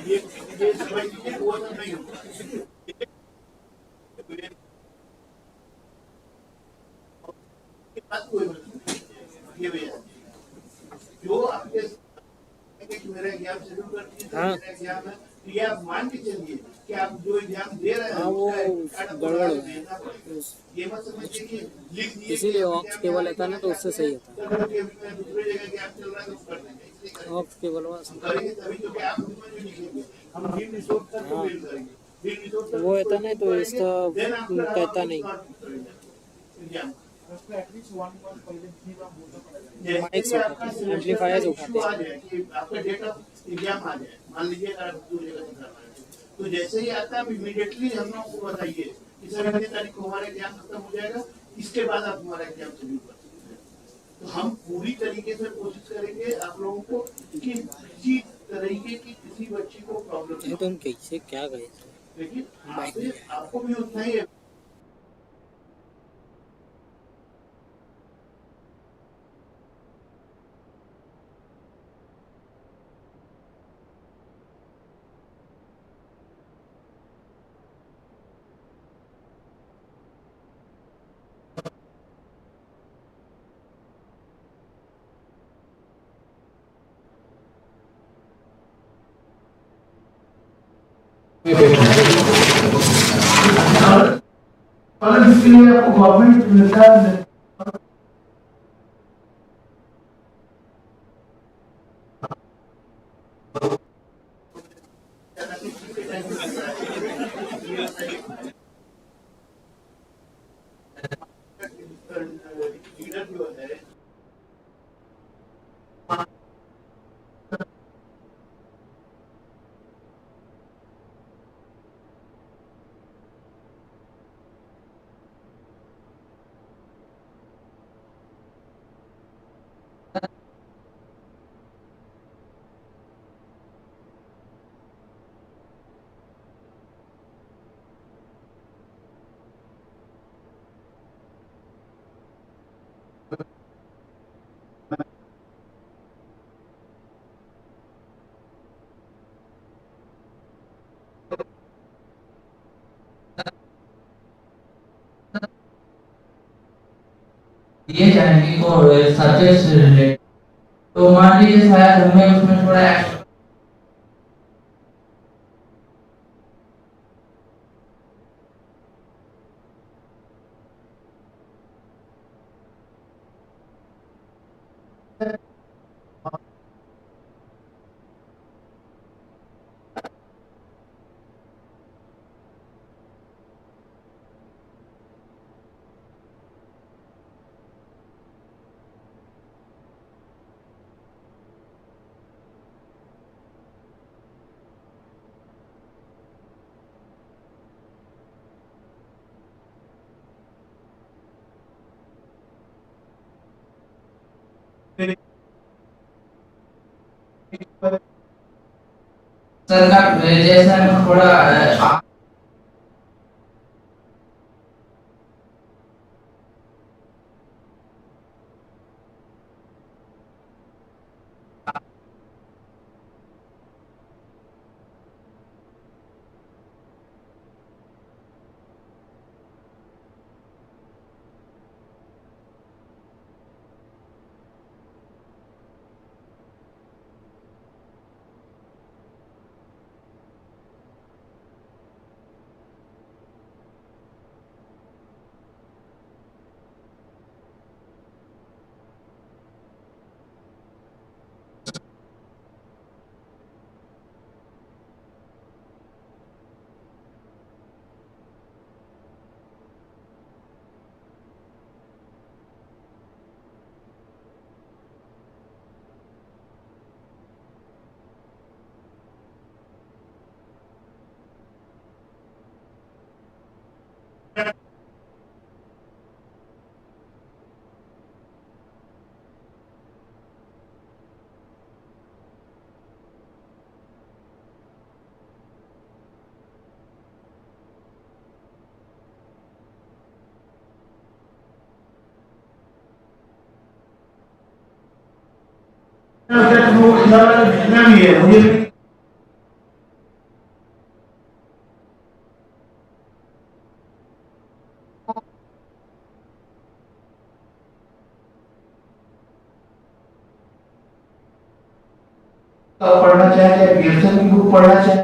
ये समझ लीजिए वो सब नहीं होगा। कोई ये भैया जो आपके मेरा एग्जाम शेड्यूल कर दिए, मेरा एग्जाम है, तो ये आप मान के चलिए कि आप जो एग्जाम दे रहे हैं वो गड़बड़ ये मत समझिए कि लिख दिए, इसीलिए ऑक्स केबल लेता ना तो उससे सही होता है। दूसरी जगह एग्जाम चल रहा है तो कर देंगे, ऑक्स केबल करेंगे तभी तो क्या आप लिखेंगे, हम भी रिसोर्स तक मेल करेंगे, वो होता नहीं तो इसका कहता नहीं। माइक्स उठाते हैं, एम्पलीफायर्स उठाते हैं। आ जाए कि आपका डेट ऑफ एग्जाम आ जाए, मान लीजिए आप दूसरी जगह से करवा रहे हैं, तो जैसे ही आता है आप इमीडिएटली हम लोगों को बताइए कि सर इतनी तारीख को हमारा एग्जाम खत्म हो जाएगा, इसके बाद आप हमारा एग्जाम शुरू कर सकते हैं। तो हम पूरी तरीके से कोशिश करेंगे आप लोगों को कि किसी तरीके की किसी बच्ची को प्रॉब्लम नहीं तो हम कैसे क्या गए, लेकिन आपको भी उतना ही इसके लिए आपको गवर्नमेंट मिलता है। दिए जाएंगे तो सब्जेक्ट से रिलेटेड, तो मान लीजिए शायद हमें उसमें थोड़ा एक्स्ट्रा सर का जैसा हमें थोड़ा पढ़ना चाहे बीएसएन की बुक पढ़ना चाहे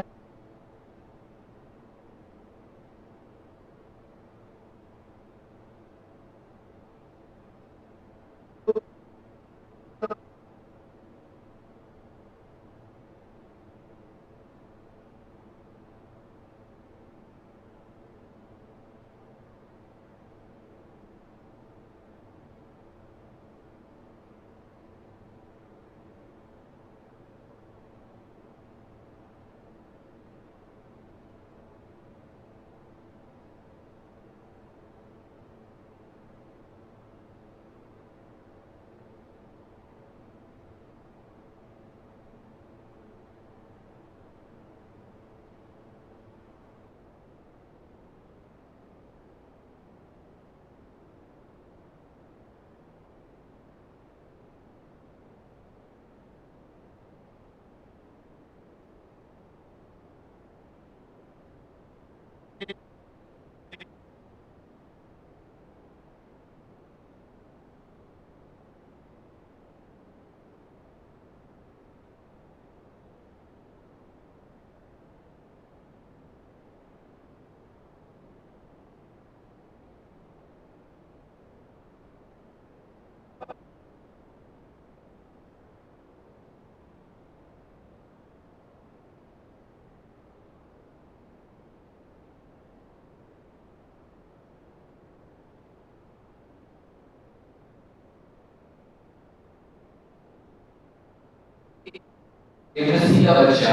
यूनिवर्सिटी का बच्चा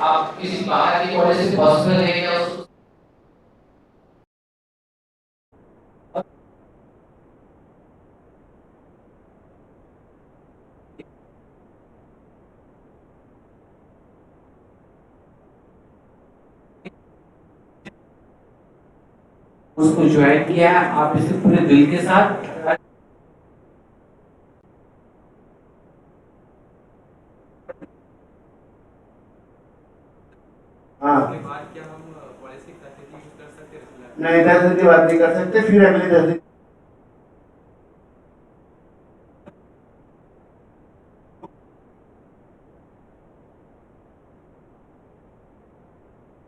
आप किसी बाहर के कॉलेज से पॉसिबल है क्या उसको ज्वाइन किया है आप इसे पूरे दिल के साथ हाँ नहीं 10 दिन के बाद नहीं कर सकते फिर अगले 10 दिन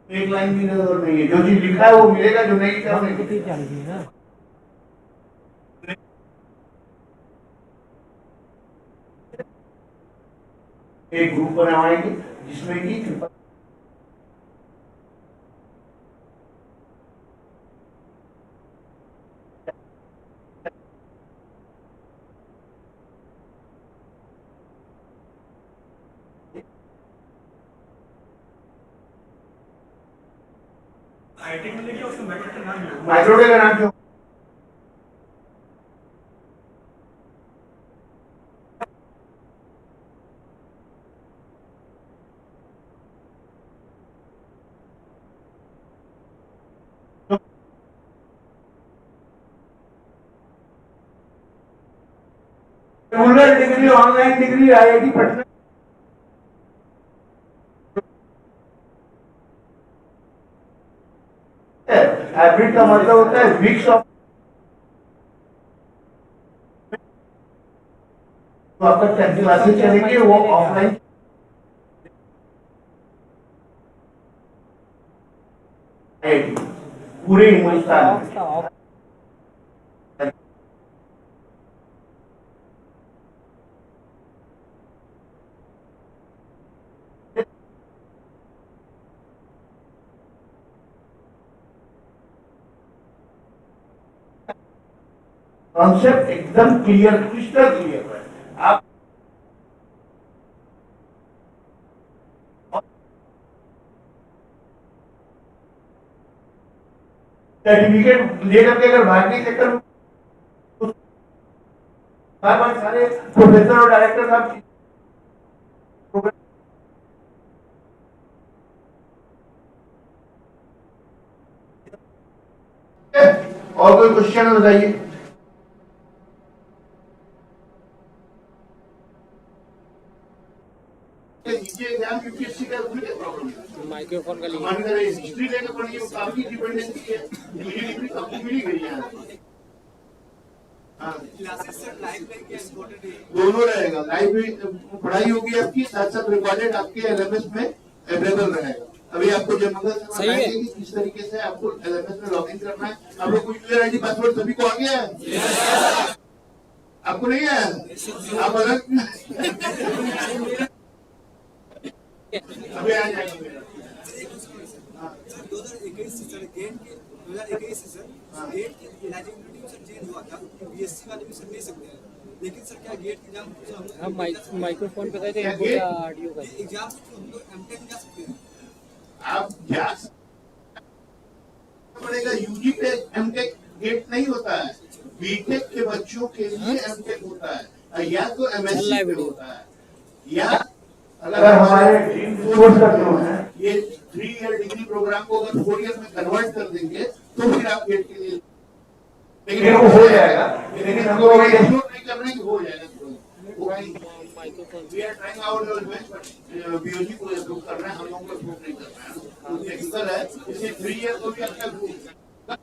एक लाइन की जरूरत नहीं है जो चीज लिखा है वो मिलेगा जो नहीं कर सकते एक ग्रुप बनवाएंगे जिसमें कि माइक्रोडे का नाम क्यों regular degree online degree IIT Patna hybrid का मतलब होता है मिक्स ऑफ तो आपका क्लासेस चलेंगे वो ऑफलाइन पूरे हिंदुस्तान में कॉन्सेप्ट एकदम क्लियर क्रिस्टल क्लियर है आप सर्टिफिकेट लेकर के अगर भागने के चक्कर में बार सारे प्रोफेसर और डायरेक्टर साहब और कोई क्वेश्चन बताइए यूपीएससी का प्रॉब्लम माइक्रोफोन का लिंक हमारी हिस्ट्री लेकर पढ़िए वो काफी डिपेंडेंसी है मुझे डिग्री आपको मिली गई है दोनों रहेगा लाइव भी पढ़ाई होगी आपकी साथ साथ रिकॉर्डेड आपके एलएमएस में अवेलेबल रहेगा अभी आपको जब मंगल सही है कि किस तरीके से आपको एलएमएस में लॉगिन करना है आप लोग को यूजर आईडी पासवर्ड सभी को आ गया है आपको नहीं आया आप अलग अभी आ जाएंगे 2021 से सर गेट के 2021 से सर गेट की एलिजिबिलिटी में सर चेंज हुआ था बीएससी वाले भी सर ले सकते हैं लेकिन सर क्या गेट के एग्जाम हम माइक्रोफोन पे कहते हैं या ऑडियो का एग्जाम से हम लोग एमटेक जा सकते हैं आप जा पड़ेगा यूजी पे एमटेक गेट नहीं होता है बीटेक के बच्चों के लिए एमटेक होता है या तो एमएससी होता है या अगर हमारे कोर्स का जो है ये 3 ईयर डिग्री प्रोग्राम को अगर 4 ईयर में कन्वर्ट कर देंगे तो फिर आप गेट के लिए लेकिन वो हो जाएगा लेकिन हमको एक्सप्लोर नहीं करना है कि हो जाएगा we are trying our level best BOG को अप्रूव करना है हम लोगों को अप्रूव नहीं करना है टेक्निकल है इसलिए 3 ईयर को भी आपका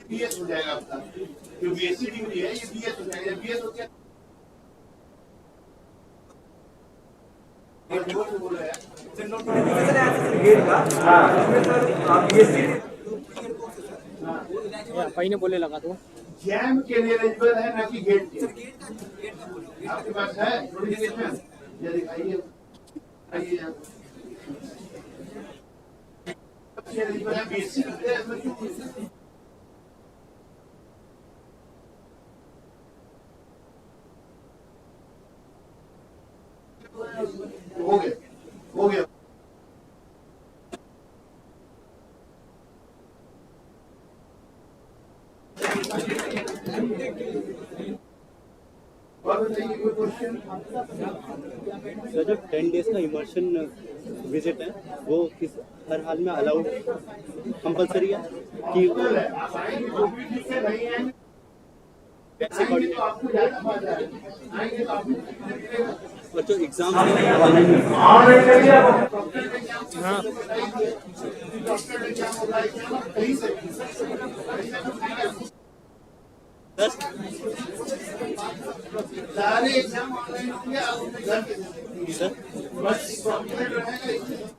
बीएस हो जाएगा आपका जो बीएससी डिग्री है ये बीएस हो जाएगा बीएस हो गया भाई ने बोले लगा दो जैम के लिए एलिजिबल है ना कि गेट के आपके पास है नोटिफिकेशन ये दिखाइए आइए एलिजिबल है बीएससी में क्यों हो और बताइए कोई क्वेश्चन? सर जो 10 डेज का इमर्शन विजिट है वो किस हर हाल में अलाउड कंपलसरी है कि आएंगे तो आपको ज्यादा फायदा है, आएंगे तो आपको और जो एग्जाम हाँ सारे एग्जाम ऑनलाइन होंगे, आप अपने घर पे दे सकते हैं। बस सॉफ्टवेयर रहेगा इसमें।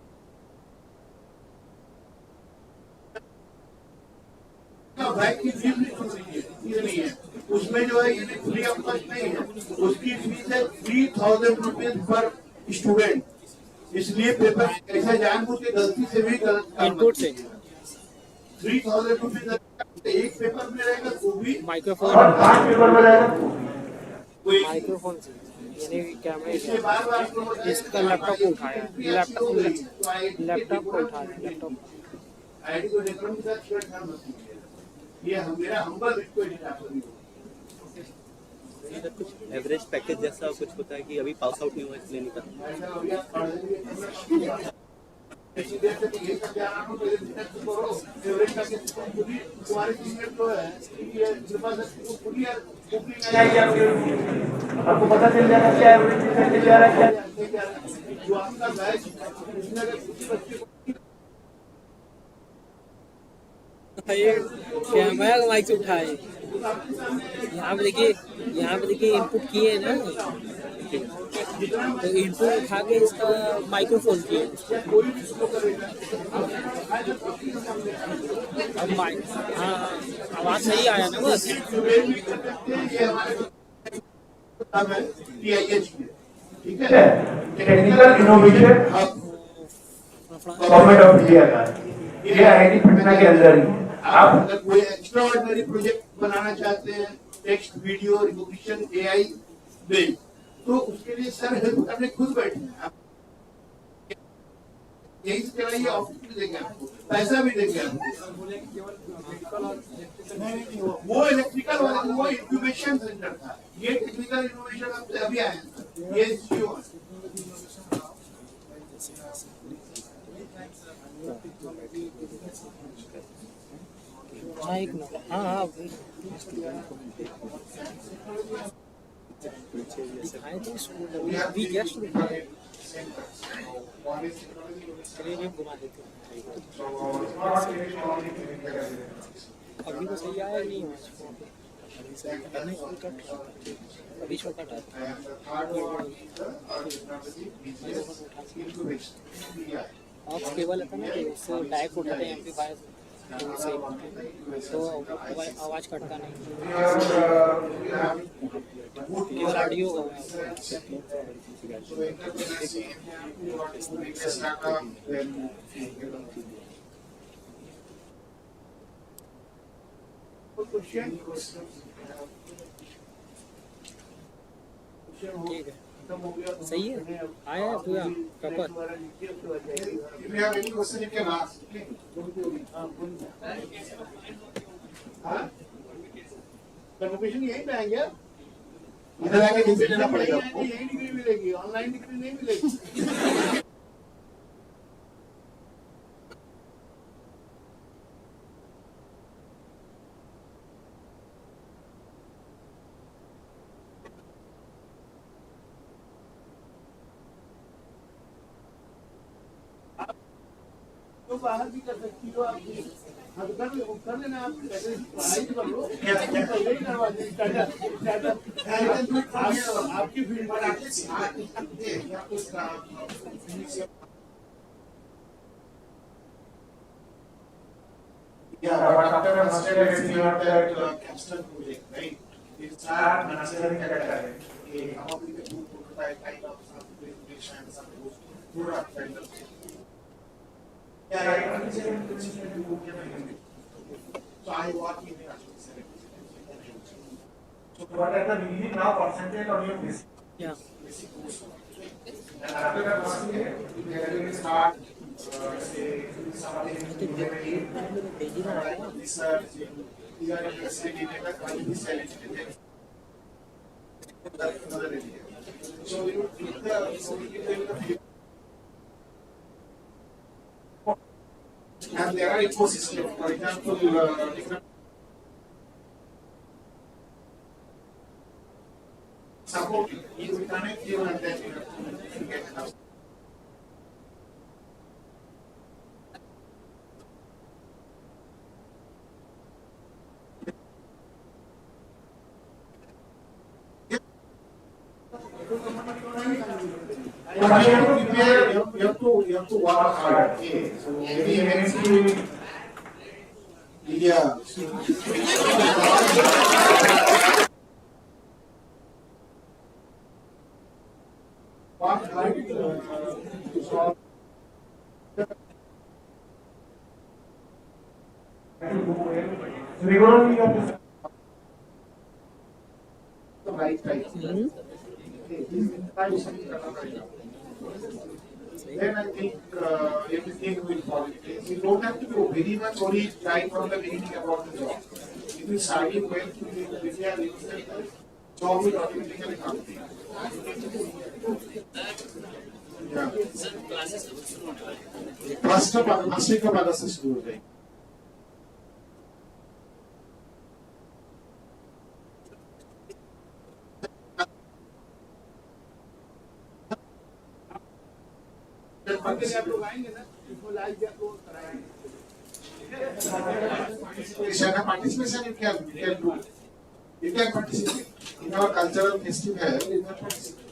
बैग की फीस भी छोड़ दीजिए, ये नहीं है उसमें जो है, ये फ्री ऑफ कॉस्ट नहीं है, उसकी फीस है 3000 रुपीज पर स्टूडेंट। इसलिए पेपर ऐसा जानबूझ के गलती से भी गलत इनपुट से 3000 रुपीज एक पेपर में रहेगा, वो भी माइक्रोफोन पेपर में रहेगा कोई माइक्रोफोन से यानी कैमरे इसलिए बार बार इसका लैपटॉप को उठाया लैपटॉप को उठाया लैपटॉप आईडी को डेकोरम के साथ छेड़छाड़ मत कीजिए। ये मेरा हम्बल रिक्वेस्ट है आपको। कुछ एवरेज पैकेज जैसा कुछ होता है कि अभी पास आउट नहीं हुआ इसलिए नहीं कर ऐसी देर से ये सब जाना हो तो ये बिजनेस तो करो, एवरेज पैकेज पूरी तुम्हारे सीनियर तो है, ये कृपा से पूरी बुकिंग आएगी आपको पता चल जाएगा क्या एवरेज पैकेज जा रहा है, क्या जो आपका बैच इसमें अगर किसी बच्चे को ये कैमरा का माइक से उठाए यहाँ पे देखिए इनपुट किए हैं ना, तो इनपुट उठा के इसका माइक्रोफोन किए अब माइक हाँ आवाज सही आया ना बस। ठीक है, technical innovation government of India का ये आईआईटी पटना के अंदर ही है। आप अगर कोई एक्स्ट्रा ऑर्डिनरी प्रोजेक्ट बनाना चाहते हैं, text video recognition AI based, तो उसके लिए सर हेल्प करने खुद बैठे हैं। आप यही से चलाइए, ऑफिस भी देंगे आपको, पैसा भी देंगे आपको। वो इलेक्ट्रिकल वाला वो इंक्यूबेशन सेंटर था, ये टेक्निकल इनोवेशन आपसे अभी आया था, ये सीईओ हाँ एक मिनट हाँ हाँ दिखाए थे स्कूल अभी गेस्ट दिखाए चलिए भी घुमा देते अभी तो सही आया नहीं अभी शो कट ऑफ केबल था ना, इससे डायरेक्ट उठाते हैं एम्पलीफायर तो आवाज कटता नहीं, केवल ऑडियो का ठीक है सही है आया पूरा प्रॉपर। कन्फर्मेशन यही पे आएंगे, इधर आके डिग्री लेना पड़ेगा आपको, यही डिग्री मिलेगी, ऑनलाइन डिग्री नहीं मिलेगी। तो बाहर भी कर सकती हो आप, हाँ तो कर लेना आप, पढ़ाई कर लो, यही करवा दें आपकी फील्ड में Yeah, but after a master degree, you have that capstone project, right? It's not necessary that come up with a good prototype kind of some presentation, some product kind of thing. Yeah, I understand. So I work in the So what are the beginning now percentage on your basic? Yeah. Basic course. And after that, you can start So you give the and there are ecosystems, for example, different support you connect you and then you have to get enough. But you have to prepare, you have to work hard. Okay. So maybe eventually, yeah. Work hard to solve. Regularly, you have to the right time. Then I think everything will fall in place. You don't have to go very much only try from the beginning about the job. If you start it well, job will automatically come. Yeah. First week of August is due. Participation you can do. You can participate in our cultural festival. You can participate.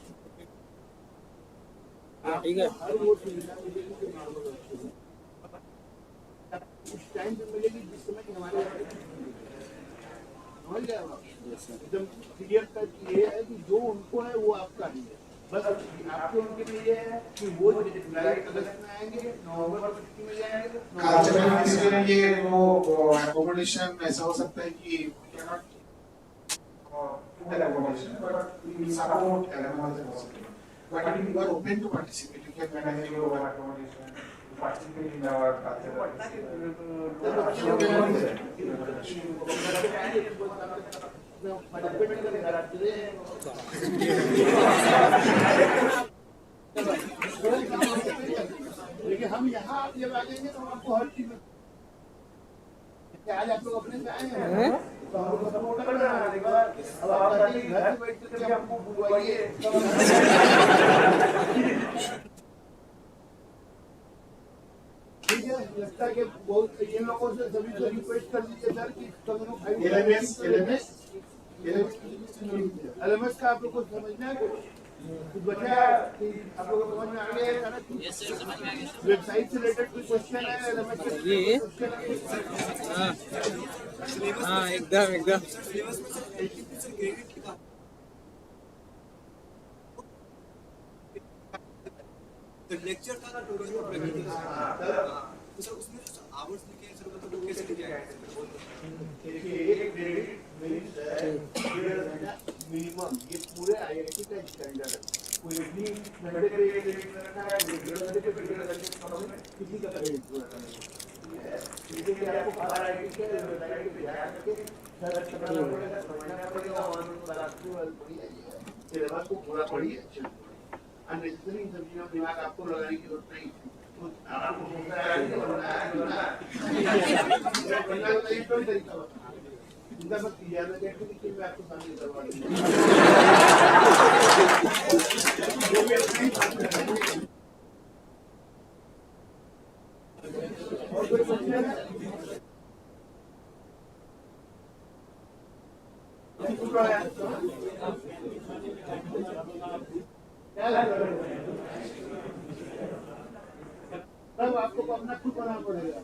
Time पे मिलेगी जिस समय कि हमारे समझ गए एकदम clear cut ये है कि जो उनको है वो आपका नहीं है बस आपके उनके लिए ये है कि वो जुलाई अगस्त में आएंगे नवंबर में जाएंगे कल्चरल फेस्टिवल के लिए वो अकोमोडेशन ऐसा हो सकता है कि can not accommodation but we support animals but if you are open to participate you can manage your accommodation participate in our cultural लेकिन हम यहाँ आप जब आ जाएंगे तो आपको हर चीज आज आप लोग अपने से आए हैं तो हम लोग सपोर्ट करना है अब आप घर से बैठ के हमको बुलवाइए ठीक है लगता है कि बहुत इन लोगों से सभी को रिक्वेस्ट कर दीजिए सर कि सब लोग एलएमएस का आप लोग को समझना है कुछ बचा कि आप लोगों को समझ में आ गया है सारा वेबसाइट से रिलेटेड कोई क्वेश्चन है एलएमएस ये हाँ एकदम लेक्चर था ना टोटल तो सर उसमें जो आवर्स लिखे हैं सर मतलब कैसे लिखे हैं देखिए एक क्रेडिट मिनिमम ये पूरे आईआईटी का स्टैंडर्ड है कोई भी घंटे के क्रेडिट रखा है घंटे के क्रेडिट किसी का क्रेडिट पूरा करना है इसलिए आपको बाहर आईआईटी के वेबसाइट पे जाके सर्च करना पड़ेगा समझना पड़ेगा और बात पढ़िए सिलेबस को पूरा पढ़िए अननेसेसरी सब्जियों दिमाग आपको लगाने की जरूरत नहीं तो आपको होता है तरीका इनका बस याद रखें कि मैं आपको सामने करवा और कोई क्वेश्चन है तब आपको अपना खुद बनाना पड़ेगा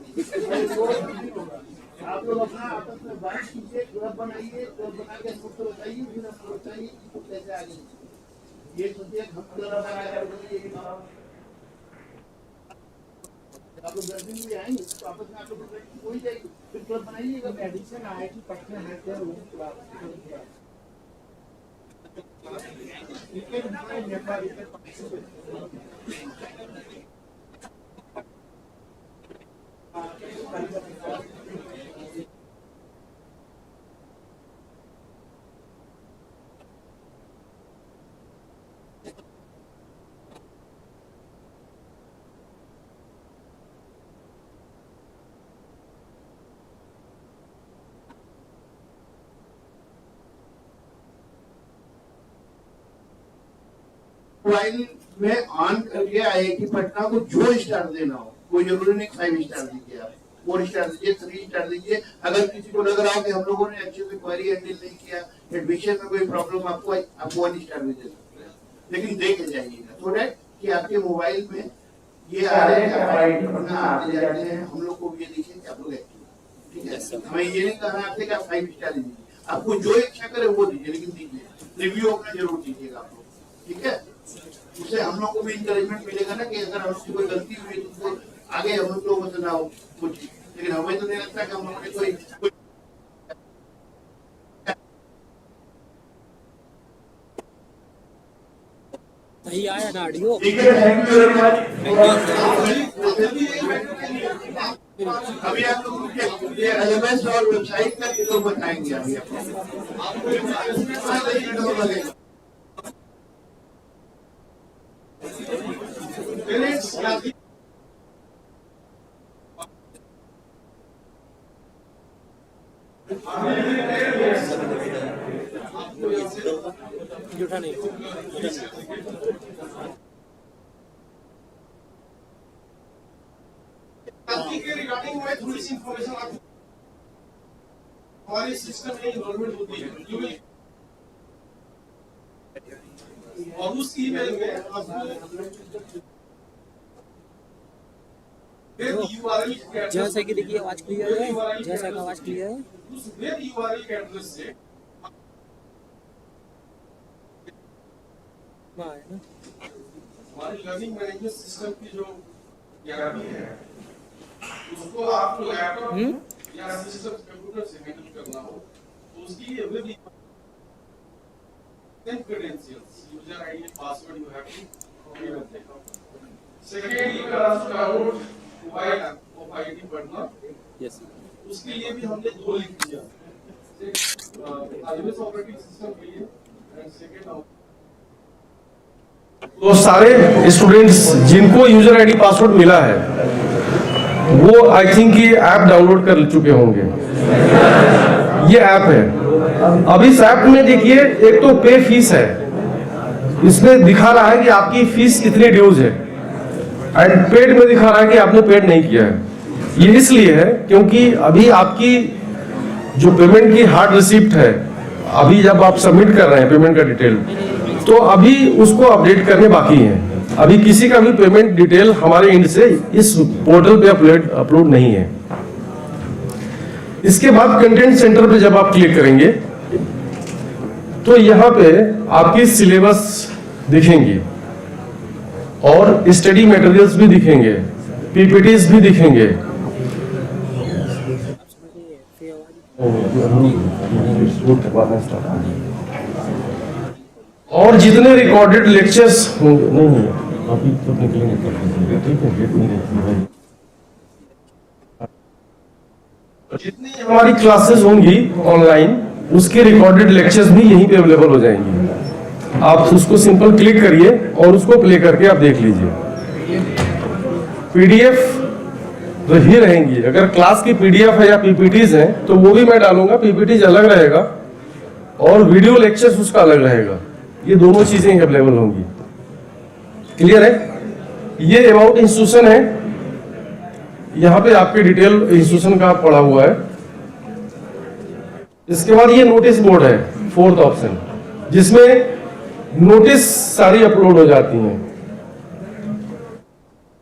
आप लोग अपना आपस में बात कीजिए ग्रुप बनाइए ग्रुप बना के सबको बताइए फिर आपको बताइए कि कैसे आगे ये सोचिए हम ग्रुप बनाया आप लोग 10 दिन में आएंगे तो आपस में आप लोग कोई जाएगी फिर ग्रुप बनाइएगा एडिशन IIT पटना है क्या वो मोबाइल में ऑन करके IIT पटना को जो स्टार देना हो, कोई जरूरी नहीं 5 स्टार दीजिए, आप 4 स्टार दीजिए, 3 स्टार दीजिए। अगर किसी को लग रहा है कि हम लोगों ने अच्छे से क्वेरी हैंडल नहीं किया, एडमिशन में कोई प्रॉब्लम आपको, आप 1 स्टार भी दे सकते हैं, लेकिन दे के जाइएगा तो दैट कि आपके मोबाइल में ये आ रहे हैं IIT पटना आते जाते हैं, हम लोग को भी ये दिखे कि आप लोग एक्टिव, ठीक है। मैं ये नहीं कह रहा आपसे कि आप 5 स्टार दीजिए, आपको जो इच्छा करे वो दीजिए, लेकिन दीजिए, रिव्यू अपना जरूर दीजिएगा आप लोग, ठीक है। उससे हम लोग को भी इंकरेजमेंट मिलेगा ना कि अगर हम लोग की कोई गलती हुई तो आगे हम लोगों से ना हो कुछ, लेकिन हमें तो नहीं लगता कि हम लोगों ने कोई सही आया ना ऑडियो। ठीक है, थैंक यू वेरी मच। अभी आप लोग ये एलिमेंट्स और वेबसाइट का तो बताएंगे अभी आपको। झूठा नहीं के रिगार्डिंग में थोड़ी सी इंफॉर्मेशन आपको, हमारी सिस्टम में इन्वॉल्वमेंट होती है और उस ईमेल में आपको जैसे कि देखिए आवाज क्लियर है, जैसा का आवाज क्लियर है, उस वेब यूआरएल के एड्रेस से हमारी लर्निंग मैनेजमेंट सिस्टम की जो ज्ञानी है उसको आपको लैपटॉप या सिस्टम कंप्यूटर से हैंडल करना हो तो उसकी ये web credentials, user ID, password you have to give it. Second, you can also download mobile app of IIT Patna. Yes. उसके लिए भी हमने 2 लिंक दिया, iOS ऑपरेटिंग सिस्टम के लिए एंड सेकंड। तो सारे स्टूडेंट्स जिनको यूजर आईडी पासवर्ड मिला है वो आई थिंक ये ऐप डाउनलोड कर चुके होंगे। ये ऐप है, अब इस ऐप में देखिए एक तो पे फीस है, इसमें दिखा रहा है कि आपकी फीस कितनी ड्यूज है, एंड पेड में दिखा रहा है कि आपने पेड नहीं किया है। ये इसलिए है क्योंकि अभी आपकी जो पेमेंट की हार्ड रिसिप्ट है, अभी जब आप सबमिट कर रहे हैं पेमेंट का डिटेल, तो अभी उसको अपडेट करने बाकी है। अभी किसी का भी पेमेंट डिटेल हमारे एंड से इस पोर्टल पे अपलोड नहीं है। इसके बाद कंटेंट सेंटर पे जब आप क्लिक करेंगे तो यहाँ पे आपकी सिलेबस दिखेंगी और स्टडी मटेरियल्स भी दिखेंगे, पीपीटीज भी दिखेंगे। और जितने रिकॉर्डेड लेक्चर्स होंगे, नहीं अभी तो निकलेंगे, ठीक है, डेट नहीं रहती, जितनी हमारी क्लासेस होंगी ऑनलाइन उसके रिकॉर्डेड लेक्चर्स भी यहीं पे अवेलेबल हो जाएंगी। आप उसको सिंपल क्लिक करिए और उसको प्ले करके आप देख लीजिए। पीडीएफ तो ही रहेंगी, अगर क्लास की पीडीएफ है या पीपीटीज है तो वो भी मैं डालूंगा, पीपीटीज अलग रहेगा और वीडियो लेक्चर्स उसका अलग रहेगा। ये दोनों चीजें अवेलेबल होंगी। क्लियर है? ये अबाउट इंस्टीट्यूशन है, यहाँ पे आपके डिटेल इंस्टीट्यूशन का पड़ा हुआ है। इसके बाद ये नोटिस बोर्ड है, 4th ऑप्शन, जिसमें नोटिस सारी अपलोड हो जाती हैं।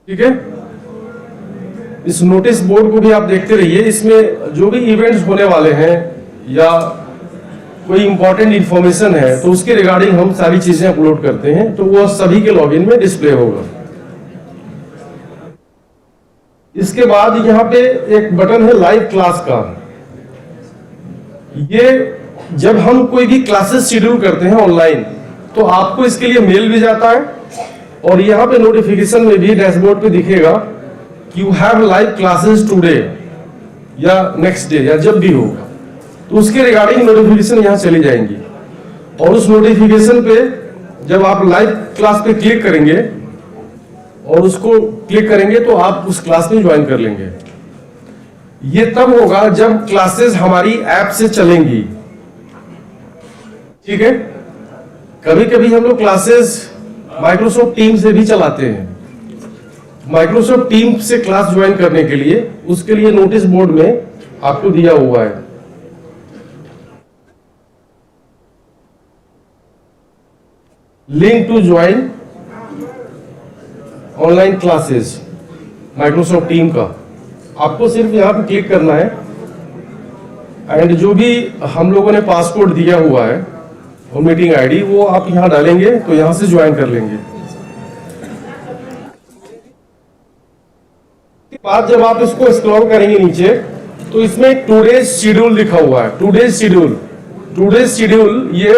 ठीक है, इस नोटिस बोर्ड को भी आप देखते रहिए। इसमें जो भी इवेंट्स होने वाले हैं या कोई इंपॉर्टेंट इंफॉर्मेशन है तो उसके रिगार्डिंग हम सारी चीजें अपलोड करते हैं, तो वो सभी के लॉगिन में डिस्प्ले होगा। इसके बाद यहाँ पे एक बटन है लाइव क्लास का। ये जब हम कोई भी क्लासेस शेड्यूल करते हैं ऑनलाइन तो आपको इसके लिए मेल भी जाता है और यहाँ पे नोटिफिकेशन में भी डैशबोर्ड पे दिखेगा कि you have live classes today या नेक्स्ट डे या जब भी हो, तो उसके रिगार्डिंग नोटिफिकेशन यहाँ चली जाएंगी। और उस नोटिफिकेशन पे जब आप लाइव क्लास पे क्लिक करेंगे और उसको क्लिक करेंगे तो आप उस क्लास में ज्वाइन कर लेंगे। ये तब होगा जब क्लासेस हमारी ऐप से चलेंगी, ठीक है। कभी कभी हम लोग क्लासेस माइक्रोसॉफ्ट टीम से भी चलाते हैं। माइक्रोसॉफ्ट टीम से क्लास ज्वाइन करने के लिए उसके लिए नोटिस बोर्ड में आपको दिया हुआ है, link to join online classes Microsoft team का। आपको सिर्फ यहां पे क्लिक करना है एंड जो भी हम लोगों ने पासवर्ड दिया हुआ है और मीटिंग आईडी वो आप यहां डालेंगे तो यहां से ज्वाइन कर लेंगे। बाद जब आप इसको स्क्रॉल करेंगे नीचे तो इसमें टुडेज शेड्यूल लिखा हुआ है। टुडेज शेड्यूल ये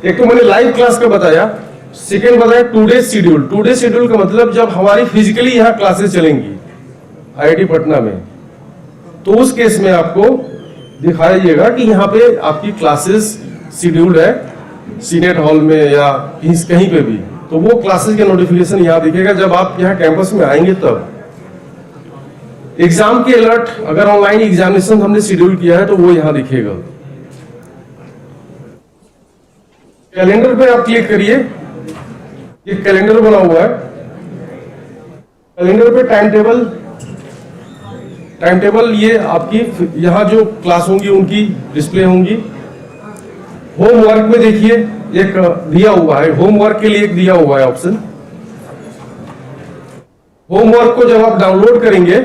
एक तो मैंने लाइव क्लास का बताया, सेकेंड बताया टुडेज शेड्यूल। टुडेज शेड्यूल का मतलब जब हमारी फिजिकली यहाँ क्लासेस चलेंगी IIT पटना में, तो उस केस में आपको दिखाइएगा कि यहाँ पे आपकी क्लासेस शेड्यूल्ड है सीनेट हॉल में या कहीं पे भी, तो वो क्लासेस का नोटिफिकेशन यहाँ दिखेगा जब आप यहाँ कैंपस में आएंगे तब। एग्जाम के अलर्ट, अगर ऑनलाइन एग्जामिनेशन हमने शेड्यूल किया है तो वो यहाँ दिखेगा। कैलेंडर पे आप क्लिक करिए, ये कैलेंडर बना हुआ है। कैलेंडर पे टाइम टेबल ये आपकी यहाँ जो क्लास होंगी उनकी डिस्प्ले होंगी। होमवर्क में देखिए एक दिया हुआ है, होमवर्क के लिए एक दिया हुआ है ऑप्शन। होमवर्क को जब आप डाउनलोड करेंगे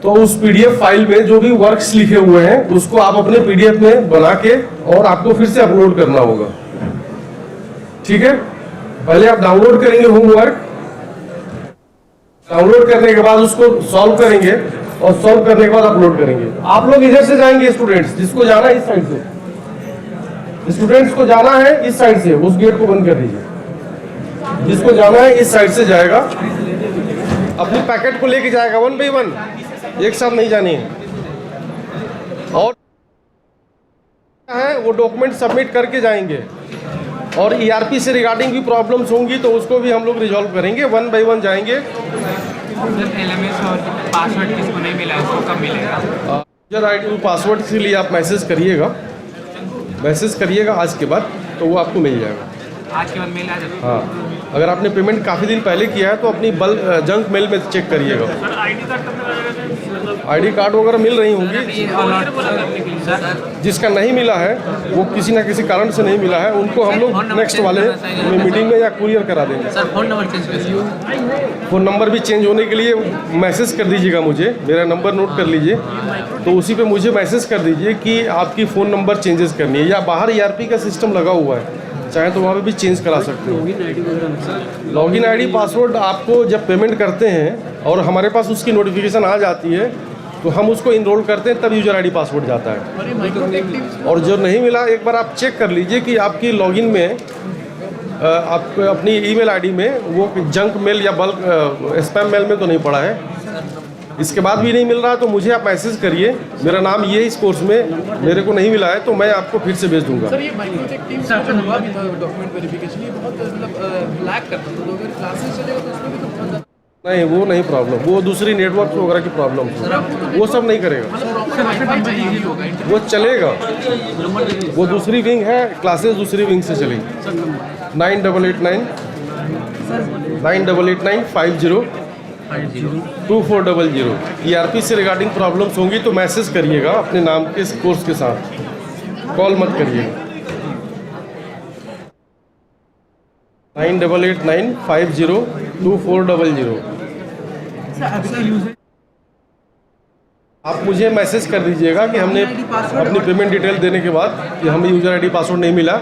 तो उस PDF फाइल में जो भी वर्क्स लिखे हुए हैं उसको आप अपने PDF में बना के और आपको फिर से अपलोड करना होगा, ठीक है। पहले आप डाउनलोड करेंगे होमवर्क, डाउनलोड करने के बाद उसको सॉल्व करेंगे और सॉल्व करने के बाद अपलोड करेंगे। आप लोग इधर से जाएंगे, स्टूडेंट्स जिसको जाना है इस साइड से, स्टूडेंट्स को जाना है इस साइड से, उस गेट को बंद कर दीजिए। जिसको जाना है इस साइड से जाएगा, अपनी पैकेट को लेके जाएगा 1 बाय 1, एक साथ नहीं जानी है। और है वो डॉक्यूमेंट सबमिट करके जाएंगे। और ERP से रिगार्डिंग भी प्रॉब्लम्स होंगी तो उसको भी हम लोग रिजॉल्व करेंगे, 1 बाय 1 जाएंगे। LMS और पासवर्ड किसको नहीं मिला है उसको कब मिलेगा? यूजर आईडी पासवर्ड के लिए आप मैसेज करिएगा आज के बाद, तो वो आपको मिल जाएगा। आज के बाद मेल आ जाएगा? हाँ, अगर आपने पेमेंट काफ़ी दिन पहले किया है तो अपनी जंक मेल में चेक करिएगा। ID कार्ड वगैरह मिल रही होंगी। जिसका नहीं मिला है वो किसी ना किसी कारण से नहीं मिला है, उनको हम लोग नेक्स्ट वाले मीटिंग में या कुरियर करा देंगे। सर फ़ोन नंबर चेंज कर, फ़ोन नंबर भी चेंज होने के लिए मैसेज कर दीजिएगा मुझे, मेरा नंबर नोट कर लीजिए, तो उसी पे मुझे मैसेज कर दीजिए कि आपकी फ़ोन नंबर चेंजेस करनी है, या बाहर ERP का सिस्टम लगा हुआ है, चाहे तो वहाँ पे भी चेंज करा सकते हो। लॉगिन ID पासवर्ड आपको जब पेमेंट करते हैं और हमारे पास उसकी नोटिफिकेशन आ जाती है तो हम उसको इनरोल करते हैं, तब यूजर ID पासवर्ड जाता है। और जो नहीं मिला एक बार आप चेक कर लीजिए कि आपकी लॉगिन में आप अपनी ईमेल ID में वो जंक मेल या बल्क स्पैम मेल में तो नहीं पड़ा है। इसके बाद भी नहीं मिल रहा तो मुझे आप मैसेज करिए, मेरा नाम ये इस कोर्स में मेरे को नहीं मिला है तो मैं आपको फिर से भेज दूंगा। सर ये माइक्रोटेक टीम से जो हुआ भी था डॉक्यूमेंट वेरिफिकेशन, ये बहुत मतलब लैग करता था, तो अगर क्लासेस चलेगा तो उसमें भी तो बहुत नहीं, वो नहीं प्रॉब्लम, वो दूसरी नेटवर्क वगैरह की प्रॉब्लम, वो सब नहीं करेगा, वो चलेगा। वो दूसरी विंग है, क्लासेस दूसरी विंग से चलेगी। 9889502400 ERP से रिगार्डिंग प्रॉब्लम्स होंगी तो मैसेज करिएगा अपने नाम के कोर्स के साथ, कॉल मत करिएगा। 9889502400। आप मुझे मैसेज कर दीजिएगा कि हमने अपनी पेमेंट डिटेल देने के बाद कि हमें यूजर ID पासवर्ड नहीं मिला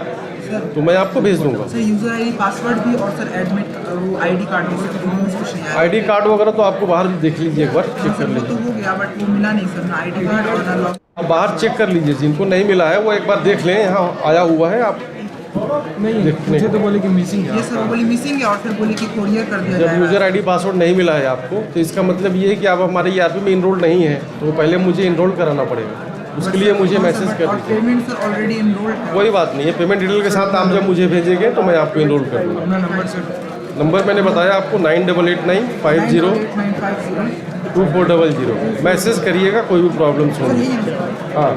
तो मैं आपको भेज दूंगा। सर यूजर ID पासवर्ड भी और सर एडमिट वो ID कार्ड ID कार्ड वगैरह तो आपको बाहर देख लीजिए, एक बार चेक कर लीजिए। तो हो गया बट वो मिला नहीं सर ना ID कार्ड और ना लॉग। आप बाहर चेक कर लीजिए, जिनको नहीं मिला है वो एक बार देख लें, यहाँ आया हुआ है, आप नहीं मुझे तो बोले कि मिसिंग है। ये सर बोली मिसिंग है और फिर बोली कि कोरियर कर दिया जब जाएगा। यूजर आईडी पासवर्ड नहीं मिला है आपको तो इसका मतलब ये है कि आप हमारे ERP में इनरोल नहीं है, तो पहले मुझे इनरोल कराना पड़ेगा। उसके लिए मुझे मैसेज कर दीजिए। पेमेंट सर ऑलरेडी इनरोल्ड है। कोई बात नहीं है, पेमेंट डिटेल के साथ आप जब मुझे भेजेंगे तो मैं आपको इनरोल कर दूँगा। अपना नंबर सर नंबर मैंने बताया आपको 988950 2400। मैसेज करिएगा कोई भी प्रॉब्लम्स हो। हाँ,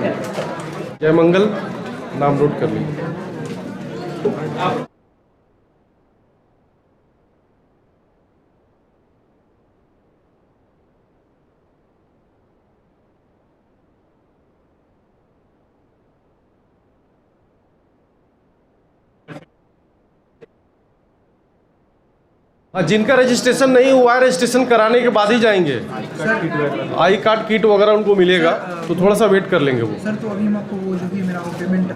जय मंगल, नाम नोट कर लीजिए। हाँ, जिनका रजिस्ट्रेशन नहीं हुआ है रजिस्ट्रेशन कराने के बाद ही जाएंगे। आई कार्ड किट वगैरह उनको मिलेगा, तो थोड़ा सा वेट कर लेंगे वो। सर तो अभी हम आपको वो जो भी मेरा पेमेंट